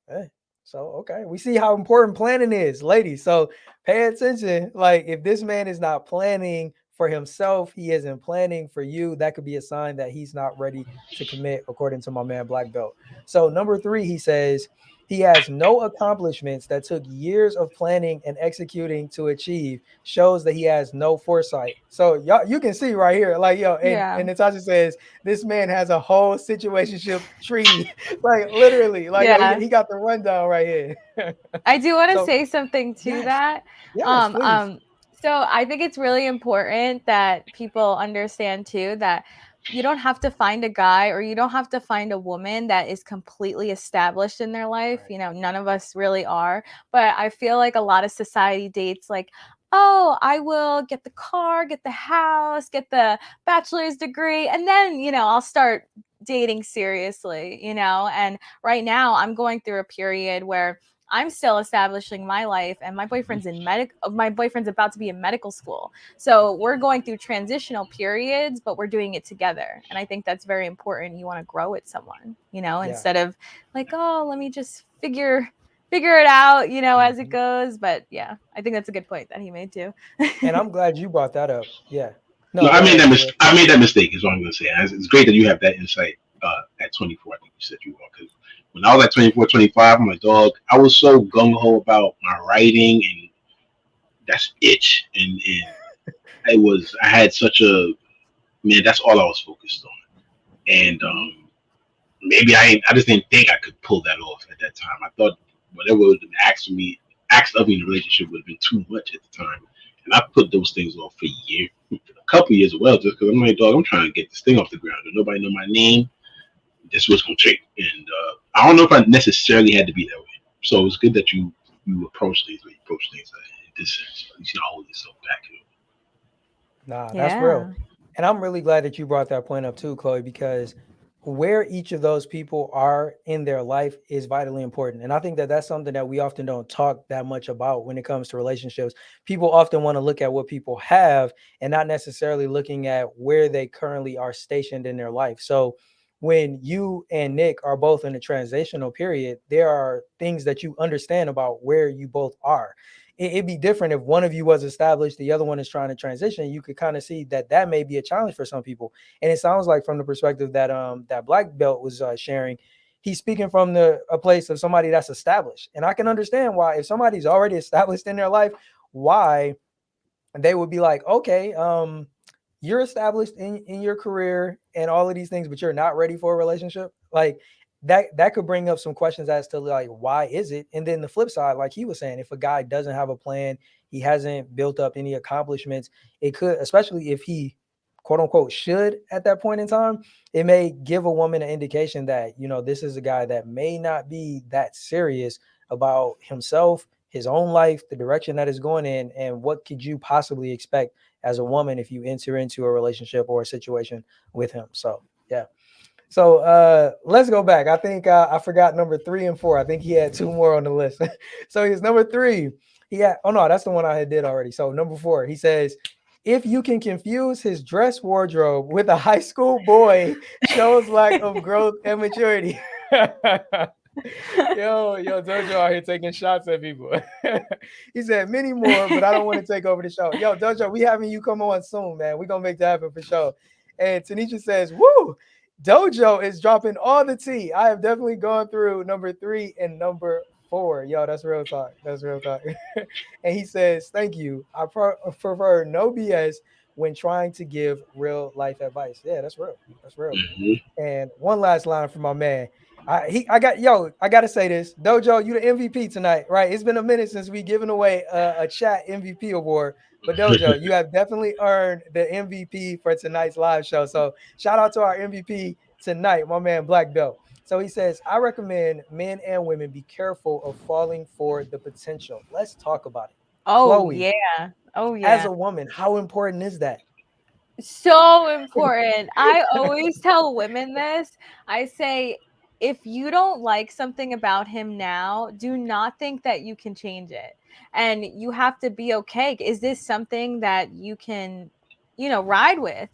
Hey. So, okay. We see how important planning is, ladies. So pay attention. Like, if this man is not planning for himself, he isn't planning for you. That could be a sign that he's not ready to commit, according to my man Black Belt. So number three, he says, he has no accomplishments that took years of planning and executing to achieve, shows that he has no foresight. So y'all, you can see right here, like, and Natasha says this man has a whole situationship treaty, like literally, like Yeah. he got the rundown right here. I do want to So say something to yes, that. yes, Um, please. um, so I think it's really important that people understand too that you don't have to find a guy or you don't have to find a woman that is completely established in their life. Right. None of us really are. But I feel like a lot of society dates like, oh, I will get the car, get the house, get the bachelor's degree, and then, I'll start dating seriously, and right now I'm going through a period where I'm still establishing my life, and my boyfriend's about to be in medical school. So we're going through transitional periods, but we're doing it together. And I think that's very important. You want to grow with someone, instead of like, oh, let me just figure it out, as it goes. But yeah, I think that's a good point that he made too. And I'm glad you brought that up. Yeah. No, No, go ahead, Ember. I made that mistake. Is what I'm going to say. It's great that you have that insight at 24. I think you said you were, because when I was at 24, 25, I'm like, dog, I was so gung ho about my writing, and that's itch, and I had such a man. That's all I was focused on, and maybe I just didn't think I could pull that off at that time. I thought whatever was been asked of me in the relationship would have been too much at the time, and I put those things off for a year, a couple of years as well, just because I'm like, dog, I'm trying to get this thing off the ground. And nobody know my name. This was gonna take, and I don't know if I necessarily had to be that way. So it's good that you approach things, in this sense. At least you not hold yourself back. Nah, that's real. Yeah. And I'm really glad that you brought that point up too, Chloe, because where each of those people are in their life is vitally important. And I think that that's something that we often don't talk that much about when it comes to relationships. People often want to look at what people have and not necessarily looking at where they currently are stationed in their life. So when you and Nick are both in a transitional period, there are things that you understand about where you both are. It'd be different if one of you was established, the other one is trying to transition. You could kind of see that that may be a challenge for some people. And it sounds like from the perspective that that Black Belt was sharing, he's speaking from a place of somebody that's established. And I can understand why, if somebody's already established in their life, why they would be like, okay, you're established in your career and all of these things, but you're not ready for a relationship. Like that could bring up some questions as to like, why is it? And then the flip side, like he was saying, if a guy doesn't have a plan, he hasn't built up any accomplishments, it could, especially if he quote unquote should at that point in time, it may give a woman an indication that, this is a guy that may not be that serious about himself, his own life, the direction that is going in, and what could you possibly expect as a woman if you enter into a relationship or a situation with him. So yeah. So let's go back. I think I forgot number 3 and 4. I think he had 2 more on the list. So he's number 3. He had, oh no, that's the one I had did already. So number 4, he says, if you can confuse his dress wardrobe with a high school boy, shows lack of growth and maturity. Yo, Dojo out here taking shots at people. He said many more, but I don't want to take over the show. Yo, Dojo, we having you come on soon, man. We're gonna make that happen for sure. And Tanisha says, woo, Dojo is dropping all the tea. I have definitely gone through number 3 and number 4. Yo, that's real talk. That's real talk. And he says, thank you. I prefer no BS when trying to give real life advice. Yeah, that's real. That's real. Mm-hmm. And one last line from my man. I gotta say this. Dojo, you the MVP tonight, right? It's been a minute since we given away a chat MVP award. But Dojo, you have definitely earned the MVP for tonight's live show. So shout out to our MVP tonight, my man Black Belt. So he says, I recommend men and women be careful of falling for the potential. Let's talk about it. Oh Chloe, yeah. Oh as yeah. a woman, how important is that? So important. I always tell women this. I say, if you don't like something about him now, do not think that you can change it. And you have to be okay. Is this something that you can, ride with?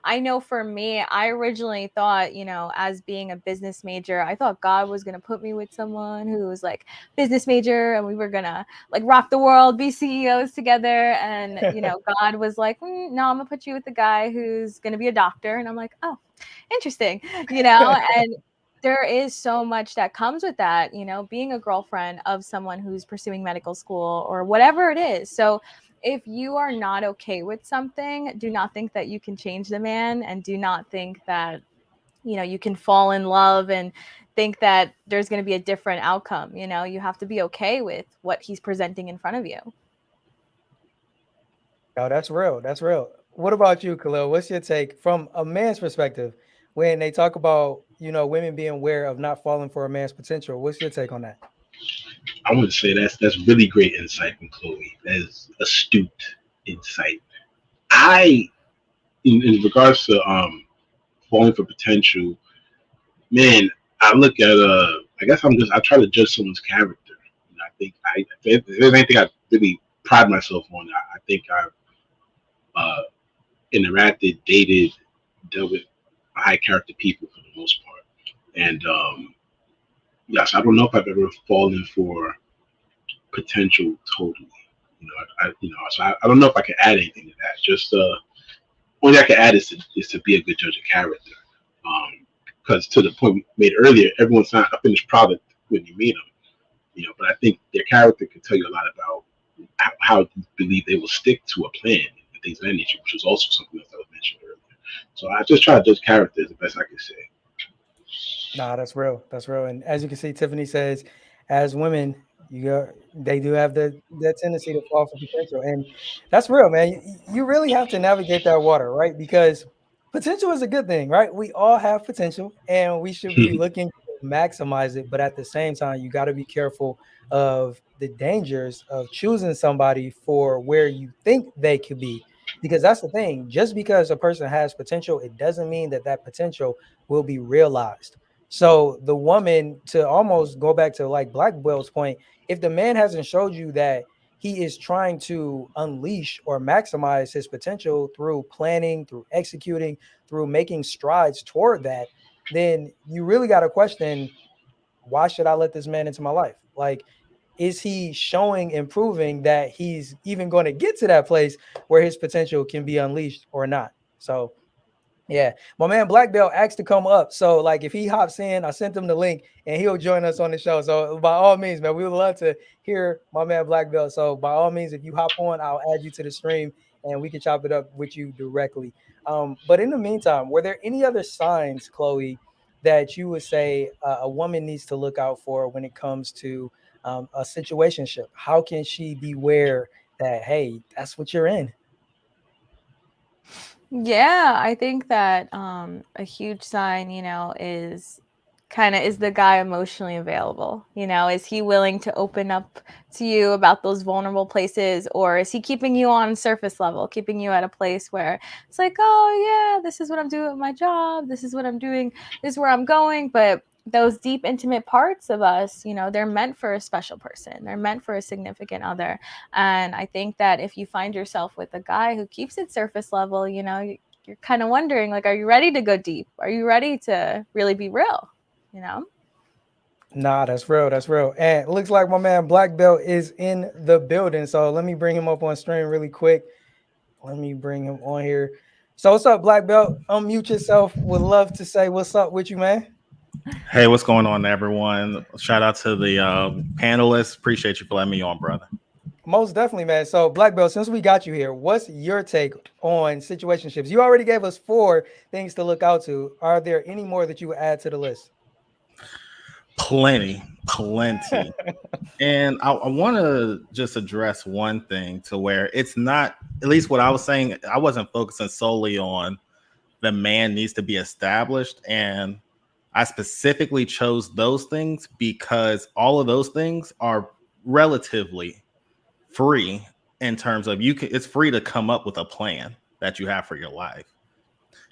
I know for me, I originally thought, as being a business major, I thought God was going to put me with someone who was like business major and we were going to like rock the world, be CEOs together. And, God was like, no, I'm gonna put you with the guy who's gonna be a doctor. And I'm like, oh, interesting, and there is so much that comes with that, being a girlfriend of someone who's pursuing medical school or whatever it is. So if you are not okay with something, do not think that you can change the man, and do not think that, you can fall in love and think that there's going to be a different outcome. You have to be okay with what he's presenting in front of you. Oh, that's real. That's real. What about you, Khalil? What's your take from a man's perspective when they talk about, women being aware of not falling for a man's potential? What's your take on that? I want to say that's really great insight from Chloe. That is astute insight. I, in regards to falling for potential, man, I look at I guess I try to judge someone's character. I think if there's anything I really pride myself on, I think I've uh, interacted, dated, dealt with high character people for the most part. And yes, I don't know if I've ever fallen for potential totally. So I don't know if I can add anything to that. Just only I can add is to be a good judge of character. Because to the point we made earlier, everyone's not a finished product when you meet them. But I think their character can tell you a lot about how you believe they will stick to a plan and things of that nature, which was also something that was mentioned earlier. So I just try to judge character as the best I can say. Nah, that's real. That's real. And as you can see, Tiffany says, as women, they do have the tendency to fall for potential, and that's real, man. You really have to navigate that water, right? Because potential is a good thing, right? We all have potential, and we should be looking to maximize it. But at the same time, you got to be careful of the dangers of choosing somebody for where you think they could be. Because that's the thing. Just because a person has potential, it doesn't mean that that potential will be realized. So the woman, to almost go back to like Black Bell's point, if the man hasn't showed you that he is trying to unleash or maximize his potential through planning, through executing, through making strides toward that, then you really got to question, why should I let this man into my life? Like, is he showing and proving that he's even going to get to that place where his potential can be unleashed or not? So yeah, my man Black Belt asked to come up. So, like, if he hops in, I sent him the link and he'll join us on the show. So, by all means, man, we would love to hear my man Black Belt. So, by all means, if you hop on, I'll add you to the stream and we can chop it up with you directly. But in the meantime, were there any other signs, Chloe, that you would say a woman needs to look out for when it comes to a situationship? How can she beware that, hey, that's what you're in? Yeah, I think that a huge sign, is the guy emotionally available? Is he willing to open up to you about those vulnerable places, or is he keeping you on surface level, keeping you at a place where it's like, oh yeah, this is what I'm doing at my job, this is what I'm doing, this is where I'm going, but those deep intimate parts of us, they're meant for a special person, they're meant for a significant other. And I think that if you find yourself with a guy who keeps it surface level, you're kind of wondering, like, are you ready to go deep? Are you ready to really be real? You know? Nah, that's real. That's real. And it looks like my man Black Belt is in the building. So let me bring him up on stream really quick. Let me bring him on here. So what's up, Black Belt? Unmute yourself. Would love to say what's up with you, man. Hey, what's going on, everyone? Shout out to the panelists. Appreciate you for letting me on, brother. Most definitely, man. So Black Belt, since we got you here, what's your take on situationships? You already gave us 4 things to look out to. Are there any more that you would add to the list? Plenty. And I want to just address one thing to where it's not, at least what I was saying, I wasn't focusing solely on the man needs to be established. And I specifically chose those things because all of those things are relatively free in terms of it's free to come up with a plan that you have for your life.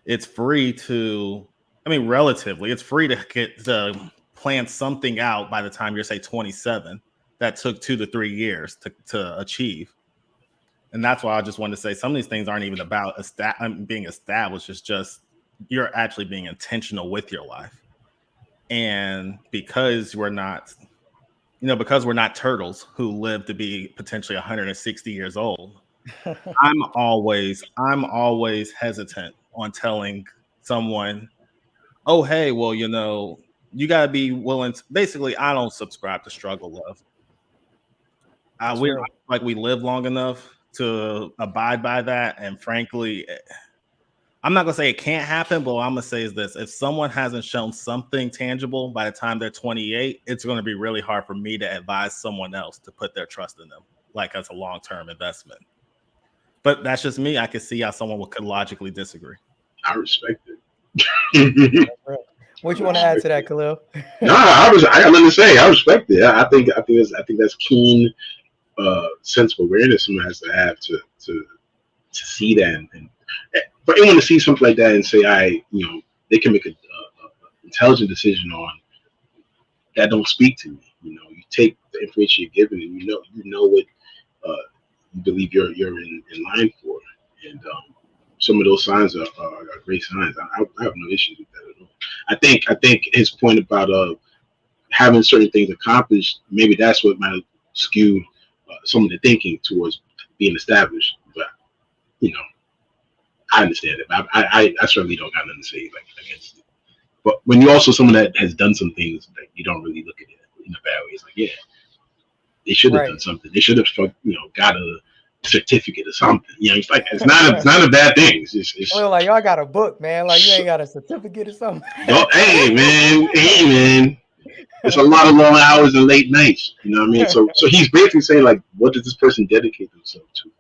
It's free to, relatively, it's free to get to plan something out by the time you're, say, 27 that took 2 to 3 years to achieve. And that's why I just wanted to say some of these things aren't even about being established. It's just you're actually being intentional with your life. And because we're not turtles who live to be potentially 160 years old, I'm always hesitant on telling someone, oh, hey, well, you got to be willing to, basically, I don't subscribe to struggle love. We live long enough to abide by that. And frankly, I'm not going to say it can't happen, but what I'm going to say is this. If someone hasn't shown something tangible by the time they're 28, it's going to be really hard for me to advise someone else to put their trust in them, like as a long-term investment. But that's just me. I can see how someone could logically disagree. I respect it. What you want to add to that, Khalil? No, I got nothing to say. I respect it. I think that's keen sense of awareness someone has to have to see that, and for anyone to see something like that and say, they can make a intelligent decision on that. Don't speak to me. You take the information you're given, and you know what you believe you're in line for, and some of those signs are great signs. I have no issues with that at all. I think his point about having certain things accomplished, maybe that's what might have skewed some of the thinking towards being established. But I understand it. I certainly don't have nothing to say against it. But when you're also someone that has done some things that you don't really look at it in a bad way, it's like, yeah, they should have done something. They should have got certificate or something. You know, it's not a bad thing. It's Well, like y'all got a book, man. Like you ain't got a certificate or something. hey man. It's a lot of long hours and late nights. You know what I mean? So he's basically saying like, what does this person dedicate themselves to?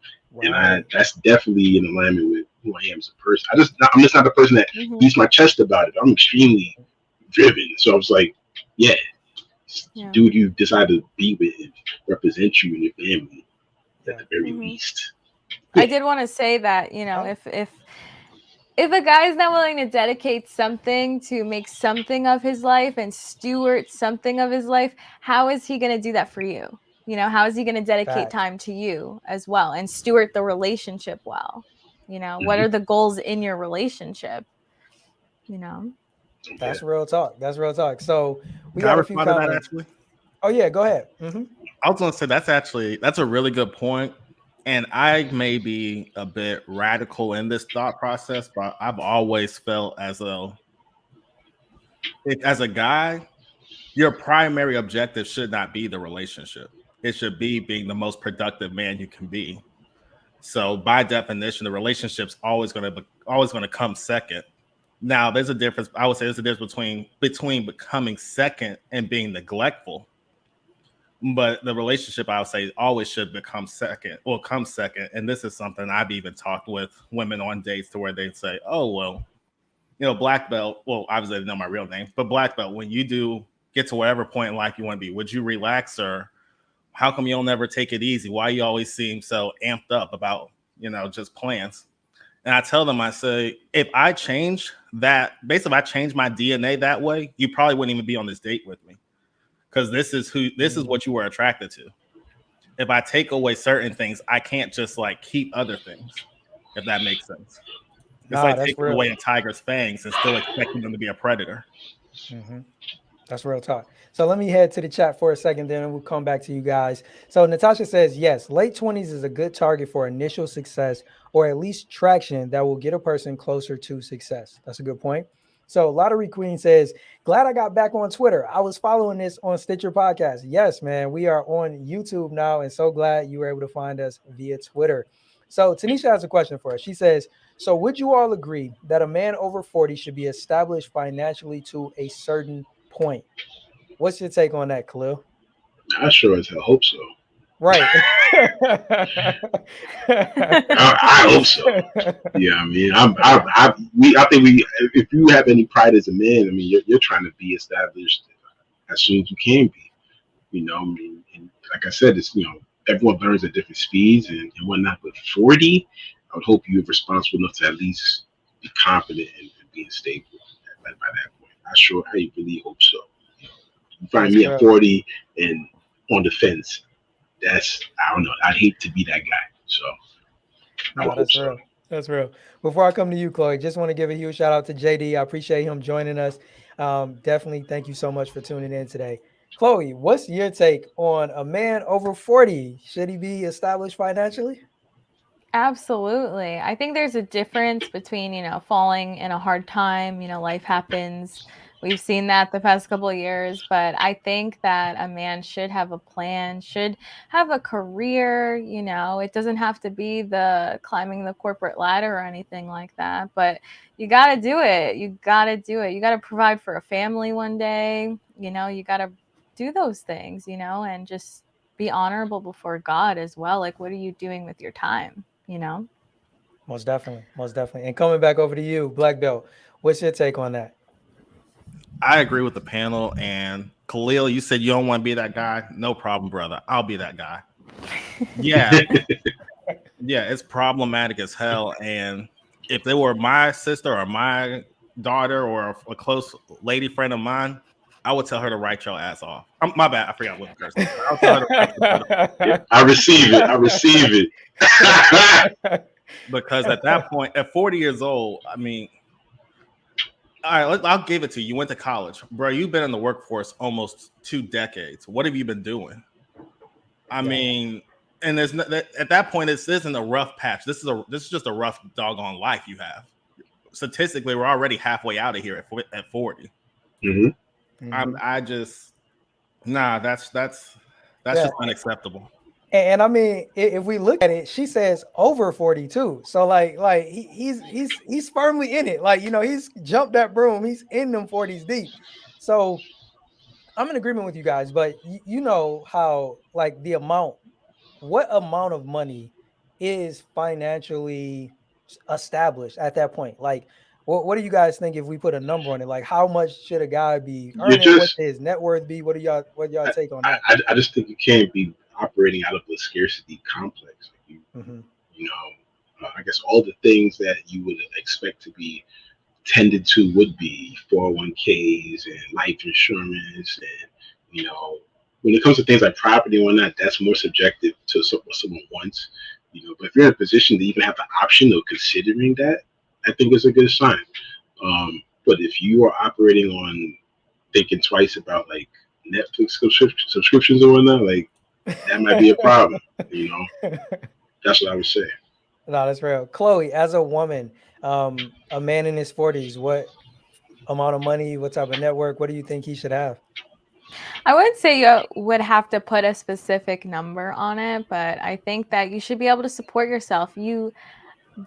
And that's definitely in alignment with who I am as a person. I'm just not the person that beats my chest about it. I'm extremely driven. So I was like, yeah. Dude you decide to be with and represent you and your family at the very least. I did want to say that, you know, if a guy's not willing to dedicate something to make something of his life and steward something of his life, how is he going to do that for you? You know, how is he going to dedicate time to you as well and steward the relationship well? You know, what are the goals in your relationship? You know, that's real talk. That's real talk. So we Can got I a few respond to that comments. actually? Oh yeah, go ahead. I was going to say that's a really good point. And I may be a bit radical in this thought process, but I've always felt as though, as a guy, your primary objective should not be the relationship. It should be being the most productive man you can be. So by definition, the relationship's always going to come second. Now, there's a difference. I would say there's a difference between becoming second and being neglectful. But the relationship, I would say, always should come second. And this is something I've even talked with women on dates to where they say, oh, well, you know, black belt. Well, obviously, they know my real name, but black belt, when you do get to whatever point in life you want to be, would you relax, or how come you'll never take it easy? Why you always seem so amped up about, you know, just plans? And I tell them, I say, if I change that, basically, if I change my DNA that way, you probably wouldn't even be on this date with me. Because this is what you were attracted to. If I take away certain things, I can't just like keep other things, if that makes sense. It's like taking away a tiger's fangs and still expecting them to be a predator. That's real talk. So let me head to the chat for a second, then we'll come back to you guys. So Natasha says, yes, late 20s is a good target for initial success, or at least traction that will get a person closer to success. That's a good point. So Lottery Queen says, glad I got back on Twitter. I was following this on Stitcher Podcast. Yes, man, we are on YouTube now, and so glad you were able to find us via Twitter. So Tanisha has a question for us. She says, so would you all agree that a man over 40 should be established financially to a certain point? What's your take on that, Khalil? I sure as hell hope so. Right. I hope so. Yeah, I mean, I think if you have any pride as a man, I mean, you're trying to be established as soon as you can be. You know, I mean, and like I said, it's, you know, everyone learns at different speeds and whatnot. But 40, I would hope you're responsible enough to at least be confident and being stable by that point. I really hope so. You find me at 40 and on the fence. I don't know. I'd hate to be that guy. So I would hope so. Real. That's real. Before I come to you, Chloe, just want to give a huge shout out to JD. I appreciate him joining us. Definitely thank you so much for tuning in today. Chloe, what's your take on a man over 40? Should he be established financially? Absolutely. I think there's a difference between, you know, falling in a hard time, you know, life happens. We've seen that the past couple of years, but I think that a man should have a plan, should have a career, you know, it doesn't have to be the climbing the corporate ladder or anything like that, but you got to do it. You got to do it. You got to provide for a family one day, you know, you got to do those things, you know, and just be honorable before God as well. Like, what are you doing with your time, you know? Most definitely. Most definitely. And coming back over to you, Black Belt, what's your take on that? I agree with the panel. And Khalil, you said you don't want to be that guy. No problem, brother. I'll be that guy. Yeah. Yeah, it's problematic as hell. And if they were my sister or my daughter or a close lady friend of mine, I would tell her to write your ass off. My bad. I forgot what the curse. I'll tell her to write I receive it. Because at that point, at 40 years old, I mean, all right, I'll give it to you. You went to college, bro. You've been in the workforce almost 2 decades. What have you been doing? I mean, and there's at that point, this isn't a rough patch. This is just a rough doggone life you have. Statistically, we're already halfway out of here at 40. Mm-hmm. I just that's just unacceptable. And I mean, if we look at it, she says over 42. So like he's firmly in it. Like, he's jumped that broom. He's in them 40s deep. So I'm in agreement with you guys, but you know how like what amount of money is financially established at that point? Like, what do you guys think if we put a number on it? Like, how much should a guy be You're earning? What just should his net worth be? What y'all I, take on that? I just think you can't be operating out of a scarcity complex. Like Hmm. you know, I guess all the things that you would expect to be tended to would be 401ks and life insurance, and when it comes to things like property and whatnot, that's more subjective to what someone wants. But if you're in a position to even have the option of considering that, I think it's a good sign. But if you are operating on thinking twice about like Netflix subscriptions or whatnot, like that might be a problem. You know, that's what I would say. No, that's real. Chloe, as a woman, a man in his 40s, what amount of money, what type of network, what do you think he should have? I would say you would have to put a specific number on it, but I think that you should be able to support yourself. You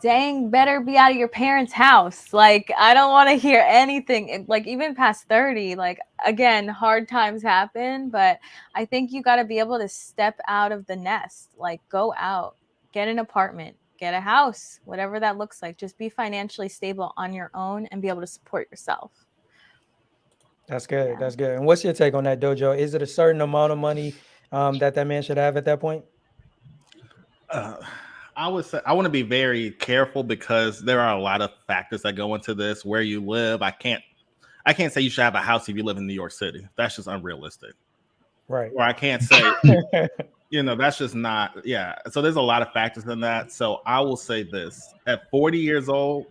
dang better be out of your parents' house. Like, I don't want to hear anything, like, even past 30. Like, again, hard times happen, but I think you got to be able to step out of the nest, like, go out, get an apartment, get a house, whatever that looks like. Just be financially stable on your own and be able to support yourself. That's good. Yeah. That's good. And what's your take on that, Dojo? Is it a certain amount of money that man should have at that point? Uh, I would say I want to be very careful because there are a lot of factors that go into this. Where you live, I can't say you should have a house if you live in New York City. That's just unrealistic. Right. Or I can't say, that's just not. Yeah. So there's a lot of factors in that. So I will say this: at 40 years old,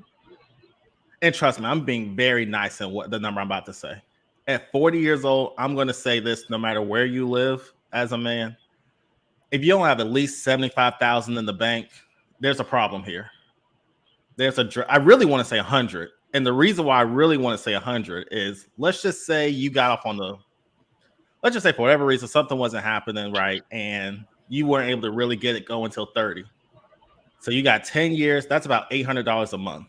and trust me, I'm being very nice in what the number I'm about to say. At 40 years old, I'm going to say this: no matter where you live as a man, if you don't have at least 75,000 in the bank, there's a problem here. I really want to say 100. And the reason why I really want to say 100 is, let's just say you got off on let's just say for whatever reason, something wasn't happening right. And you weren't able to really get it going until 30. So you got 10 years. That's about $800 a month.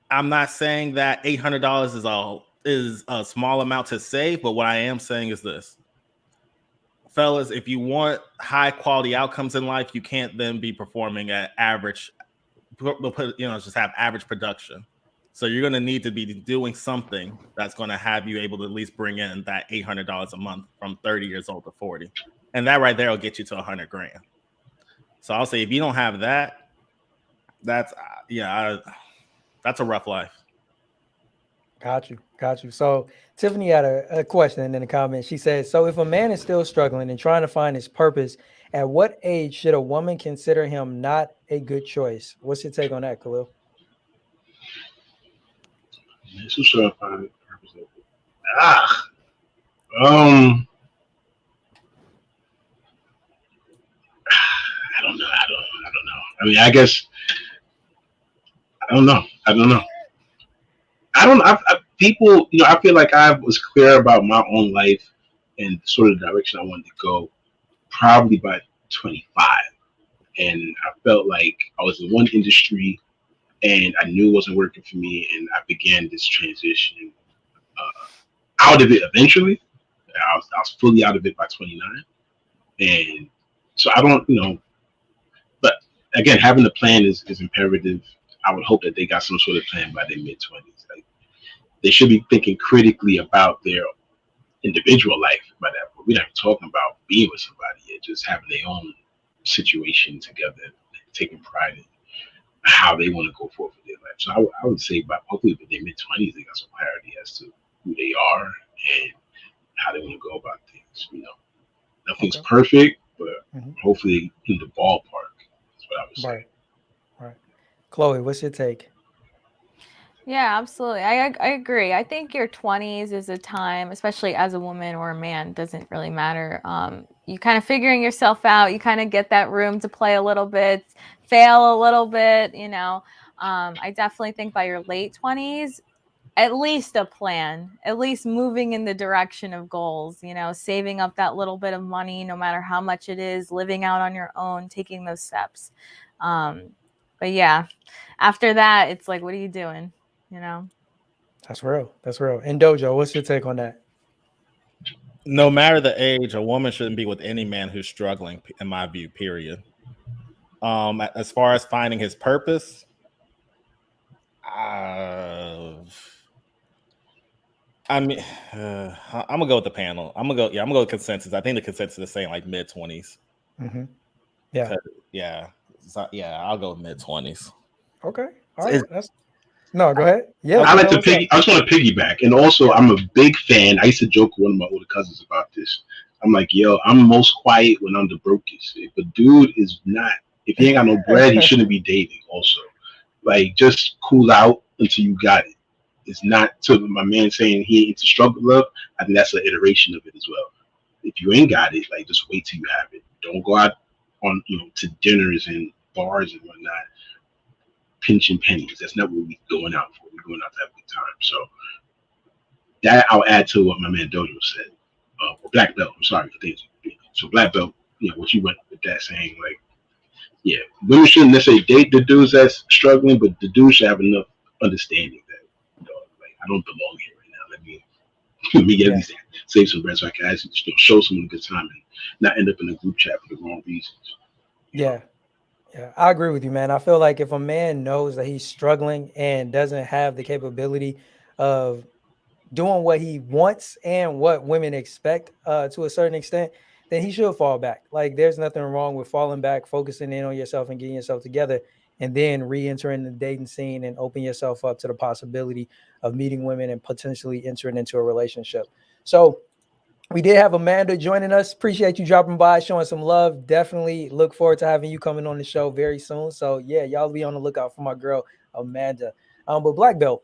I'm not saying that $800 is a small amount to save, but what I am saying is this. Fellas, if you want high quality outcomes in life, you can't then be performing at average, just have average production. So you're going to need to be doing something that's going to have you able to at least bring in that $800 a month from 30 years old to 40. And that right there will get you to 100 grand. So I'll say if you don't have that, that's a rough life. Got you. Got you. So Tiffany had a question in the comments. She says, so if a man is still struggling and trying to find his purpose, at what age should a woman consider him not a good choice? What's your take on that, Khalil? So sure I find purpose of it. Um, I don't know. I don't know. I mean, I guess I don't know. I don't know. I don't. People, I feel like I was clear about my own life and sort of the direction I wanted to go probably by 25, and I felt like I was in one industry and I knew it wasn't working for me, and I began this transition out of it eventually. I was fully out of it by 29, and so I don't, but again, having a plan is imperative. I would hope that they got some sort of plan by their mid-20s. Like, they should be thinking critically about their individual life by that point. We're not talking about being with somebody yet, just having their own situation together, taking pride in how they want to go forward with their life. So I would say by hopefully by their mid-20s, they got some clarity as to who they are and how they want to go about things. Nothing's Okay. perfect, but Mhm. hopefully in the ballpark. That's what I would say. Right. Right. Chloe, what's your take? Yeah, absolutely. I agree. I think your 20s is a time, especially as a woman or a man, doesn't really matter. You kind of figuring yourself out. You kind of get that room to play a little bit, fail a little bit. I definitely think by your late 20s, at least a plan, at least moving in the direction of goals, you know, saving up that little bit of money, no matter how much it is, living out on your own, taking those steps. Um, but yeah, after that, it's like, what are you doing? You know? That's real. That's real. And Dojo, what's your take on that? No matter the age, a woman shouldn't be with any man who's struggling, in my view, period. As far as finding his purpose, I mean, I'm gonna go with the panel. I'm gonna go with consensus. I think the consensus is saying like mid-20s. Mm-hmm. Yeah. Yeah, so, yeah, I'll go with mid-20s. Okay. All right. That's no. Go ahead. Yeah. I like Dojo, to what's up? I just want to piggyback, and also I'm a big fan. I used to joke with one of my older cousins about this. I'm like, yo, I'm most quiet when I'm the brokest. If a dude is not, if he ain't got no bread, he shouldn't be dating. Also, like, just cool out until you got it. It's not to my man saying he ain't into struggle love. I think that's an iteration of it as well. If you ain't got it, like, just wait till you have it. Don't go out on, to dinners and bars and whatnot pinching pennies. That's not what we're going out for. We're going out to have a good time. So that I'll add to what my man Dojo said. Or black belt. I'm sorry for things. So black belt. What you went with that saying, like, yeah, women shouldn't necessarily date the dudes that's struggling, but the dudes should have enough understanding that, like, I don't belong here right now. Let me get at least save some bread so I can actually show someone a good time and not end up in a group chat for the wrong reasons. Yeah. Yeah, I agree with you, man. I feel like if a man knows that he's struggling and doesn't have the capability of doing what he wants and what women expect to a certain extent, then he should fall back. Like, there's nothing wrong with falling back, focusing in on yourself and getting yourself together, and then re-entering the dating scene and open yourself up to the possibility of meeting women and potentially entering into a relationship. So we did have Amanda joining us. Appreciate you dropping by, showing some love. Definitely look forward to having you coming on the show very soon. So yeah, y'all be on the lookout for my girl Amanda. But Black Belt,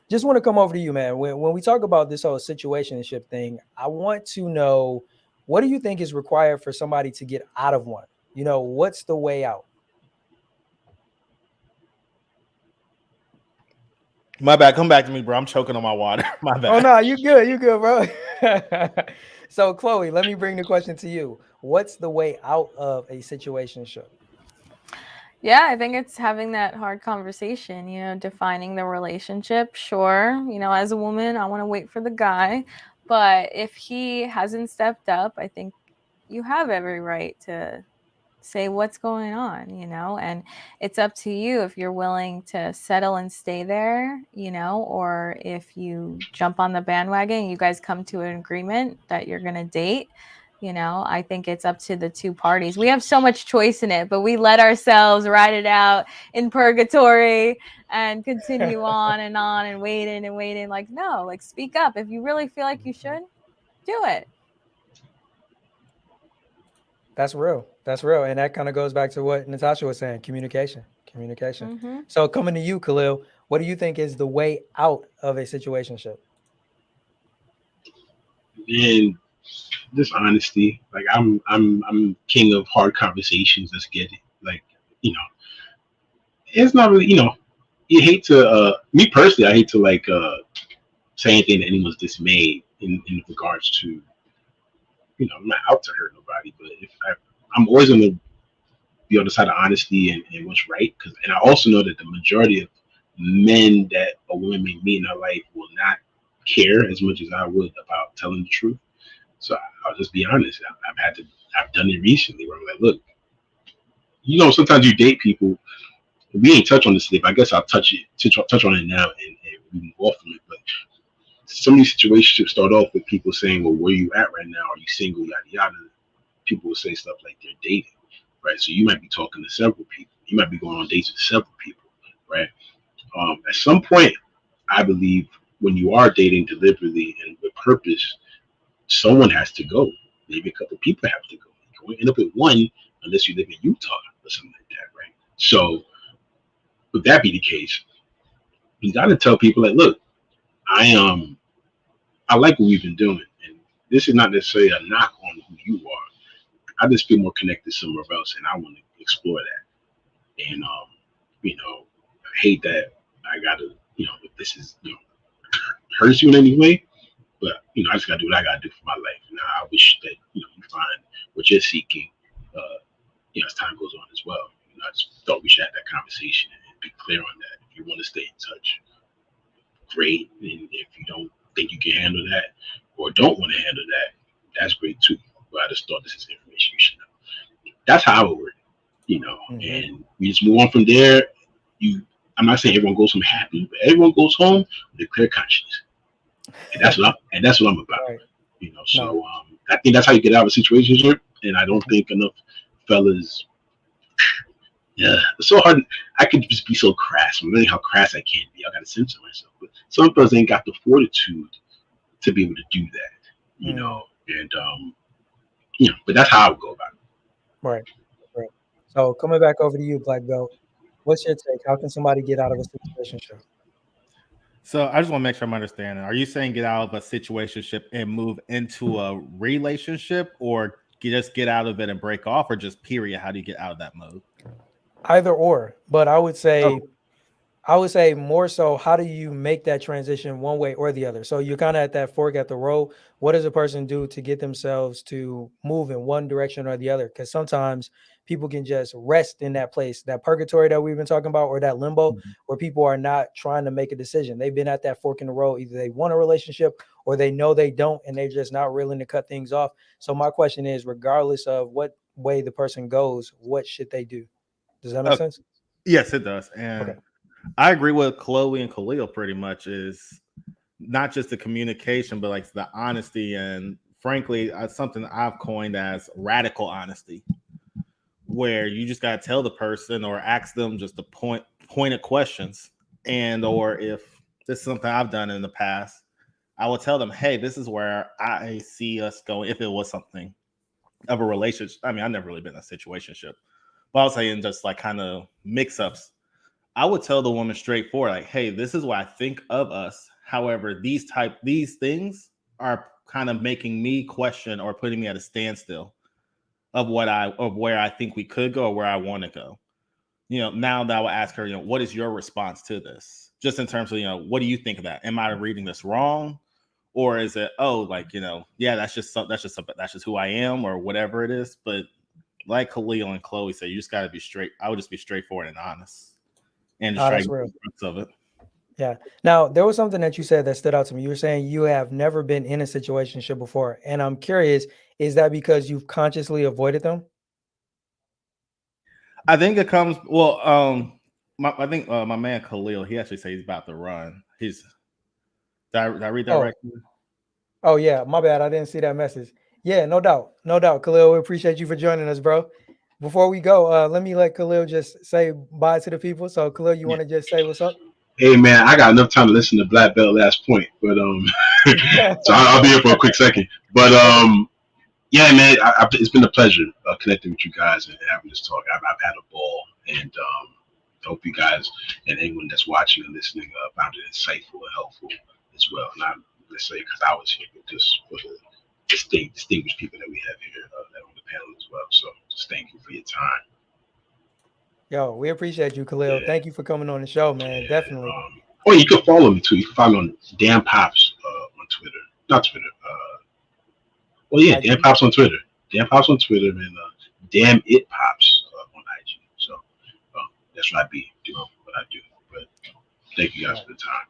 just want to come over to you, man. When we talk about this whole situationship thing, I want to know, what do you think is required for somebody to get out of one? What's the way out? My bad. Come back to me, bro. I'm choking on my water. My bad. Oh no, you good, bro. So Chloe, let me bring the question to you. What's the way out of a situationship? Yeah, I think it's having that hard conversation, defining the relationship. Sure, as a woman, I want to wait for the guy. But if he hasn't stepped up, I think you have every right to say what's going on, and it's up to you if you're willing to settle and stay there, or if you jump on the bandwagon and you guys come to an agreement that you're going to date. I think it's up to the two parties. We have so much choice in it, but we let ourselves ride it out in purgatory and continue on and waiting. Like, no, like, speak up. If you really feel like you should, do it. That's real. That's real. And that kind of goes back to what Natasha was saying, communication. Mm-hmm. So coming to you, Khalil, what do you think is the way out of a situationship? And just honesty. Like, I'm king of hard conversations. Let's get it. Like, it's not really, you hate to me personally, I hate to, like, say anything that anyone's dismayed in regards to, I'm not out to hurt nobody, but if I'm always gonna be on the side of honesty and what's right, and I also know that the majority of men that a woman may meet in her life will not care as much as I would about telling the truth. So I'll just be honest. I've done it recently where I'm like, look, sometimes you date people. We ain't touch on this today, but I guess I'll touch on it now and we move off from it. But some of these situations start off with people saying, well, where you at right now? Are you single? Yada yada. People will say stuff like they're dating, right? So you might be talking to several people. You might be going on dates with several people, right? At some point, I believe when you are dating deliberately and with purpose, someone has to go. Maybe a couple people have to go. You won't end up with one unless you live in Utah or something like that, right? So, would that be the case? You got to tell people that, look, I like what we've been doing, and this is not necessarily a knock on who you are. I just feel more connected somewhere else, and I want to explore that. And I hate that I gotta, if this is, hurts you in any way. But I just gotta do what I gotta do for my life. And I wish that you find what you're seeking. As time goes on as well. I just thought we should have that conversation and be clear on that. If you want to stay in touch, great. And if you don't think you can handle that or don't want to handle that, that's great too. But I just thought this is information you should know. That's how I would work it. And we just move on from there. I'm not saying everyone goes home happy, but everyone goes home with a clear conscience. And that's what I'm about. Right. So I think that's how you get out of a situation. And I don't think enough fellas. Yeah, it's so hard. I could just be so crass. I'm really how crass I can be. I got to censor myself. But some fellas ain't got the fortitude to be able to do that. And but that's how I would go about it. Right. So coming back over to you, Black Belt, what's your take? How can somebody get out of a situationship? So I just want to make sure I'm understanding. Are you saying get out of a situationship and move into a relationship, or just get out of it and break off, or just period? How do you get out of that mode? Either or, but I would say more so, how do you make that transition one way or the other? So you're kind of at that fork at the road. What does a person do to get themselves to move in one direction or the other? Because sometimes people can just rest in that place, that purgatory that we've been talking about, or that limbo where people are not trying to make a decision. They've been at that fork in the road. Either they want a relationship or they know they don't, and they're just not willing to cut things off. So my question is, regardless of what way the person goes, what should they do? Does that make sense? Yes, it does. And I agree with Chloe and Khalil pretty much, is not just the communication, but like the honesty. And frankly, something I've coined as radical honesty, where you just got to tell the person or ask them just the pointed questions. And or if this is something I've done in the past, I will tell them, hey, this is where I see us going. If it was something of a relationship, I mean, I've never really been in a situationship, but I was saying just like kind of mix-ups. I would tell the woman straightforward, like, hey, this is what I think of us. However, these things are kind of making me question or putting me at a standstill of where I think we could go or where I want to go. Now that I will ask her, what is your response to this? Just in terms of, what do you think of that? Am I reading this wrong? Or is it, yeah, that's just who I am or whatever it is. But like Khalil and Chloe said, you just got to be straight. I would just be straightforward and honest. And just try to get the rest of it. Yeah. Now, there was something that you said that stood out to me. You were saying you have never been in a situationship before. And I'm curious, is that because you've consciously avoided them? I think it comes, I think my man Khalil, he actually said he's about to run. Did I read that right? Oh, yeah. My bad. I didn't see that message. Yeah, no doubt. No doubt. Khalil, we appreciate you for joining us, bro. Before we go, let me let Khalil just say bye to the people. So, Khalil, you want to just say what's up? Hey, man, I got enough time to listen to Black Belt last point, but so I'll be here for a quick second. But yeah, man, it's been a pleasure connecting with you guys and having this talk. I've had a ball, and I hope you guys and anyone that's watching and listening found it insightful and helpful as well. Not let's say because I was here, but just for the distinguished people that we have here that on the panel as well. So just thank you for your time. Yo, we appreciate you, Khalil. Yeah. Thank you for coming on the show, man. Yeah. Definitely. You can follow me too. You can follow me on Damn Pops on Twitter. Not Twitter. Damn Pops on Twitter. Damn Pops on Twitter and Damn It Pops on IG. So that's what I be doing what I do. But thank you guys for the time.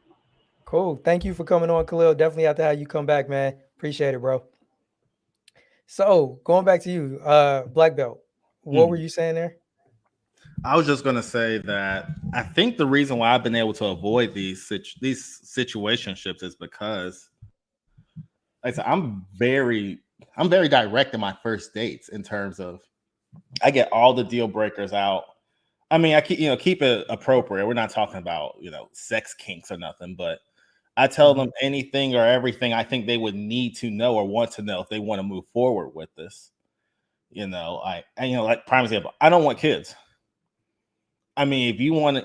Cool. Thank you for coming on, Khalil. Definitely have to have you come back, man. Appreciate it, bro. So going back to you, Black Belt, what were you saying there? I was just going to say that I think the reason why I've been able to avoid these situationships is because like I said, I'm very direct in my first dates in terms of I get all the deal breakers out. I mean, I keep it appropriate. We're not talking about, sex kinks or nothing, but I tell them anything or everything I think they would need to know or want to know if they want to move forward with this. Like prime example, I don't want kids. I mean, if you want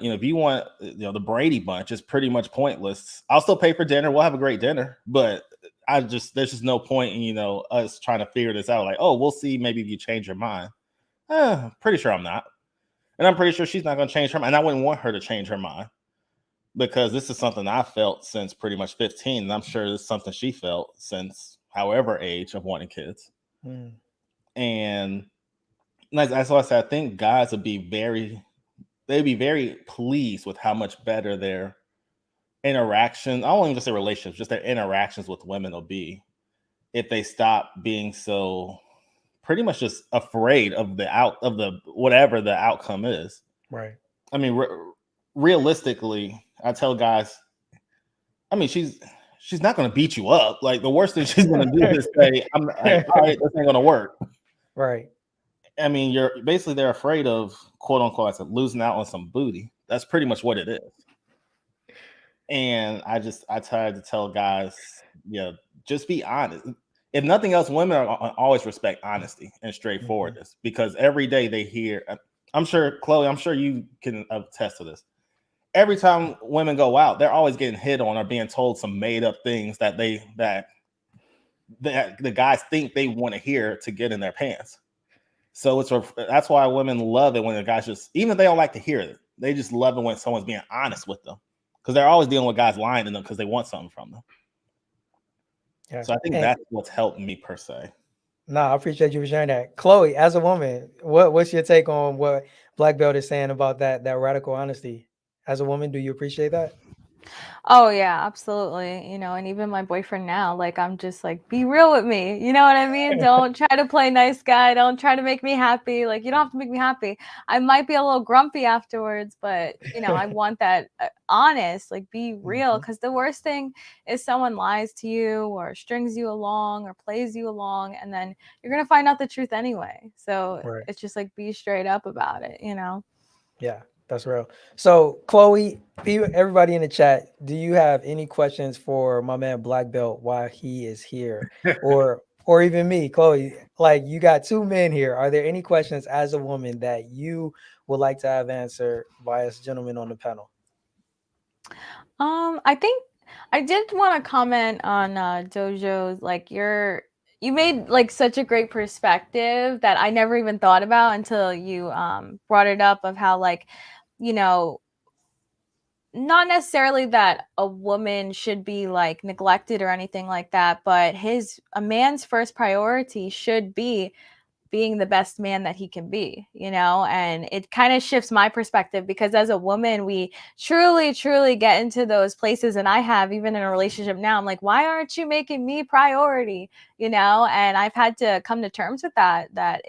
the Brady Bunch, it's pretty much pointless. I'll still pay for dinner. We'll have a great dinner, but there's just no point in, us trying to figure this out. Like, oh, we'll see. Maybe if you change your mind. Pretty sure I'm not. And I'm pretty sure she's not going to change her mind. And I wouldn't want her to change her mind. because this is something I felt since pretty much 15, and I'm sure this is something she felt since however age of wanting kids. Mm. And that's why I said I think guys would be they'd be very pleased with how much better their interaction, I won't even just say relationships, just their interactions with women will be if they stop being so pretty much just afraid of the whatever the outcome is. Right. I mean, realistically, I tell guys, I mean, she's not going to beat you up. Like the worst thing she's going to do is say, "I'm like, all right, this ain't going to work." Right. I mean, they're afraid of quote unquote, I said, losing out on some booty. That's pretty much what it is. And I try to tell guys, just be honest. If nothing else, women always respect honesty and straightforwardness because every day they hear. I'm sure, Chloe, I'm sure you can attest to this. Every time women go out, they're always getting hit on or being told some made up things that the guys think they want to hear to get in their pants. So that's why women love it when the guys just, even if they don't like to hear it, they just love it when someone's being honest with them because they're always dealing with guys lying to them because they want something from them. Yeah. So I think that's what's helped me per se. No, I appreciate you for sharing that. Chloe, as a woman, what's your take on what Black Belt is saying about that radical honesty? As a woman, do you appreciate that? Oh yeah, absolutely. And even my boyfriend now, like I'm just like, be real with me. You know what I mean? Don't try to play nice guy. Don't try to make me happy. Like you don't have to make me happy. I might be a little grumpy afterwards, but I want that honest, like be real. Because the worst thing is someone lies to you or strings you along or plays you along, and then you're gonna find out the truth anyway. So It's just like be straight up about it. Yeah. That's real. So, Chloe, everybody in the chat, do you have any questions for my man Black Belt while he is here, or even me, Chloe? Like, you got two men here. Are there any questions as a woman that you would like to have answered by us gentlemen on the panel? I think I did want to comment on Dojo's. Like, you made like such a great perspective that I never even thought about until you brought it up of how like not necessarily that a woman should be like neglected or anything like that, but a man's first priority should be being the best man that he can be, and it kind of shifts my perspective because as a woman, we truly, truly get into those places. And I have, even in a relationship now, I'm like, why aren't you making me priority? And I've had to come to terms with that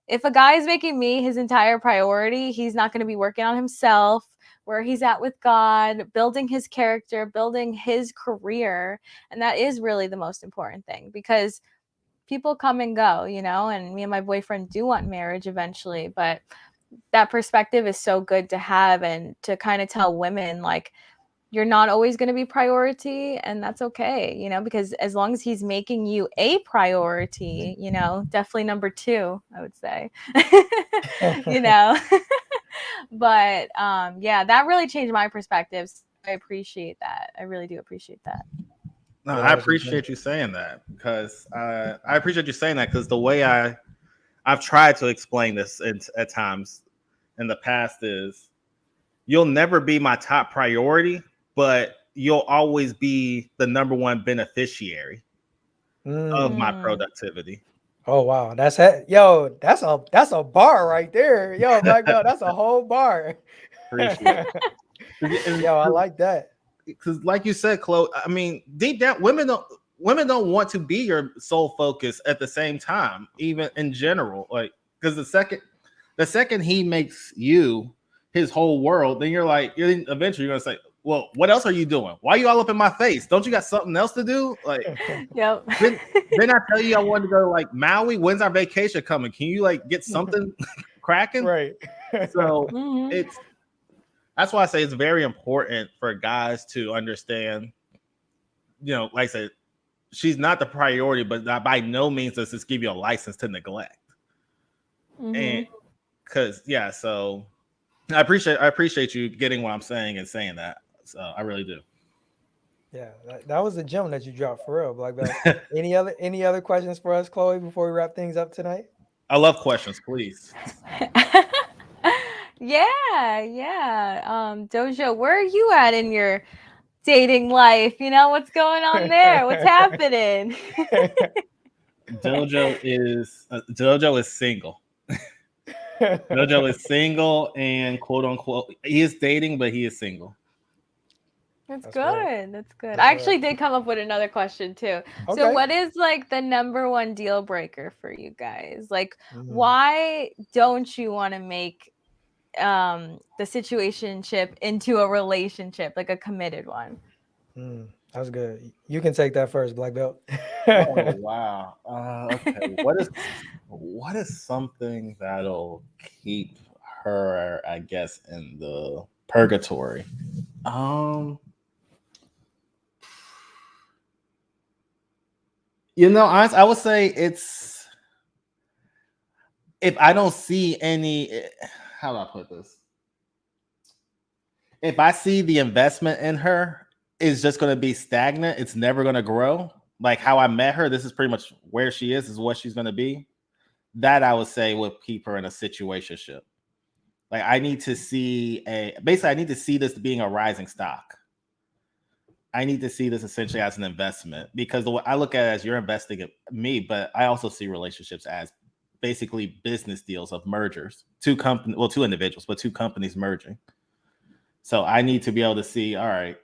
if a guy is making me his entire priority, he's not going to be working on himself, where he's at with God, building his character, building his career. And that is really the most important thing because people come and go, and me and my boyfriend do want marriage eventually. But that perspective is so good to have and to kind of tell women, like, you're not always going to be priority, and that's okay, because as long as he's making you a priority, definitely number two, I would say, but yeah, that really changed my perspective. So I appreciate that. I really do appreciate that. No, I appreciate you saying that because I appreciate you saying that because the way I've tried to explain this at times in the past is you'll never be my top priority, but you'll always be the number one beneficiary of my productivity. Oh wow, that's it. Yo, that's a bar right there. Yo, Black Belt, that's a whole bar. Appreciate it. Yo, I like that. Because, like you said, Chloe, I mean, deep down, women don't want to be your sole focus at the same time, even in general. Like, because the second he makes you his whole world, then eventually you're gonna say, well, what else are you doing? Why are you all up in my face? Don't you got something else to do? Like, yep. Then I tell you I wanted to go to like Maui. When's our vacation coming? Can you like get something cracking? Right. So that's why I say it's very important for guys to understand, like I said, she's not the priority, but by no means does this give you a license to neglect. And because so I appreciate you getting what I'm saying and saying that. So I really do. Yeah, that was a gem that you dropped for real, Black Belt. Any other questions for us, Chloe, before we wrap things up tonight? I love questions, please. Yeah. Dojo, where are you at in your dating life? You know, what's going on there? What's happening? Jojo is single. Jojo is single and quote unquote he is dating, but he is single. That's That's real. good. That's good. That's I real. actually did come up with another question too. So, Okay. what is like the number one deal breaker for you guys? Like, Mm, why don't you want to make the situationship into a relationship, like a committed one? that's good. You can take that first, Black Belt. Oh wow. Okay. What is something that'll keep her, I guess, in the purgatory? Um, I would say it's if I don't see any. How do I put this? If I see the investment in her is just going to be stagnant, it's never going to grow. Like how I met her, this is pretty much where she is what she's going to be. That I would say would keep her in a situationship. Like I need to see I need to see this being a rising stock. I need to see this essentially as an investment because the way I look at it as you're investing in me, but I also see relationships as basically business deals of mergers. Two individuals, but two companies merging. So I need to be able to see, all right,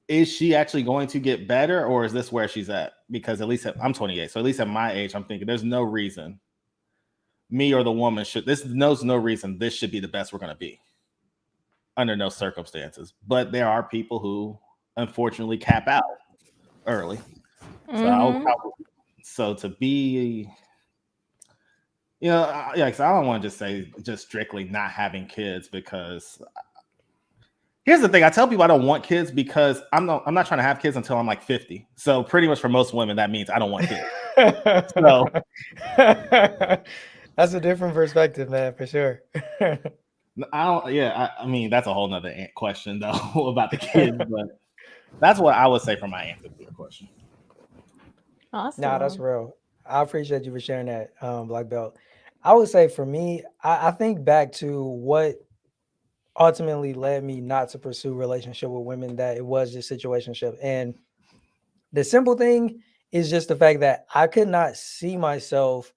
is she actually going to get better or is this where she's at? Because at least I'm 28. So at least at my age, I'm thinking there's no reason me or the woman there's no reason this should be the best we're going to be under no circumstances. But there are people who unfortunately cap out early. So Mm-hmm. so to be, yeah, cause I don't want to just say just strictly not having kids because here's the thing. I tell people I don't want kids because I'm not trying to have kids until I'm like 50. So pretty much for most women, that means I don't want kids. So That's a different perspective, man, for sure. I don't, yeah, I mean, that's a whole nother question though about the kids, but that's what I would say for my answer to your question. Nah, that's Awesome. real. I appreciate you for sharing that, Black Belt. I would say for me, I think back to what ultimately led me not to pursue relationship with women, that it was just situationship. And the simple thing is just the fact that I could not see myself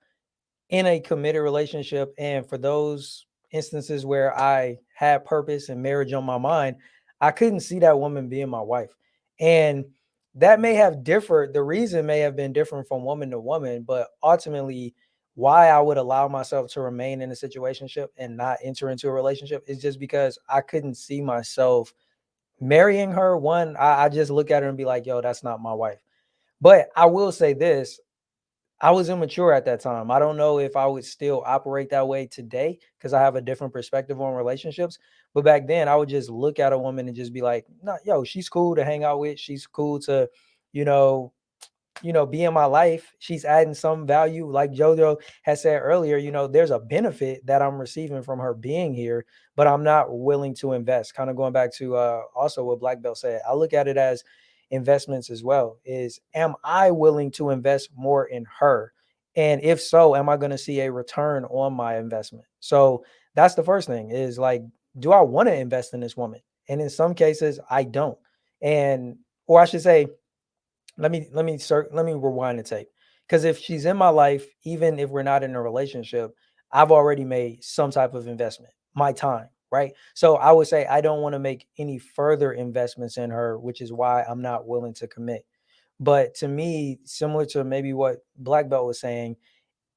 in a committed relationship. And for those instances where I had purpose and marriage on my mind, I couldn't see that woman being my wife. And that may have differed. The reason may have been different from woman to woman, but ultimately, why I would allow myself to remain in a situationship and not enter into a relationship is just because I couldn't see myself marrying her. One, I just look at her and be like, yo, that's not my wife. But I will say this, I was immature at that time. I don't know if I would still operate that way today because I have a different perspective on relationships. But back then, I would just look at a woman and just be like, "No, yo, she's cool to hang out with. She's cool to, you know, be in my life. She's adding some value." Like JoJo has said earlier, there's a benefit that I'm receiving from her being here, but I'm not willing to invest. Kind of going back to also what Black Belt said, I look at it as investments as well. Is am I willing to invest more in her? And if so, am I going to see a return on my investment? So that's the first thing is like, do I want to invest in this woman? And in some cases, I don't. And, or I should say, let me rewind the tape, because if she's in my life, even if we're not in a relationship, I've already made some type of investment, my time, right? So I would say I don't want to make any further investments in her, which is why I'm not willing to commit. But to me, similar to maybe what Black Belt was saying,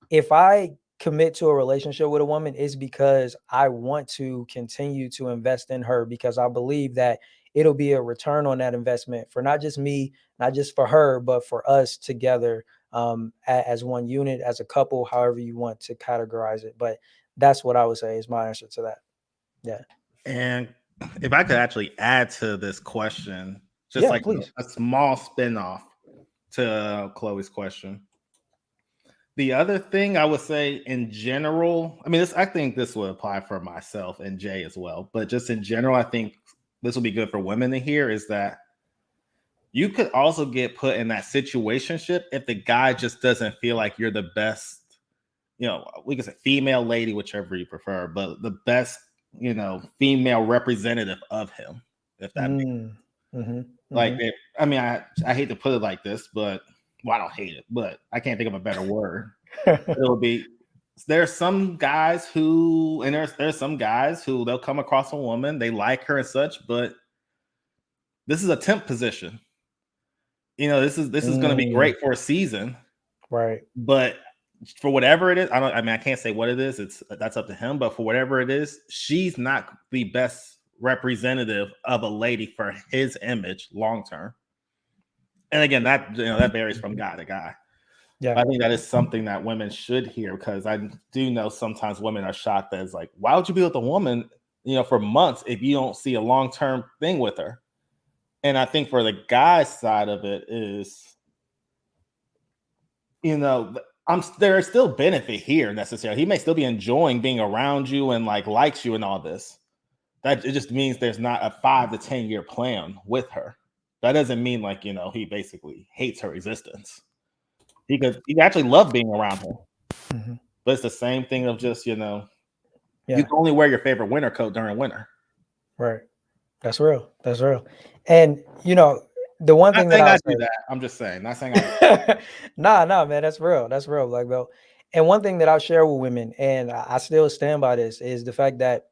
if I commit to a relationship with a woman, it's because I want to continue to invest in her, because I believe that it'll be a return on that investment for not just me, not just for her, but for us together, as one unit, as a couple, however you want to categorize it. But that's what I would say is my answer to that. Yeah. And if I could actually add to this question, just Yeah, like please. a small spin-off to Chloe's question. The other thing I would say in general, I mean, I think this would apply for myself and Jay as well, but just in general, I think this will be good for women to hear is that you could also get put in that situationship if the guy just doesn't feel like you're the best, we can say female, lady, whichever you prefer, but the best female representative of him, if that makes like Mm-hmm. I mean, I hate to put it like this, but well, I don't hate it, but I can't think of a better word. It'll be there's some guys who and there's some guys who they'll come across a woman, they like her and such, but this is a temp position. This is going to be great for a season, Right. but for whatever it is, I can't say what it is. That's up to him, but for whatever it is, she's not the best representative of a lady for his image long term. And again, that varies from guy to guy. Yeah. I think that is something that women should hear, because I do know sometimes women are shocked that it's like, why would you be with a woman, for months if you don't see a long-term thing with her? And I think for the guy side of it is, there is still benefit here necessarily. He may still be enjoying being around you and likes you and all this. That it just means there's not a 5 to 10 year plan with her. That doesn't mean he basically hates her existence. He could actually love being around her. Mm-hmm. But it's the same thing of just, you can Yeah. only wear your favorite winter coat during winter. Right. That's real. That's real. And the one Not thing saying that I I'll do say, that. I'm just saying. Not saying I nah, man, that's real. That's real, Black Belt. And one thing that I'll share with women, and I still stand by this, is the fact that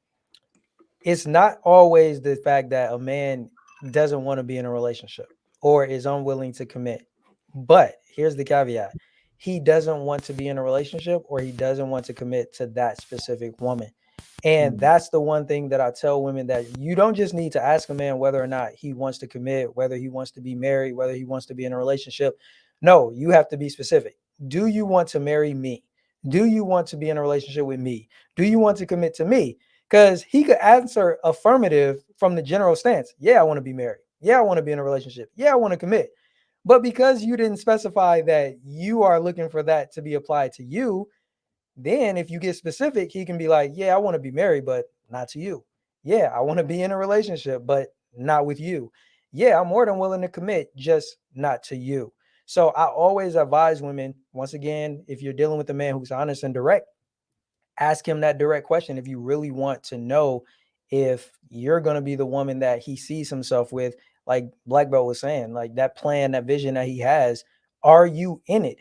it's not always the fact that a man doesn't want to be in a relationship or is unwilling to commit. But here's the caveat. He doesn't want to be in a relationship, or he doesn't want to commit to that specific woman. And that's the one thing that I tell women, that you don't just need to ask a man whether or not he wants to commit, whether he wants to be married, whether he wants to be in a relationship. No, you have to be specific. Do you want to marry me? Do you want to be in a relationship with me? Do you want to commit to me? Because he could answer affirmative from the general stance. Yeah, I want to be married. Yeah, I want to be in a relationship. Yeah, I want to commit. But because you didn't specify that you are looking for that to be applied to you, then if you get specific, he can be like, yeah, I want to be married, but not to you. Yeah, I want to be in a relationship, but not with you. Yeah, I'm more than willing to commit, just not to you. So I always advise women, once again, if you're dealing with a man who's honest and direct, ask him that direct question if you really want to know if you're going to be the woman that he sees himself with. Like Black Belt was saying, like that plan, that vision that he has, are you in it?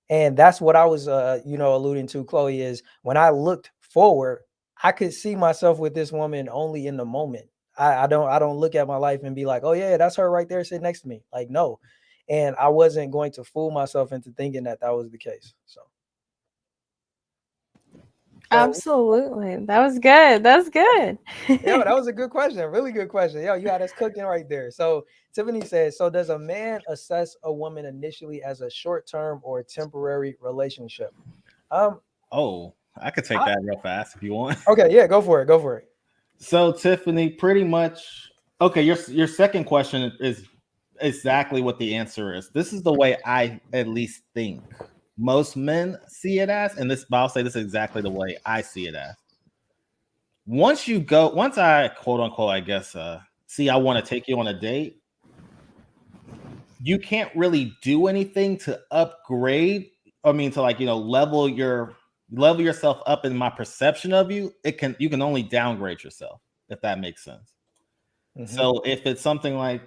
And that's what I was alluding to, Chloe, is when I looked forward, I could see myself with this woman only in the moment. I don't look at my life and be like, oh yeah, that's her right there sitting next to me. Like, no. And I wasn't going to fool myself into thinking that that was the case. So Absolutely. That was good. That's good. Yo, that was a good question. Really good question. Yo, you had us cooking right there. So Tiffany says, so does a man assess a woman initially as a short-term or temporary relationship? Oh, I could take that real fast if you want. Okay, yeah, go for it. Go for it. So Tiffany, pretty much okay, your second question is exactly what the answer is. This is the way I at least think most men see it as, and I'll say this is exactly the way I see it as. Once I quote unquote, I guess, see, I want to take you on a date, you can't really do anything to upgrade. I mean, to level yourself up in my perception of you. You can only downgrade yourself, if that makes sense. Mm-hmm. So if it's something like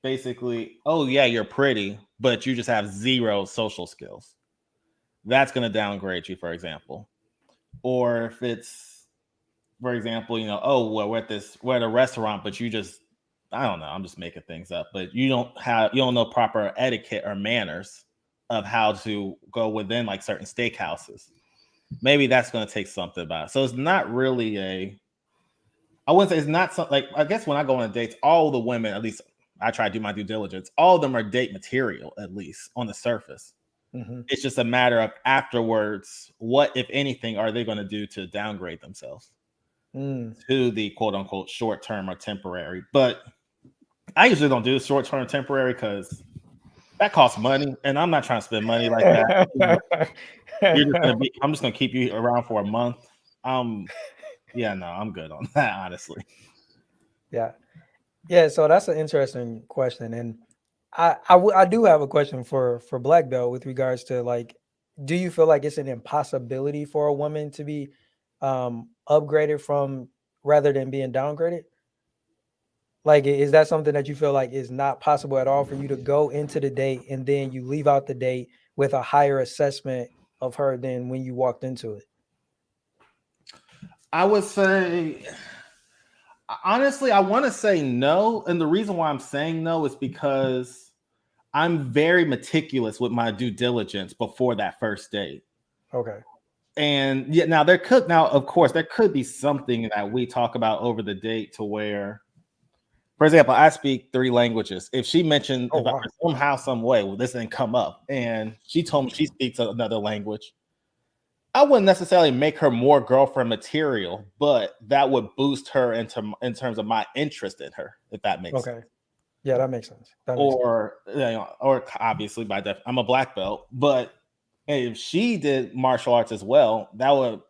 basically, oh yeah, you're pretty, but you just have zero social skills, that's going to downgrade you, for example. Or if it's, for example, oh, well, we're at a restaurant, but you just, I don't know, I'm just making things up, but you don't know proper etiquette or manners of how to go within certain steakhouses. Maybe that's going to take something about it. So it's not really I wouldn't say it's not something I guess when I go on dates, all the women, at least I try to do my due diligence, all of them are date material, at least on the surface. Mm-hmm. It's just a matter of afterwards, what, if anything, are they going to do to downgrade themselves to the quote unquote short term or temporary. But I usually don't do short term temporary because that costs money, and I'm not trying to spend money like that. I'm just gonna keep you around for a month. Yeah, no, I'm good on that, honestly. Yeah. So that's an interesting question, and I do have a question for Black Belt with regards to do you feel like it's an impossibility for a woman to be upgraded from rather than being downgraded? Like, is that something that you feel like is not possible at all for you to go into the date and then you leave out the date with a higher assessment of her than when you walked into it? I would say, honestly, I want to say no. And the reason why I'm saying no is because I'm very meticulous with my due diligence before that first date. Okay. And yeah, now, of course, there could be something that we talk about over the date to where, for example, I speak 3 languages. If she mentioned, Oh, if I wow. somehow, some way, well, this didn't come up, and she told me she speaks another language, I wouldn't necessarily make her more girlfriend material, but that would boost her in terms of my interest in her, if that makes sense. Okay. Yeah, that makes sense. That makes sense. Or obviously I'm a black belt, but if she did martial arts as well, that would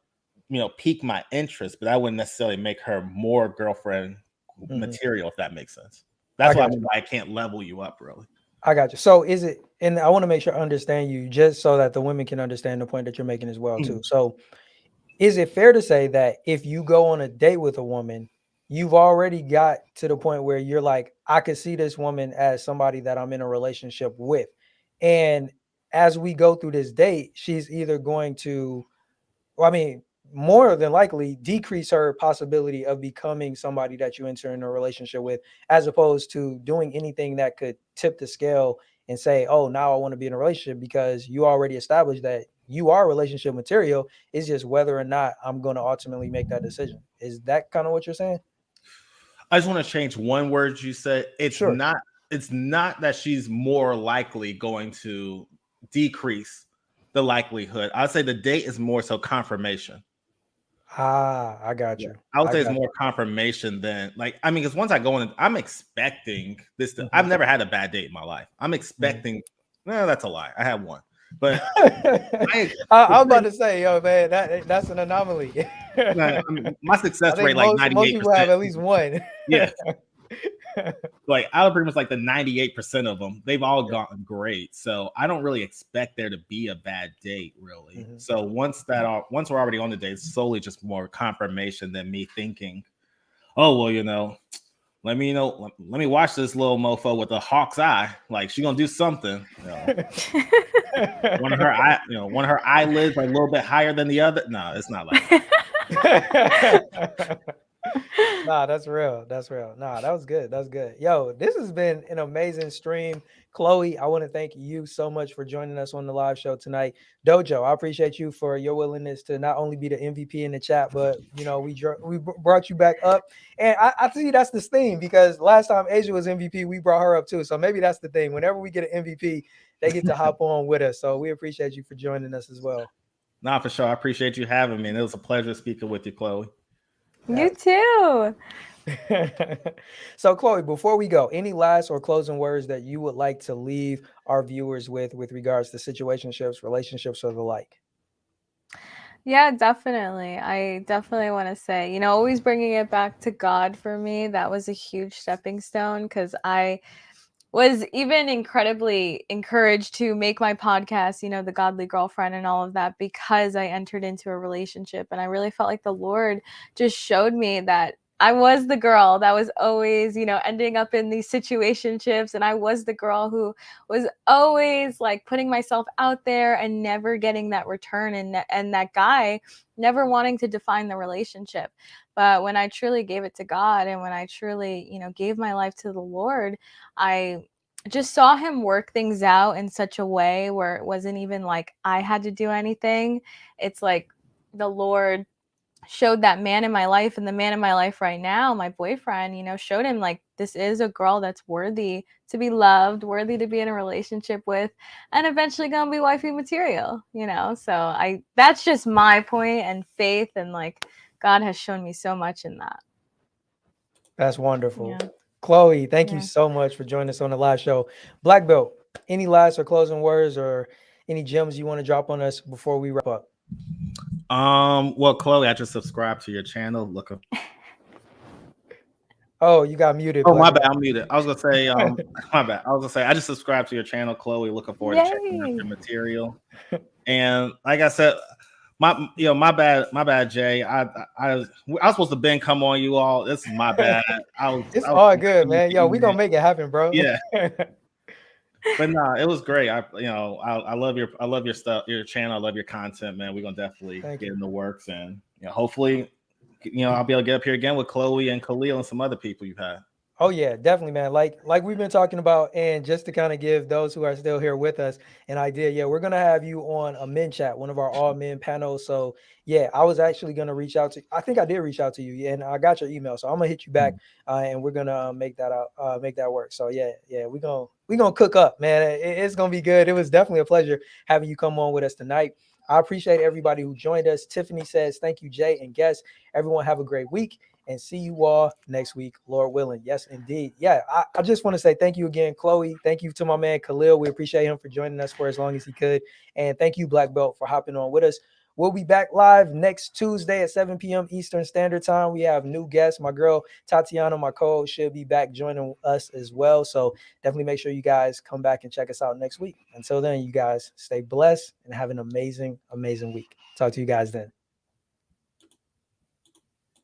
pique my interest, but that wouldn't necessarily make her more girlfriend material, if that makes sense. That's why I can't level you up, really. I got you. So is it, and I want to make sure I understand you just so that the women can understand the point that you're making as well, too. So is it fair to say that if you go on a date with a woman, you've already got to the point where you're like, I could see this woman as somebody that I'm in a relationship with. And as we go through this date, she's either going to, well, I mean, more than likely decrease her possibility of becoming somebody that you enter in a relationship with, as opposed to doing anything that could tip the scale and say, oh, now I want to be in a relationship, because you already established that you are relationship material. It's just whether or not I'm going to ultimately make that decision. Is that kind of what you're saying? I just want to change one word you said. It's not that she's more likely going to decrease the likelihood. I'd say the date is more so confirmation. Ah, I got you. I would say it's more confirmation than because once I go in, I'm expecting this. I've never had a bad date in my life. I'm expecting. No, that's a lie. I had one, but I'm about to say, yo, man, that's an anomaly. My success rate, most people have at least one. Yeah. Out of pretty much the 98% of them, they've all gotten great. So I don't really expect there to be a bad date, really. So once we're already on the date, it's solely just more confirmation than me thinking, oh, well, let me watch this little mofo with a hawk's eye. She's gonna do something. One of her eyelids are a little bit higher than the other. No, it's not like that. Nah, that's real. Nah, that was good. Yo, this has been an amazing stream. Chloe, I want to thank you so much for joining us on the live show tonight. Dojo, I appreciate you for your willingness to not only be the MVP in the chat, but we brought you back up. And I see that's the theme, because last time Asia was MVP, we brought her up too. So maybe that's the thing. Whenever we get an MVP, they get to hop on with us. So we appreciate you for joining us as well. Nah, for sure. I appreciate you having me. And it was a pleasure speaking with you, Chloe. You too. So, Chloe, before we go, any last or closing words that you would like to leave our viewers with regards to situationships, relationships, or the like? Yeah, definitely. I definitely want to say, always bringing it back to God for me, that was a huge stepping stone, because I was even incredibly encouraged to make my podcast, The Godly Girlfriend, and all of that, because I entered into a relationship. And I really felt like the Lord just showed me that I was the girl that was always, ending up in these situationships. And I was the girl who was always putting myself out there and never getting that return. And that guy never wanting to define the relationship. But when I truly gave it to God, and when I truly, gave my life to the Lord, I just saw him work things out in such a way where it wasn't even I had to do anything. It's the Lord showed that man in my life, and the man in my life right now, my boyfriend, showed him this is a girl that's worthy to be loved, worthy to be in a relationship with, and eventually gonna be wifey material, So that's just my point, and faith, and God has shown me so much in that. That's wonderful. Yeah. Chloe, thank you so much for joining us on the live show. Black Belt, any last or closing words or any gems you want to drop on us before we wrap up? Well, Chloe, I just subscribed to your channel. Oh, you got muted. Oh, my bad. I'm muted. I was gonna say, my bad. I was gonna say, I just subscribed to your channel, Chloe. Looking forward to checking out your material. And like I said, my bad, Jay. I was supposed to Ben come on you all. This is my bad. It's I was all good, man. Yo, we yeah. gonna make it happen, bro. Yeah. But no, it was great. I love your stuff, your channel. I love your content, man. We're gonna definitely Thank get you. in the works, and hopefully, I'll be able to get up here again with Chloe and Khalil and some other people you've had. Oh yeah, definitely, man. Like we've been talking about, and just to kind of give those who are still here with us an idea, yeah, we're gonna have you on a men chat, one of our all men panels. So yeah, I was actually gonna reach out to. I think I did reach out to you, yeah, and I got your email, so I'm gonna hit you back, and we're gonna make that work. So yeah, we gonna cook up, man. It's gonna be good. It was definitely a pleasure having you come on with us tonight. I appreciate everybody who joined us. Tiffany says, "Thank you, Jay and guests. Everyone have a great week." And see you all next week, Lord willing. Yes, indeed. Yeah, I just want to say thank you again, Chloe. Thank you to my man Khalil. We appreciate him for joining us for as long as he could. And thank you, Black Belt, for hopping on with us. We'll be back live next Tuesday at 7 p.m. Eastern Standard Time. We have new guests. My girl Tatiana, my co-host, should be back joining us as well. So definitely make sure you guys come back and check us out next week. Until then, you guys stay blessed and have an amazing, amazing week. Talk to you guys then.